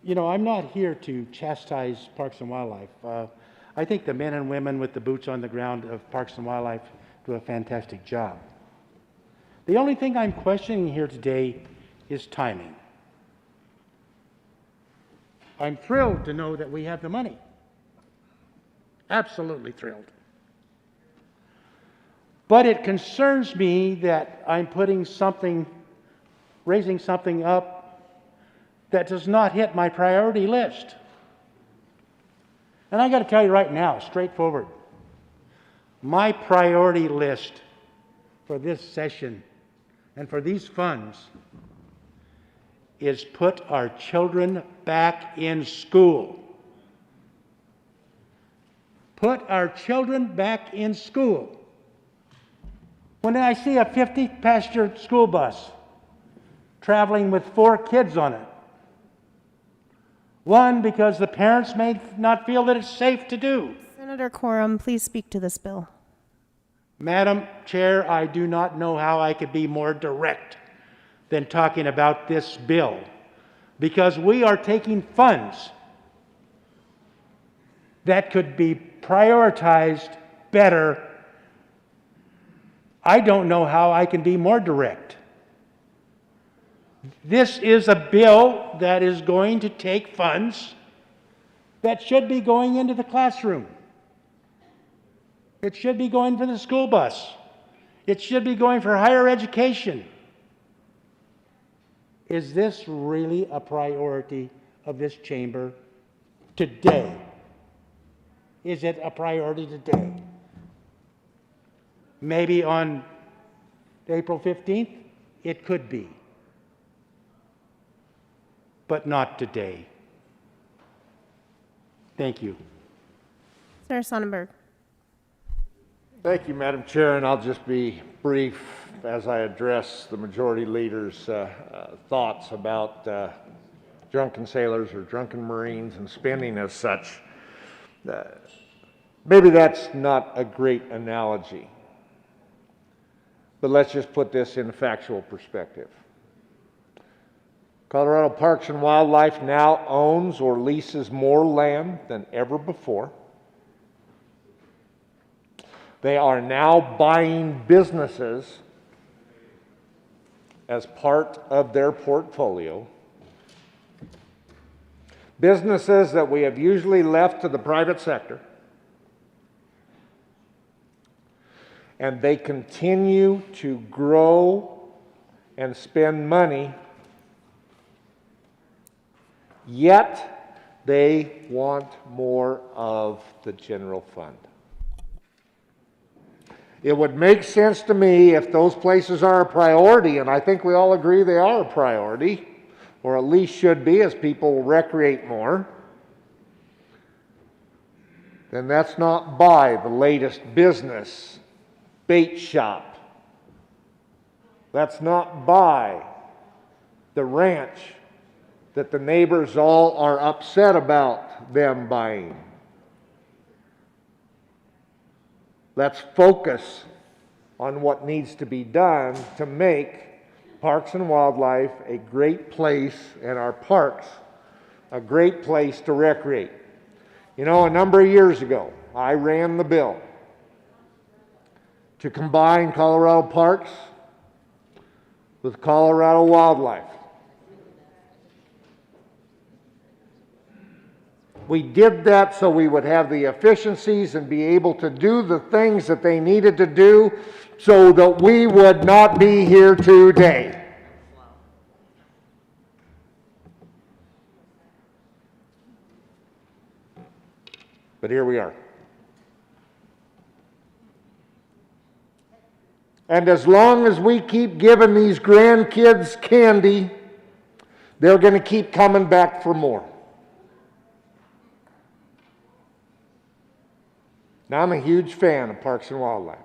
F: I'm not here to chastise Parks and Wildlife. I think the men and women with the boots on the ground of Parks and Wildlife do a fantastic job. The only thing I'm questioning here today is timing. I'm thrilled to know that we have the money. Absolutely thrilled. But it concerns me that I'm raising something up that does not hit my priority list. And I got to tell you right now, straightforward, my priority list for this session and for these funds is put our children back in school. Put our children back in school. When I see a 50-passenger school bus traveling with 4 kids on it, one, because the parents may not feel that it's safe to do.
E: Senator Quorum, please speak to this bill.
F: Madam Chair, I do not know how I could be more direct than talking about this bill, because we are taking funds that could be prioritized better. I don't know how I can be more direct. This is a bill that is going to take funds that should be going into the classroom. It should be going for the school bus. It should be going for higher education. Is this really a priority of this chamber today? Is it a priority today? Maybe on April 15th, it could be. But not today. Thank you.
E: Senator Sonnenberg.
I: Thank you, Madam Chair, and I'll just be brief as I address the majority leader's thoughts about drunken sailors or drunken Marines and spending as such. Maybe that's not a great analogy, but let's just put this in factual perspective. Colorado Parks and Wildlife now owns or leases more land than ever before. They are now buying businesses as part of their portfolio. Businesses that we have usually left to the private sector. And they continue to grow and spend money, yet they want more of the general fund. It would make sense to me if those places are a priority, and I think we all agree they are a priority, or at least should be as people recreate more. then let's not buy the latest business bait shop. Let's not buy the ranch that the neighbors all are upset about them buying. Let's focus on what needs to be done to make Parks and Wildlife a great place and our parks a great place to recreate. You know, a number of years ago, I ran the bill to combine Colorado Parks with Colorado Wildlife. We did that so we would have the efficiencies and be able to do the things that they needed to do so that we would not be here today. But here we are. And as long as we keep giving these grandkids candy, they're going to keep coming back for more. Now, I'm a huge fan of Parks and Wildlife.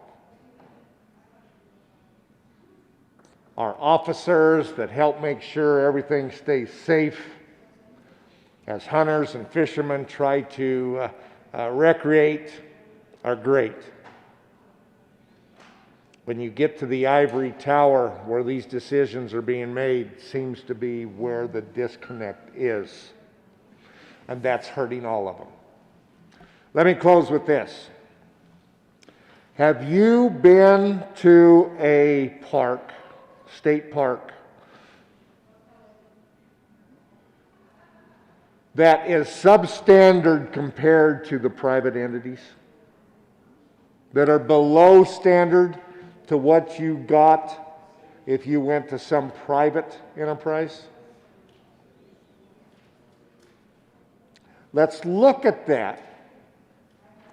I: Our officers that help make sure everything stays safe, as hunters and fishermen try to recreate, are great. When you get to the ivory tower where these decisions are being made, seems to be where the disconnect is. And that's hurting all of them. Let me close with this. Have you been to a park, state park, that is substandard compared to the private entities? That are below standard to what you got if you went to some private enterprise? Let's look at that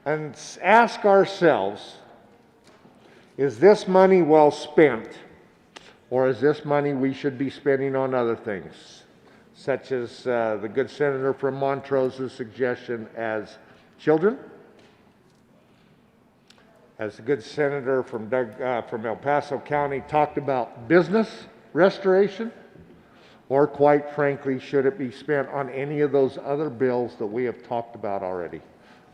I: and ask ourselves, is this money well spent, or is this money we should be spending on other things, such as the good senator from Montrose's suggestion as children, as the good senator from El Paso County talked about business restoration, or quite frankly, should it be spent on any of those other bills that we have talked about already?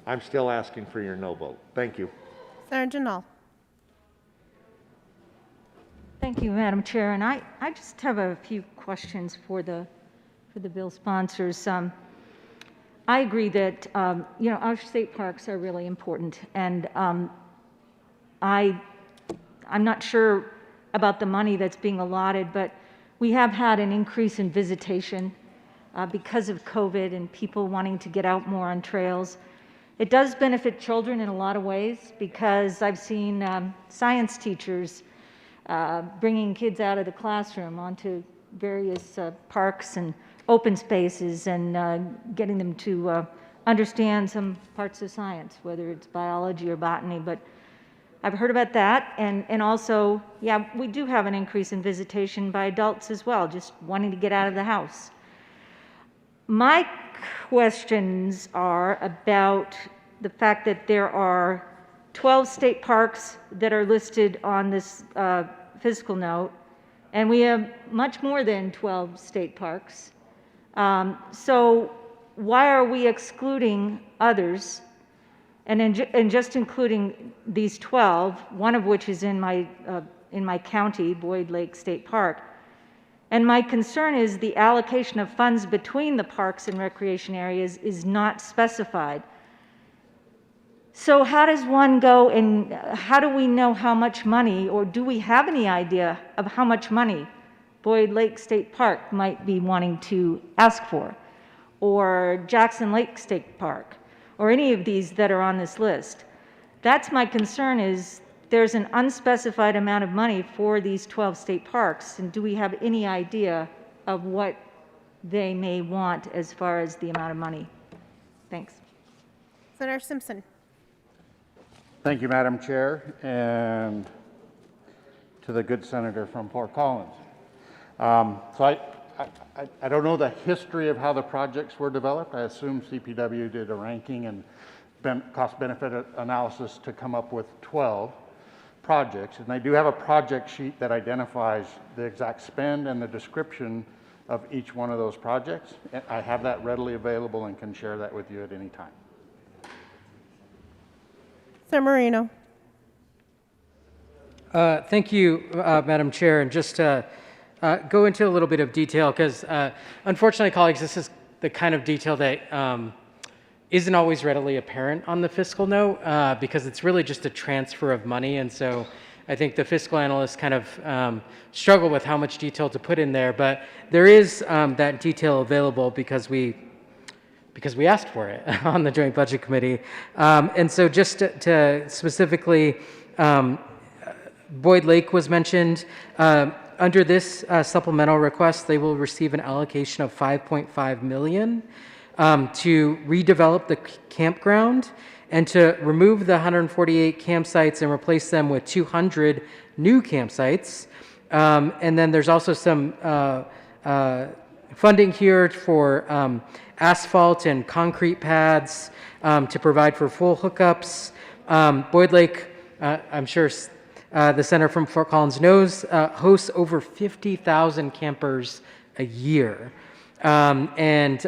I: I'm still asking for your no vote. Thank you.
E: Senator Janal.
T: Thank you, Madam Chair. And I just have a few questions for the bill sponsors. I agree that our state parks are really important, and I'm not sure about the money that's being allotted, but we have had an increase in visitation because of COVID and people wanting to get out more on trails. It does benefit children in a lot of ways, because I've seen science teachers bringing kids out of the classroom onto various parks and open spaces and getting them to understand some parts of science, whether it's biology or botany. But I've heard about that, and also, yeah, we do have an increase in visitation by adults as well, just wanting to get out of the house. My questions are about the fact that there are 12 state parks that are listed on this fiscal note, and we have much more than 12 state parks. So why are we excluding others? And just including these 12, one of which is in my county, Boyd Lake State Park. And my concern is the allocation of funds between the parks and recreation areas is not specified. So how does one go, and how do we know how much money, or do we have any idea of how much money Boyd Lake State Park might be wanting to ask for, or Jackson Lake State Park, or any of these that are on this list? That's my concern, is there's an unspecified amount of money for these 12 state parks, and do we have any idea of what they may want as far as the amount of money? Thanks.
E: Senator Simpson.
F: Thank you, Madam Chair, and to the good senator from Fort Collins. So I don't know the history of how the projects were developed. I assume CPW did a ranking and cost-benefit analysis to come up with 12 projects. And they do have a project sheet that identifies the exact spend and the description of each one of those projects. And I have that readily available and can share that with you at any time.
E: Senator Moreno.
G: Thank you, Madam Chair. And just to go into a little bit of detail, because unfortunately, colleagues, this is the kind of detail that isn't always readily apparent on the fiscal note, because it's really just a transfer of money. And so I think the fiscal analysts kind of struggle with how much detail to put in there. But there is that detail available because we asked for it on the Joint Budget Committee. And so just to specifically, Boyd Lake was mentioned. Under this supplemental request, they will receive an allocation of $5.5 million to redevelop the campground and to remove the 148 campsites and replace them with 200 new campsites. And then there's also some funding here for asphalt and concrete pads to provide for full hookups. Boyd Lake, I'm sure the Center from Fort Collins knows, hosts over 50,000 campers a year. And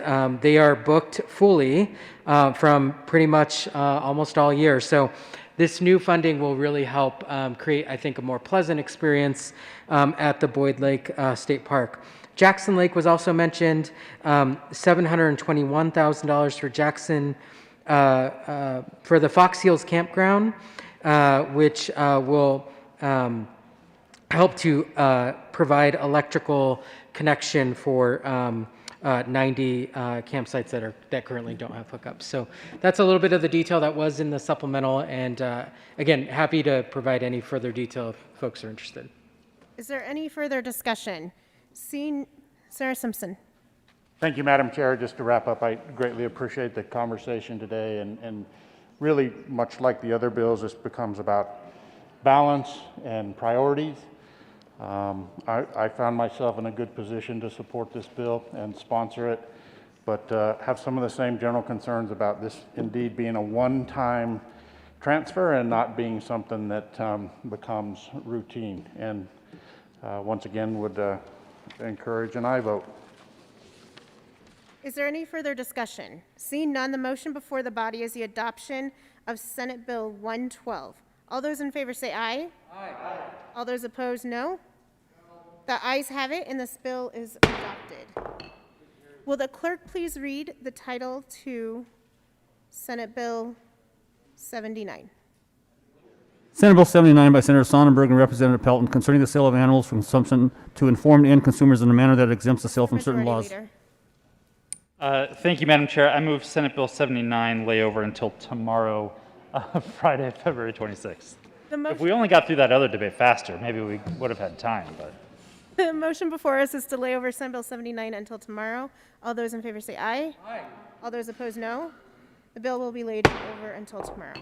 G: they are booked fully from pretty much almost all year. So this new funding will really help create, I think, a more pleasant experience at the Boyd Lake State Park. Jackson Lake was also mentioned, $721,000 for Jackson, for the Fox Hills Campground, which will help to provide electrical connection for 90 campsites that currently don't have hookups. So that's a little bit of the detail that was in the supplemental, and again, happy to provide any further detail if folks are interested.
E: Is there any further discussion? Seeing Senator Simpson.
F: Thank you, Madam Chair. Just to wrap up, I greatly appreciate the conversation today, and really, much like the other bills, this becomes about balance and priorities. I found myself in a good position to support this bill and sponsor it, but have some of the same general concerns about this indeed being a one-time transfer and not being something that becomes routine. And once again, would encourage an aye vote.
E: Is there any further discussion? Seeing none, the motion before the body is the adoption of Senate Bill 112. All those in favor say aye. Aye. All those opposed, no. The ayes have it, and this bill is adopted. Will the clerk please read the title to Senate Bill 79?
B: Senate Bill 79 by Senator Sonnenberg and Representative Pelton concerning the sale of animals for consumption to informed end consumers in a manner that exempts the sale from certain laws.
D: Thank you, Madam Chair. I move Senate Bill 79 lay over until tomorrow, Friday, February 26th. If we only got through that other debate faster, maybe we would have had time, but.
E: The motion before us is to lay over Senate Bill 79 until tomorrow. All those in favor say aye. Aye. All those opposed, no. The bill will be laid over until tomorrow.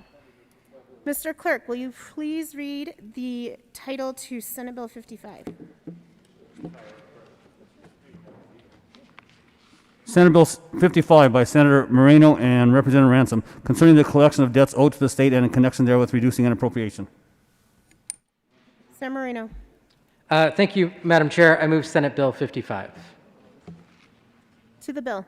E: Mr. Clerk, will you please read the title to Senate Bill 55?
B: Senate Bill 55 by Senator Moreno and Representative Ransom concerning the collection of debts owed to the state and in connection therewith reducing an appropriation.
E: Senator Moreno.
G: Thank you, Madam Chair. I move Senate Bill 55.
E: To the bill.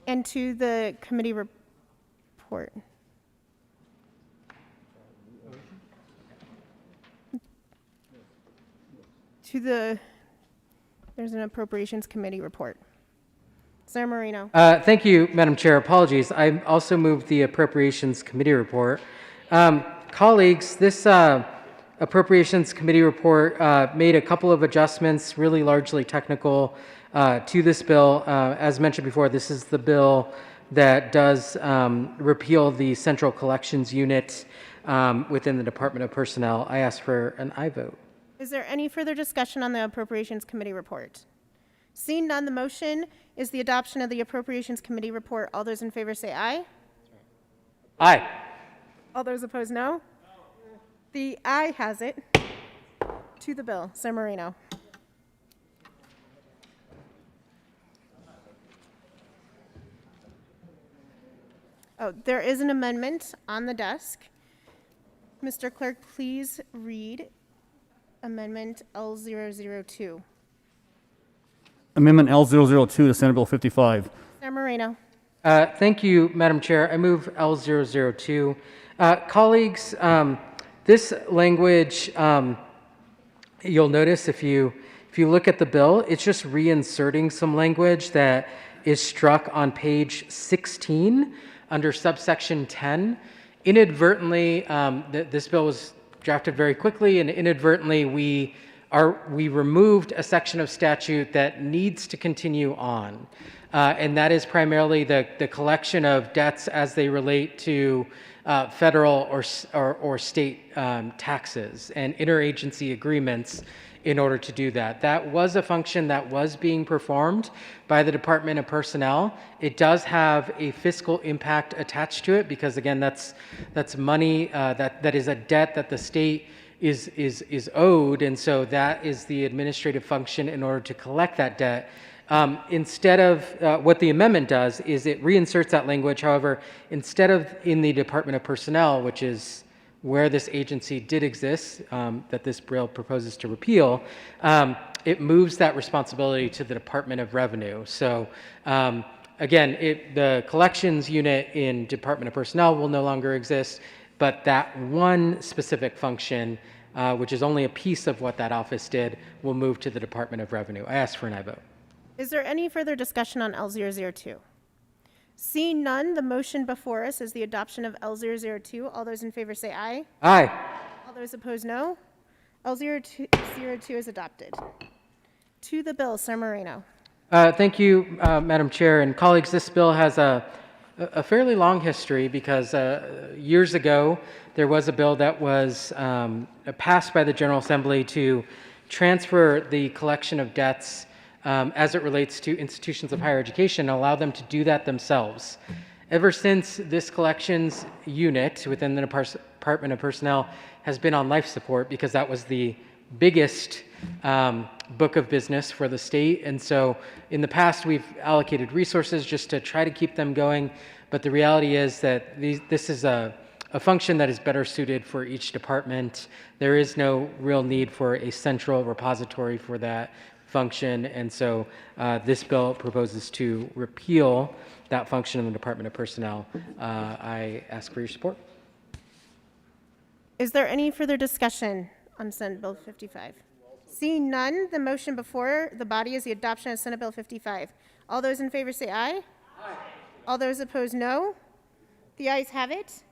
E: And to the committee report. There's an Appropriations Committee report. Senator Moreno.
G: Thank you, Madam Chair. Apologies. I also moved the Appropriations Committee report. Colleagues, this Appropriations Committee report made a couple of adjustments, really largely technical, to this bill. As mentioned before, this is the bill that does repeal the Central Collections Unit within the Department of Personnel. I ask for an aye vote.
E: Is there any further discussion on the Appropriations Committee report? Seeing none, the motion is the adoption of the Appropriations Committee report. All those in favor say aye.
G: Aye.
E: All those opposed, no. The aye has it. To the bill. Senator Moreno. Oh, there is an amendment on the desk. Mr. Clerk, please read Amendment L002.
B: Amendment L002 to Senate Bill 55.
E: Senator Moreno.
G: Thank you, Madam Chair. I move L002. Colleagues, this language, you'll notice if you look at the bill, it's just reinserting some language that is struck on page 16 under subsection 10. Inadvertently, this bill was drafted very quickly, and inadvertently we removed a section of statute that needs to continue on. And that is primarily the collection of debts as they relate to federal or state taxes and interagency agreements in order to do that. That was a function that was being performed by the Department of Personnel. It does have a fiscal impact attached to it because, again, that's money that is a debt that the state is owed, and so that is the administrative function in order to collect that debt. Instead of what the amendment does is it reinserts that language. However, instead of in the Department of Personnel, which is where this agency did exist, that this bill proposes to repeal, it moves that responsibility to the Department of Revenue. So again, the collections unit in Department of Personnel will no longer exist, but that one specific function, which is only a piece of what that office did, will move to the Department of Revenue. I ask for an aye vote.
E: Is there any further discussion on L002? Seeing none, the motion before us is the adoption of L002. All those in favor say aye.
G: Aye.
E: All those opposed, no. L002 is adopted. To the bill, Senator Moreno.
G: Thank you, Madam Chair. And colleagues, this bill has a fairly long history because years ago there was a bill that was passed by the General Assembly to transfer the collection of debts as it relates to institutions of higher education, and allow them to do that themselves. Ever since this collections unit within the Department of Personnel has been on life support because that was the biggest book of business for the state. And so in the past, we've allocated resources just to try to keep them going. But the reality is that this is a function that is better suited for each department. There is no real need for a central repository for that function. And so this bill proposes to repeal that function in the Department of Personnel. I ask for your support.
E: Is there any further discussion on Senate Bill 55? Seeing none, the motion before the body is the adoption of Senate Bill 55. All those in favor say aye. Aye. All those opposed, no. The ayes have it.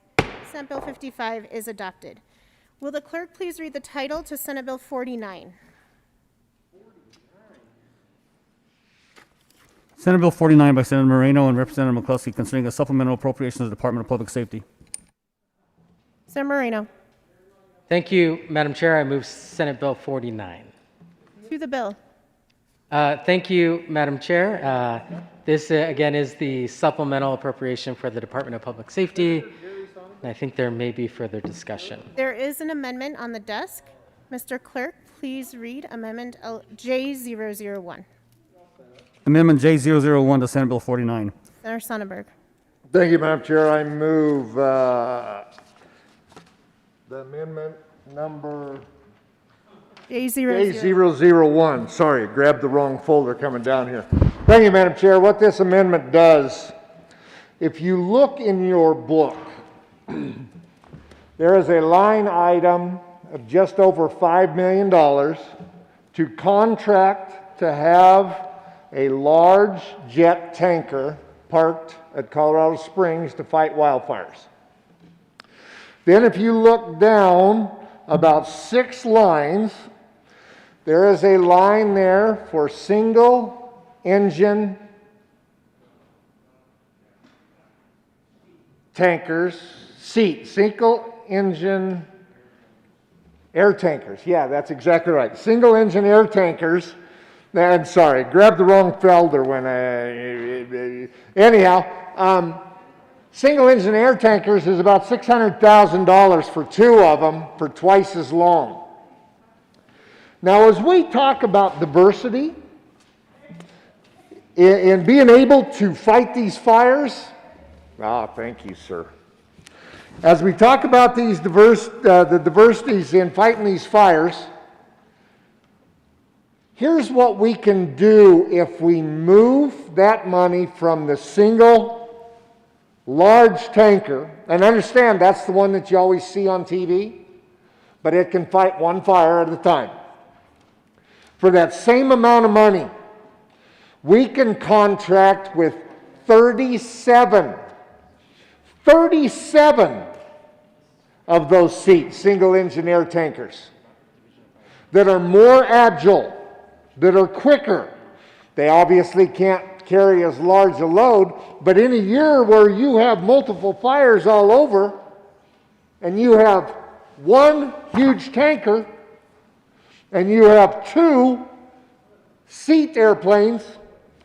E: Senate Bill 55 is adopted. Will the clerk please read the title to Senate Bill 49?
B: Senate Bill 49 by Senator Moreno and Representative McCluskey concerning a supplemental appropriation to the Department of Public Safety.
E: Senator Moreno.
G: Thank you, Madam Chair. I move Senate Bill 49.
E: To the bill.
G: Thank you, Madam Chair. This, again, is the supplemental appropriation for the Department of Public Safety. And I think there may be further discussion.
E: There is an amendment on the desk. Mr. Clerk, please read Amendment J001.
B: Amendment J001 to Senate Bill 49.
E: Senator Sonnenberg.
I: Thank you, Madam Chair. I move the amendment number J001. Sorry, grabbed the wrong folder coming down here. Thank you, Madam Chair. What this amendment does, if you look in your book, there is a line item of just over $5 million to contract to have a large jet tanker parked at Colorado Springs to fight wildfires. Then if you look down about 6 lines, there is a line there for single engine tankers, single engine air tankers. Yeah, that's exactly right. Single engine air tankers. I'm sorry, grabbed the wrong folder when anyhow, single engine air tankers is about $600,000 for 2 of them for twice as long. Now, as we talk about diversity in being able to fight these fires, Ah, thank you, sir. As we talk about these the diversities in fighting these fires, here's what we can do if we move that money from the single large tanker, and understand that's the one that you always see on TV, but it can fight one fire at a time. For that same amount of money, we can contract with 37 of those seats, single engine air tankers, that are more agile, that are quicker. They obviously can't carry as large a load, but in a year where you have multiple fires all over, and you have one huge tanker, and you have 2 seat airplanes,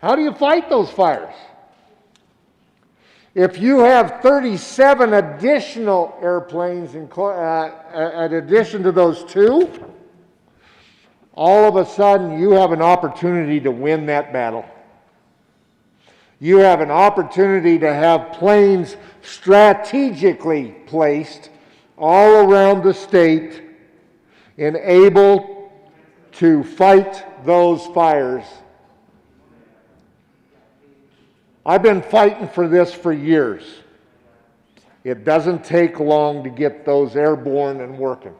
I: how do you fight those fires? If you have 37 additional airplanes in addition to those 2, all of a sudden you have an opportunity to win that battle. You have an opportunity to have planes strategically placed all around the state and able to fight those fires. I've been fighting for this for years. It doesn't take long to get those airborne and working.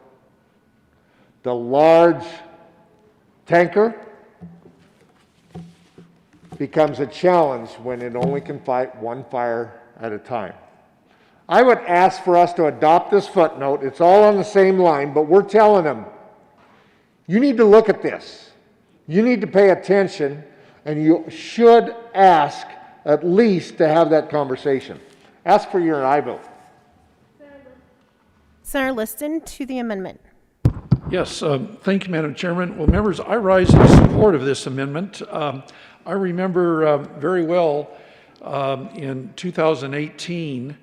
I: The large tanker becomes a challenge when it only can fight one fire at a time. I would ask for us to adopt this footnote. It's all on the same line, but we're telling them, you need to look at this. You need to pay attention, and you should ask at least to have that conversation. Ask for your aye vote.
E: Senator Liston to the amendment.
R: Yes, thank you, Madam Chairman. Well, members, I rise in support of this amendment. I remember very well in 2018, I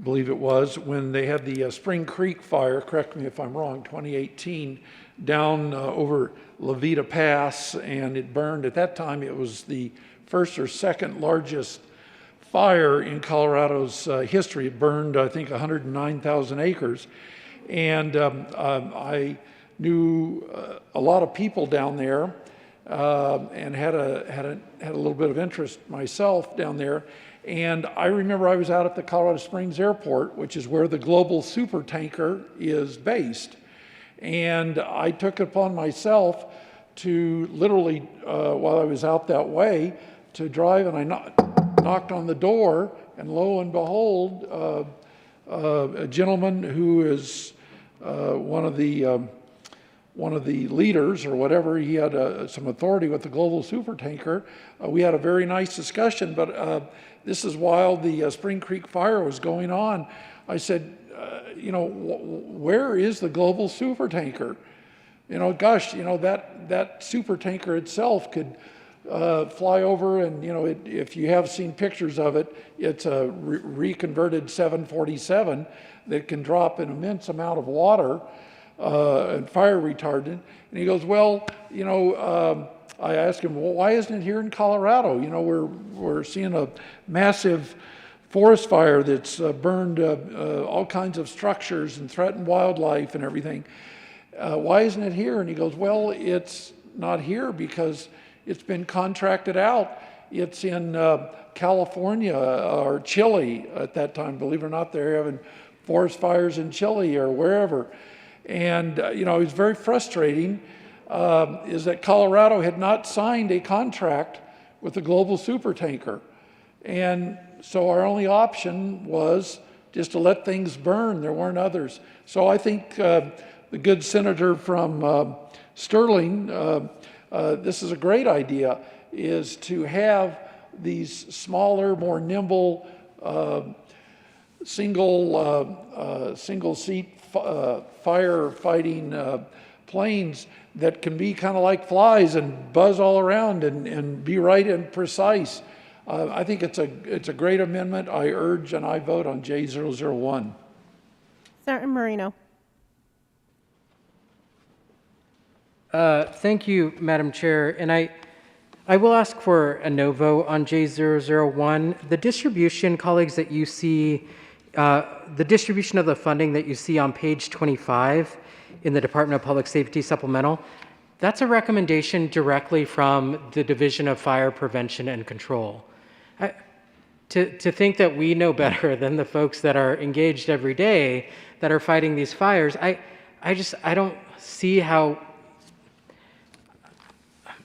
R: believe it was, when they had the Spring Creek fire, correct me if I'm wrong, 2018, down over Levita Pass, and it burned. At that time, it was the first or second largest fire in Colorado's history. It burned, I think, 109,000 acres. And I knew a lot of people down there and had a little bit of interest myself down there. And I remember I was out at the Colorado Springs Airport, which is where the global supertanker is based. And I took it upon myself to literally, while I was out that way, to drive, and I knocked on the door, and lo and behold, a gentleman who is one of the leaders or whatever, he had some authority with the global supertanker. We had a very nice discussion, but this is while the Spring Creek fire was going on. I said, you know, where is the global supertanker? You know, gosh, you know, that supertanker itself could fly over, and you know, if you have seen pictures of it, it's a reconverted 747 that can drop an immense amount of water and fire retardant. And he goes, well, you know, I asked him, well, why isn't it here in Colorado? You know, we're seeing a massive forest fire that's burned all kinds of structures and threatened wildlife and everything. Why isn't it here? And he goes, well, it's not here because it's been contracted out. It's in California or Chile at that time. Believe it or not, they're having forest fires in Chile or wherever. And, you know, it was very frustrating is that Colorado had not signed a contract with the global supertanker. And so our only option was just to let things burn. There weren't others. So I think the good senator from Sterling, this is a great idea, is to have these smaller, more nimble, single seat firefighting planes that can be kind of like flies and buzz all around and be right and precise. I think it's a great amendment. I urge and I vote on J001.
E: Senator Moreno.
G: Thank you, Madam Chair. And I will ask for a no vote on J001. The distribution, colleagues, that you see, the distribution of the funding that you see on page 25 in the Department of Public Safety supplemental, that's a recommendation directly from the Division of Fire Prevention and Control. To think that we know better than the folks that are engaged every day that are fighting these fires, I don't see how,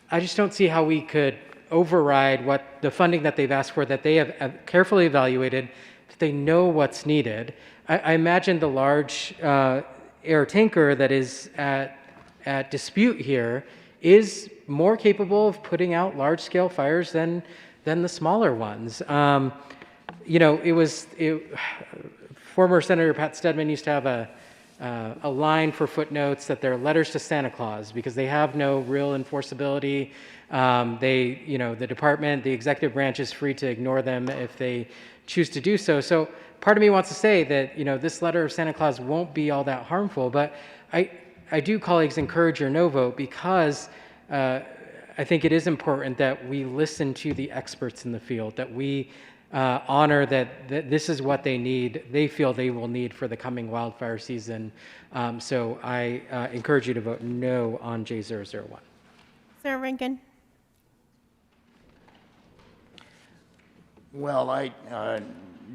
G: I just don't see how we could override what the funding that they've asked for, that they have carefully evaluated, that they know what's needed. I imagine the large air tanker that is at dispute here is more capable of putting out large-scale fires than the smaller ones. You know, former Senator Pat Stedman used to have a line for footnotes that they're letters to Santa Claus because they have no real enforceability. You know, the department, the executive branch is free to ignore them if they choose to do so. So part of me wants to say that, you know, this letter of Santa Claus won't be all that harmful, but I do, colleagues, encourage your no vote because I think it is important that we listen to the experts in the field, that we honor that this is what they need, they feel they will need for the coming wildfire season. So I encourage you to vote no on J001.
E: Senator Rankin.
S: Well, I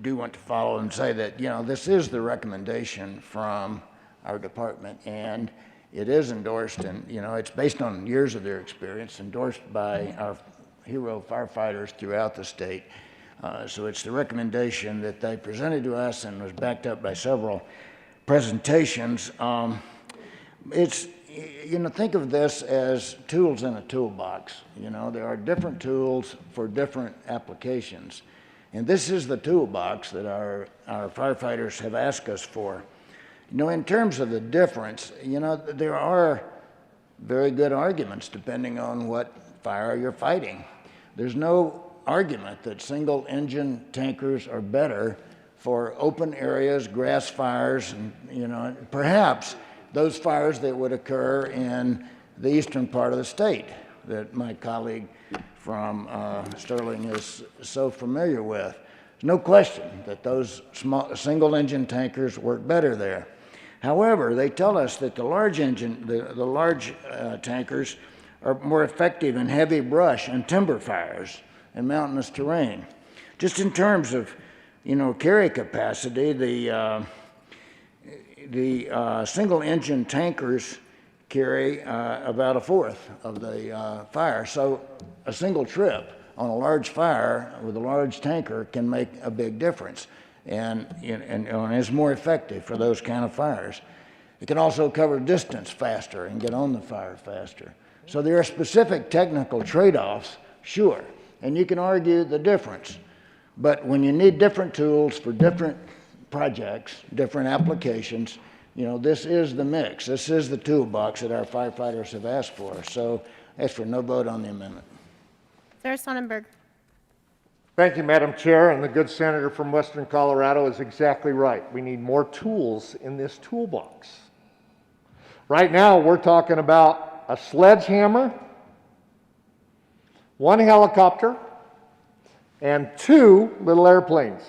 S: do want to follow and say that, you know, this is the recommendation from our department, and it is endorsed, and, you know, it's based on years of their experience, endorsed by our hero firefighters throughout the state. So it's the recommendation that they presented to us and was backed up by several presentations. It's, you know, think of this as tools in a toolbox. You know, there are different tools for different applications. And this is the toolbox that our firefighters have asked us for. You know, in terms of the difference, you know, there are very good arguments depending on what fire you're fighting. There's no argument that single engine tankers are better for open areas, grass fires, and, you know, perhaps those fires that would occur in the eastern part of the state that my colleague from Sterling is so familiar with. There's no question that those small single engine tankers work better there. However, they tell us that the large tankers are more effective in heavy brush and timber fires and mountainous terrain. Just in terms of, you know, carry capacity, the single engine tankers carry about a fourth of the fire. So a single trip on a large fire with a large tanker can make a big difference and is more effective for those kind of fires. It can also cover distance faster and get on the fire faster. So there are specific technical trade-offs, sure, and you can argue the difference. But when you need different tools for different projects, different applications, you know, this is the mix. This is the toolbox that our firefighters have asked for. So ask for no vote on the amendment.
E: Senator Sonnenberg.
I: Thank you, Madam Chair, and the good senator from Western Colorado is exactly right. We need more tools in this toolbox. Right now, we're talking about a sledgehammer, one helicopter, and 2 little airplanes.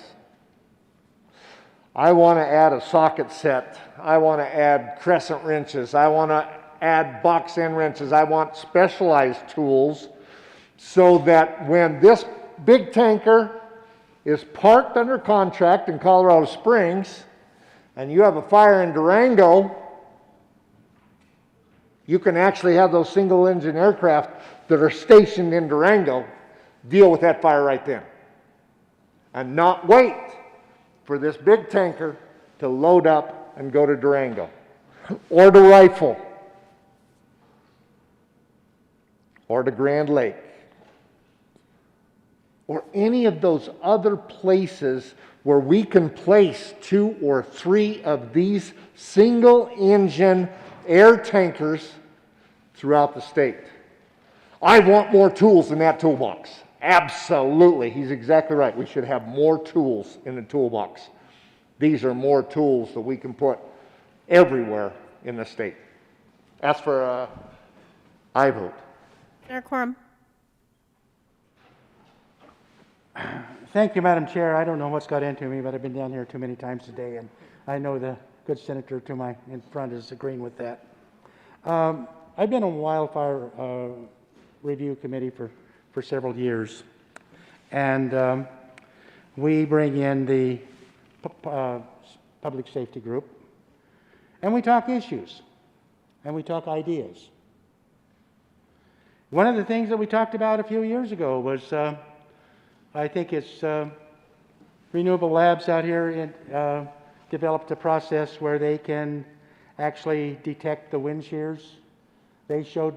I: I want to add a socket set. I want to add crescent wrenches. I want to add box end wrenches. I want specialized tools so that when this big tanker is parked under contract in Colorado Springs and you have a fire in Durango, you can actually have those single engine aircraft that are stationed in Durango deal with that fire right then and not wait for this big tanker to load up and go to Durango or to Rifle or to Grand Lake or any of those other places where we can place 2 or 3 of these single engine air tankers throughout the state. I want more tools in that toolbox. Absolutely. He's exactly right. We should have more tools in the toolbox. These are more tools that we can put everywhere in the state. Ask for a aye vote.
E: Senator Quorum.
F: Thank you, Madam Chair. I don't know what's got into me, but I've been down here too many times today, and I know the good senator to my in front is agreeing with that. I've been on wildfire review committee for several years, and we bring in the public safety group, and we talk issues, and we talk ideas. One of the things that we talked about a few years ago was, I think it's Renewable Labs out here developed a process where they can actually detect the wind shears. They showed,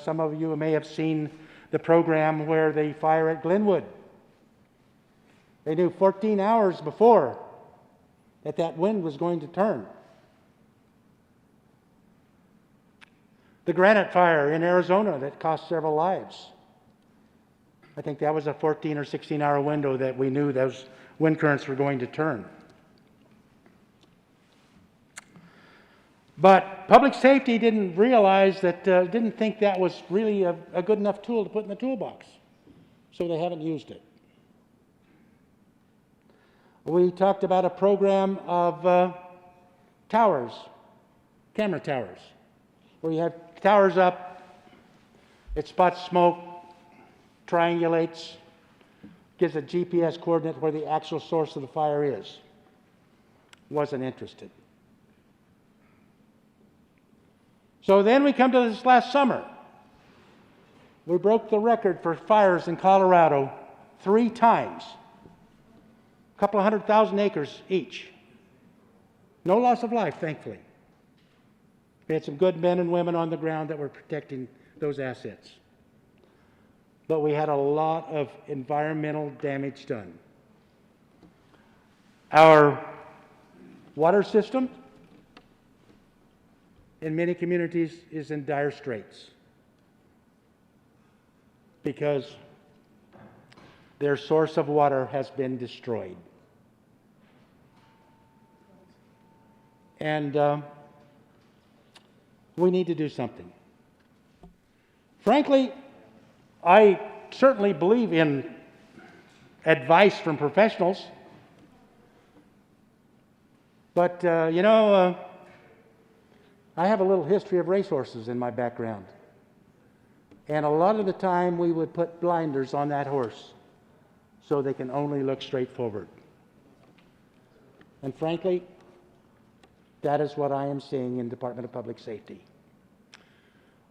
F: some of you may have seen the program where they fire at Glenwood. They knew 14 hours before that wind was going to turn. The Granite Fire in Arizona that cost several lives. I think that was a 14 or 16-hour window that we knew those wind currents were going to turn. But public safety didn't realize that, didn't think that was really a good enough tool to put in the toolbox. So they haven't used it. We talked about a program of towers, camera towers, where you have towers up, it spots smoke, triangulates, gives a GPS coordinate where the actual source of the fire is. Wasn't interested. So then we come to this last summer. We broke the record for fires in Colorado 3 times. A couple of 100,000 acres each. No loss of life, thankfully. We had some good men and women on the ground that were protecting those assets. But we had a lot of environmental damage done. Our water system in many communities is in dire straits because their source of water has been destroyed. And we need to do something. Frankly, I certainly believe in advice from professionals, but you know, I have a little history of racehorses in my background, and a lot of the time we would put blinders on that horse so they can only look straight forward. And frankly, that is what I am seeing in Department of Public Safety.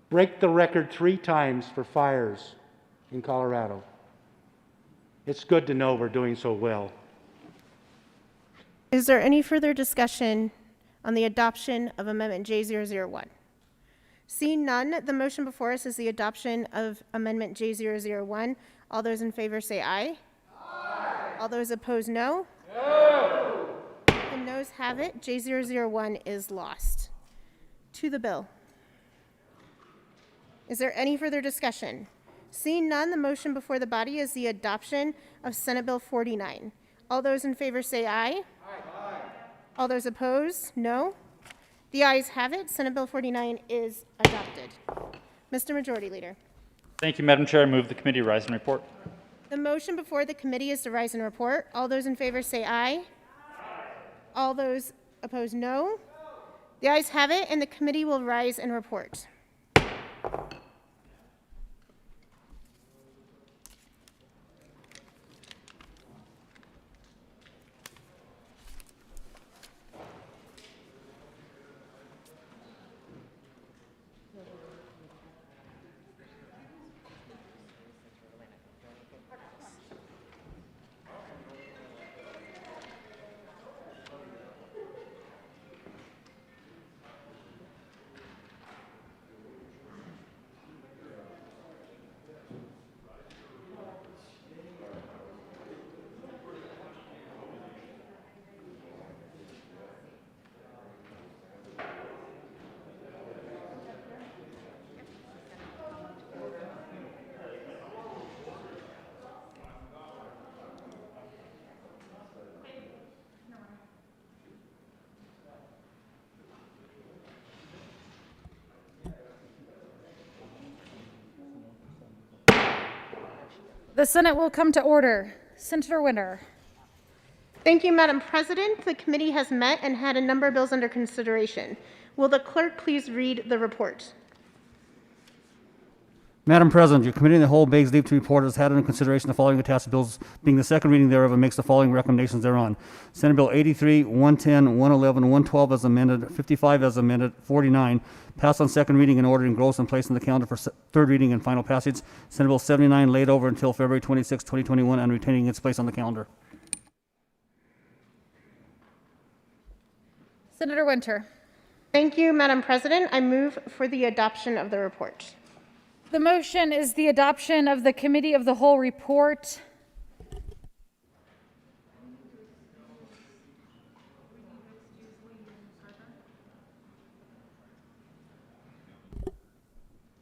F: Break the record 3 times for fires in Colorado. It's good to know we're doing so well.
E: Is there any further discussion on the adoption of Amendment J001? Seeing none, the motion before us is the adoption of Amendment J001. All those in favor say aye. Aye. All those opposed, no. No. The noes have it. J001 is lost. To the bill. Is there any further discussion? Seeing none, the motion before the body is the adoption of Senate Bill 49. All those in favor say aye. Aye. All those opposed, no. The ayes have it. Senate Bill 49 is adopted. Mr. Majority Leader.
D: Thank you, Madam Chair. I move the committee rise and report.
E: The motion before the committee is to rise and report. All those in favor say aye. Aye. All those opposed, no. The ayes have it, and the committee will rise and report.
A: The Senate will come to order. Senator Winter.
E: Thank you, Madam President. The committee has met and had a number of bills under consideration. Will the clerk please read the report?
B: Madam President, your committee in the whole begs leave to report has had under consideration the following attached bills, being the second reading thereof, and makes the following recommendations thereon. Senate Bill 83, 110, 111, 112 as amended, 55 as amended, 49, passed on second reading and ordered engrossed and placed on the calendar for third reading and final passage. Senate Bill 79 laid over until February 26, 2021, and retaining its place on the calendar.
A: Senator Winter.
E: Thank you, Madam President. I move for the adoption of the report.
A: The motion is the adoption of the Committee of the Whole report.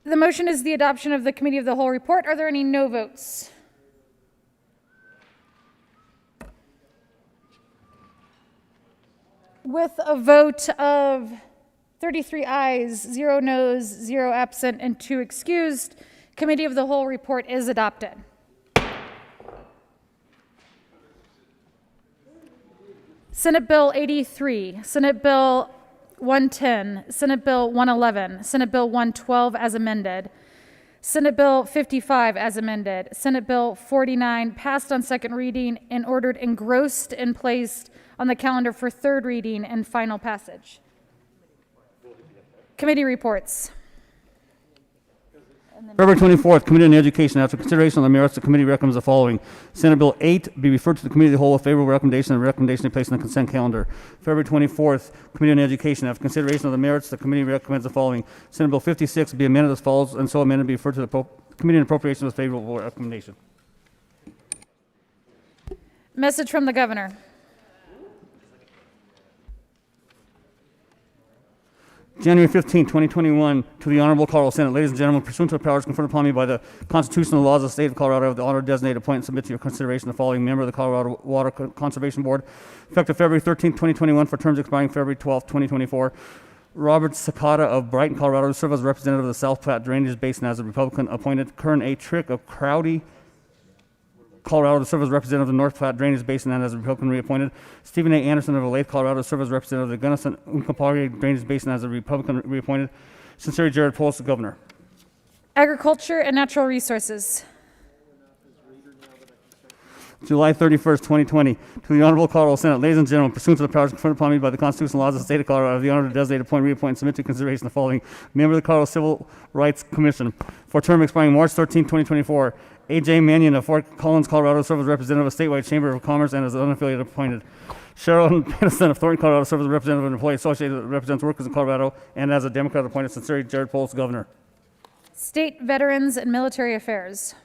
A: The motion is the adoption of the Committee of the Whole report. Are there any no votes? With a vote of 33 ayes, 0 noes, 0 absent, and 2 excused, Committee of the Whole report is adopted. Senate Bill 83, Senate Bill 110, Senate Bill 111, Senate Bill 112 as amended, Senate Bill 55 as amended, Senate Bill 49 passed on second reading and ordered engrossed and placed on the calendar for third reading and final passage. Committee reports.
B: February 24th, Committee on Education. After consideration of the merits, the committee recommends the following. Senate Bill 8 be referred to the Committee of the Whole with favorable recommendation and recommendation to be placed on the consent calendar. February 24th, Committee on Education. After consideration of the merits, the committee recommends the following. Senate Bill 56 be amended as follows, and so amended be referred to the Committee on Appropriations with favorable recommendation.
A: Message from the governor.
B: January 15, 2021, to the Honorable Colorado Senate. Ladies and gentlemen, pursuant to the powers conferred upon me by the constitutional laws of the state of Colorado, I have the honor to designate, appoint, and submit to your consideration the following member of the Colorado Water Conservation Board, effective February 13, 2021, for terms expiring February 12, 2024. Robert Sakata of Brighton, Colorado, to serve as representative of the South Platte Drainage Basin as a Republican appointed. Kern A. Trick of Crowdy, Colorado, to serve as representative of the North Platte Drainage Basin and as a Republican reappointed. Stephen A. Anderson of Olathe, Colorado, to serve as representative of the Gunnison Uncompahgre Drainage Basin as a Republican reappointed. Sincerely, Jared Polis, the Governor.
A: Agriculture and Natural Resources.
B: July 31st, 2020, to the Honorable Colorado Senate. Ladies and gentlemen, pursuant to the powers conferred upon me by the constitutional laws of the state of Colorado, I have the honor to designate, appoint, reappoint, and submit to consideration the following member of the Colorado Civil Rights Commission for a term expiring March 13, 2024. A.J. Mannion of Fort Collins, Colorado, to serve as representative of the statewide Chamber of Commerce and as unaffiliated appointed. Cheryl Pennison of Thornton, Colorado, to serve as a representative of an employee associated that represents workers in Colorado and as a Democrat appointed. Sincerely, Jared Polis, Governor.
A: State Veterans and Military Affairs.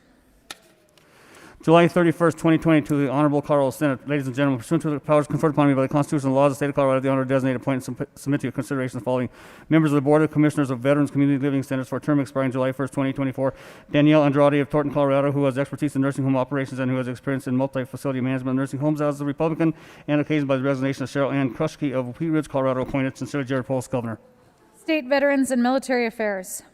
B: July 31st, 2020, to the Honorable Colorado Senate. Ladies and gentlemen, pursuant to the powers conferred upon me by the constitutional laws of the state of Colorado, I have the honor to designate, appoint, and submit to your consideration the following members of the Board of Commissioners of Veterans Community Living Centers for a term expiring July 1st, 2024. Danielle Andrade of Thornton, Colorado, who has expertise in nursing home operations and who has experience in multi-facility management of nursing homes as a Republican, and occasioned by the resignation of Cheryl Ann Kruschke of Wheat Ridge, Colorado, appointed. Sincerely, Jared Polis, Governor.
A: State Veterans and Military Affairs.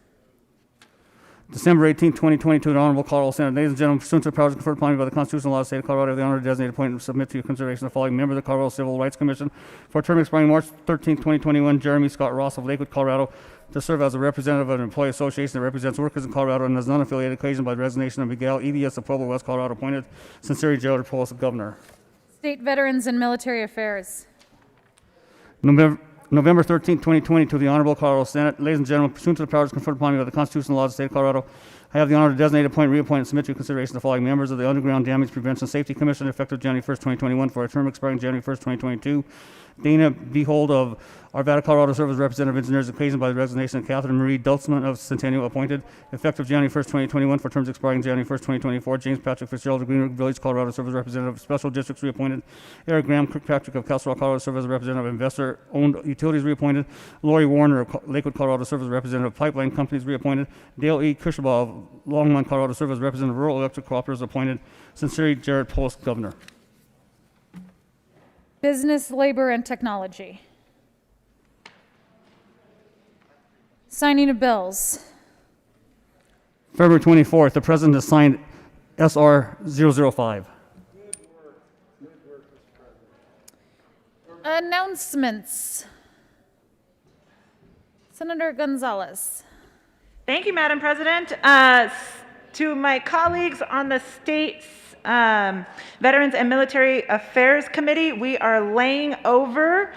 B: December 18, 2020, to the Honorable Colorado Senate. Ladies and gentlemen, pursuant to the powers conferred upon me by the constitutional laws of the state of Colorado, I have the honor to designate, appoint, and submit to your consideration the following member of the Colorado Civil Rights Commission for a term expiring March 13, 2021. Jeremy Scott Ross of Lakewood, Colorado, to serve as a representative of an employee association that represents workers in Colorado and is non-affiliated, occasioned by the resignation of Miguel EDS of Pueblo West, Colorado, appointed. Sincerely, Jared Polis, Governor.
A: State Veterans and Military Affairs.
B: November 13, 2020, to the Honorable Colorado Senate. Ladies and gentlemen, pursuant to the powers conferred upon me by the constitutional laws of the state of Colorado, I have the honor to designate, appoint, reappoint, and submit to your consideration the following members of the Underground Damage Prevention Safety Commission, effective January 1st, 2021, for a term expiring January 1st, 2022. Dana Behold of Arvada, Colorado, serve as representative of engineers, occasioned by the resignation of Catherine Marie Dultzman of Centennial, appointed, effective January 1st, 2021, for terms expiring January 1st, 2024. James Patrick Fitzgerald of Greenwood Village, Colorado, serve as representative of Special Districts, reappointed. Eric Graham Kirkpatrick of Castle Rock, Colorado, serve as a representative of Investor-Owned Utilities, reappointed. Lori Warner of Lakewood, Colorado, serve as a representative of Pipeline Companies, reappointed. Dale E. Kirschbaugh of Longmont, Colorado, serve as representative of Rural Electric Cooperatives, appointed. Sincerely, Jared Polis, Governor.
A: Business, Labor, and Technology. Signing of bills.
B: February 24th, the President has signed SR 005.
A: Announcements. Senator Gonzalez.
P: Thank you, Madam President. To my colleagues on the state's Veterans and Military Affairs Committee, we are laying over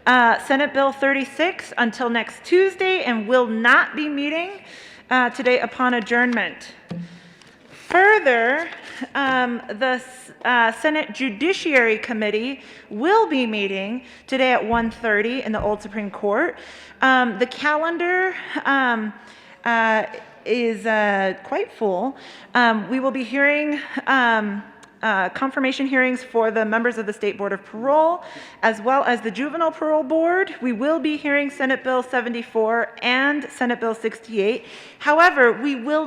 P: Senate Bill 36 until next Tuesday and will not be meeting today upon adjournment. Further, the Senate Judiciary Committee will be meeting today at 1:30 in the Old Supreme Court. The calendar is quite full. We will be hearing confirmation hearings for the members of the State Board of Parole, as well as the Juvenile Parole Board. We will be hearing Senate Bill 74 and Senate Bill 68. However, we will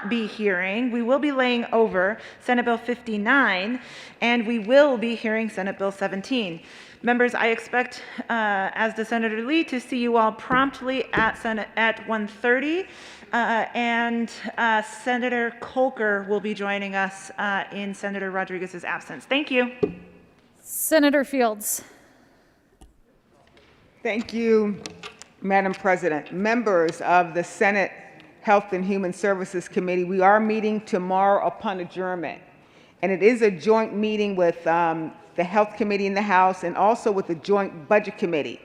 P: be laying over Senate Bill 59, and we will be hearing Senate Bill 17. Members, I expect, as the Senator Lee, to see you all promptly at 1:30. And Senator Kolker will be joining us in Senator Rodriguez's absence. Thank you.
A: Senator Fields.
N: Thank you, Madam President. Members of the Senate Health and Human Services Committee, we are meeting tomorrow upon adjournment. And it is a joint meeting with the Health Committee in the House and also with the Joint Budget Committee.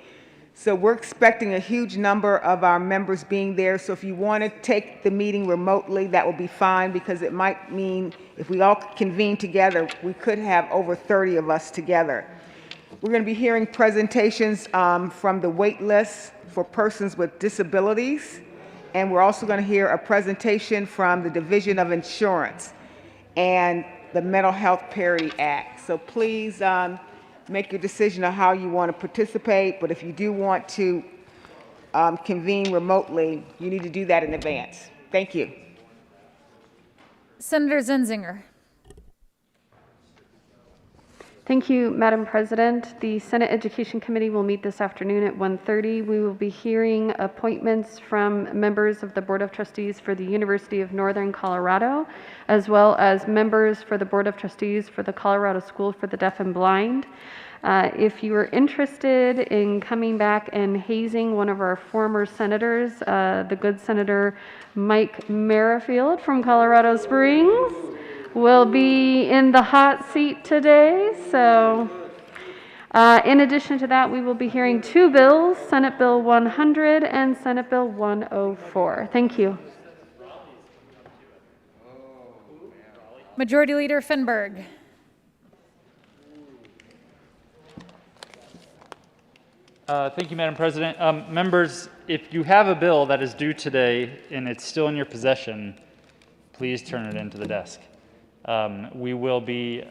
N: So we're expecting a huge number of our members being there. So if you want to take the meeting remotely, that will be fine, because it might mean if we all convene together, we could have over 30 of us together. We're going to be hearing presentations from the wait list for persons with disabilities. And we're also going to hear a presentation from the Division of Insurance and the Mental Health Parity Act. So please make your decision on how you want to participate, but if you do want to convene remotely, you need to do that in advance. Thank you.
A: Senator Zenzinger.
J: Thank you, Madam President. The Senate Education Committee will meet this afternoon at 1:30. We will be hearing appointments from members of the Board of Trustees for the University of Northern Colorado, as well as members for the Board of Trustees for the Colorado School for the Deaf and Blind. If you are interested in coming back and hazing one of our former senators, the good Senator Mike Merrifield from Colorado Springs will be in the hot seat today. So in addition to that, we will be hearing two bills, Senate Bill 100 and Senate Bill 104. Thank you.
A: Majority Leader Finberg.
D: Thank you, Madam President. Members, if you have a bill that is due today and it's still in your possession, please turn it into the desk. We will be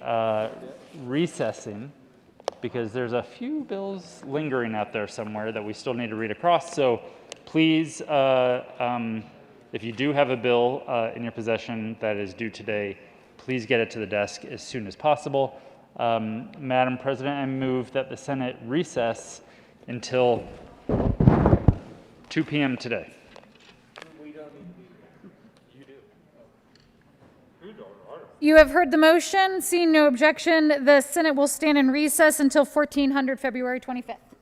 D: recessing because there's a few bills lingering out there somewhere that we still need to read across. So please, if you do have a bill in your possession that is due today, please get it to the desk as soon as possible. Madam President, I move that the Senate recess until 2 p.m. today.
A: You have heard the motion. Seeing no objection, the Senate will stand in recess until 1400 February 25th.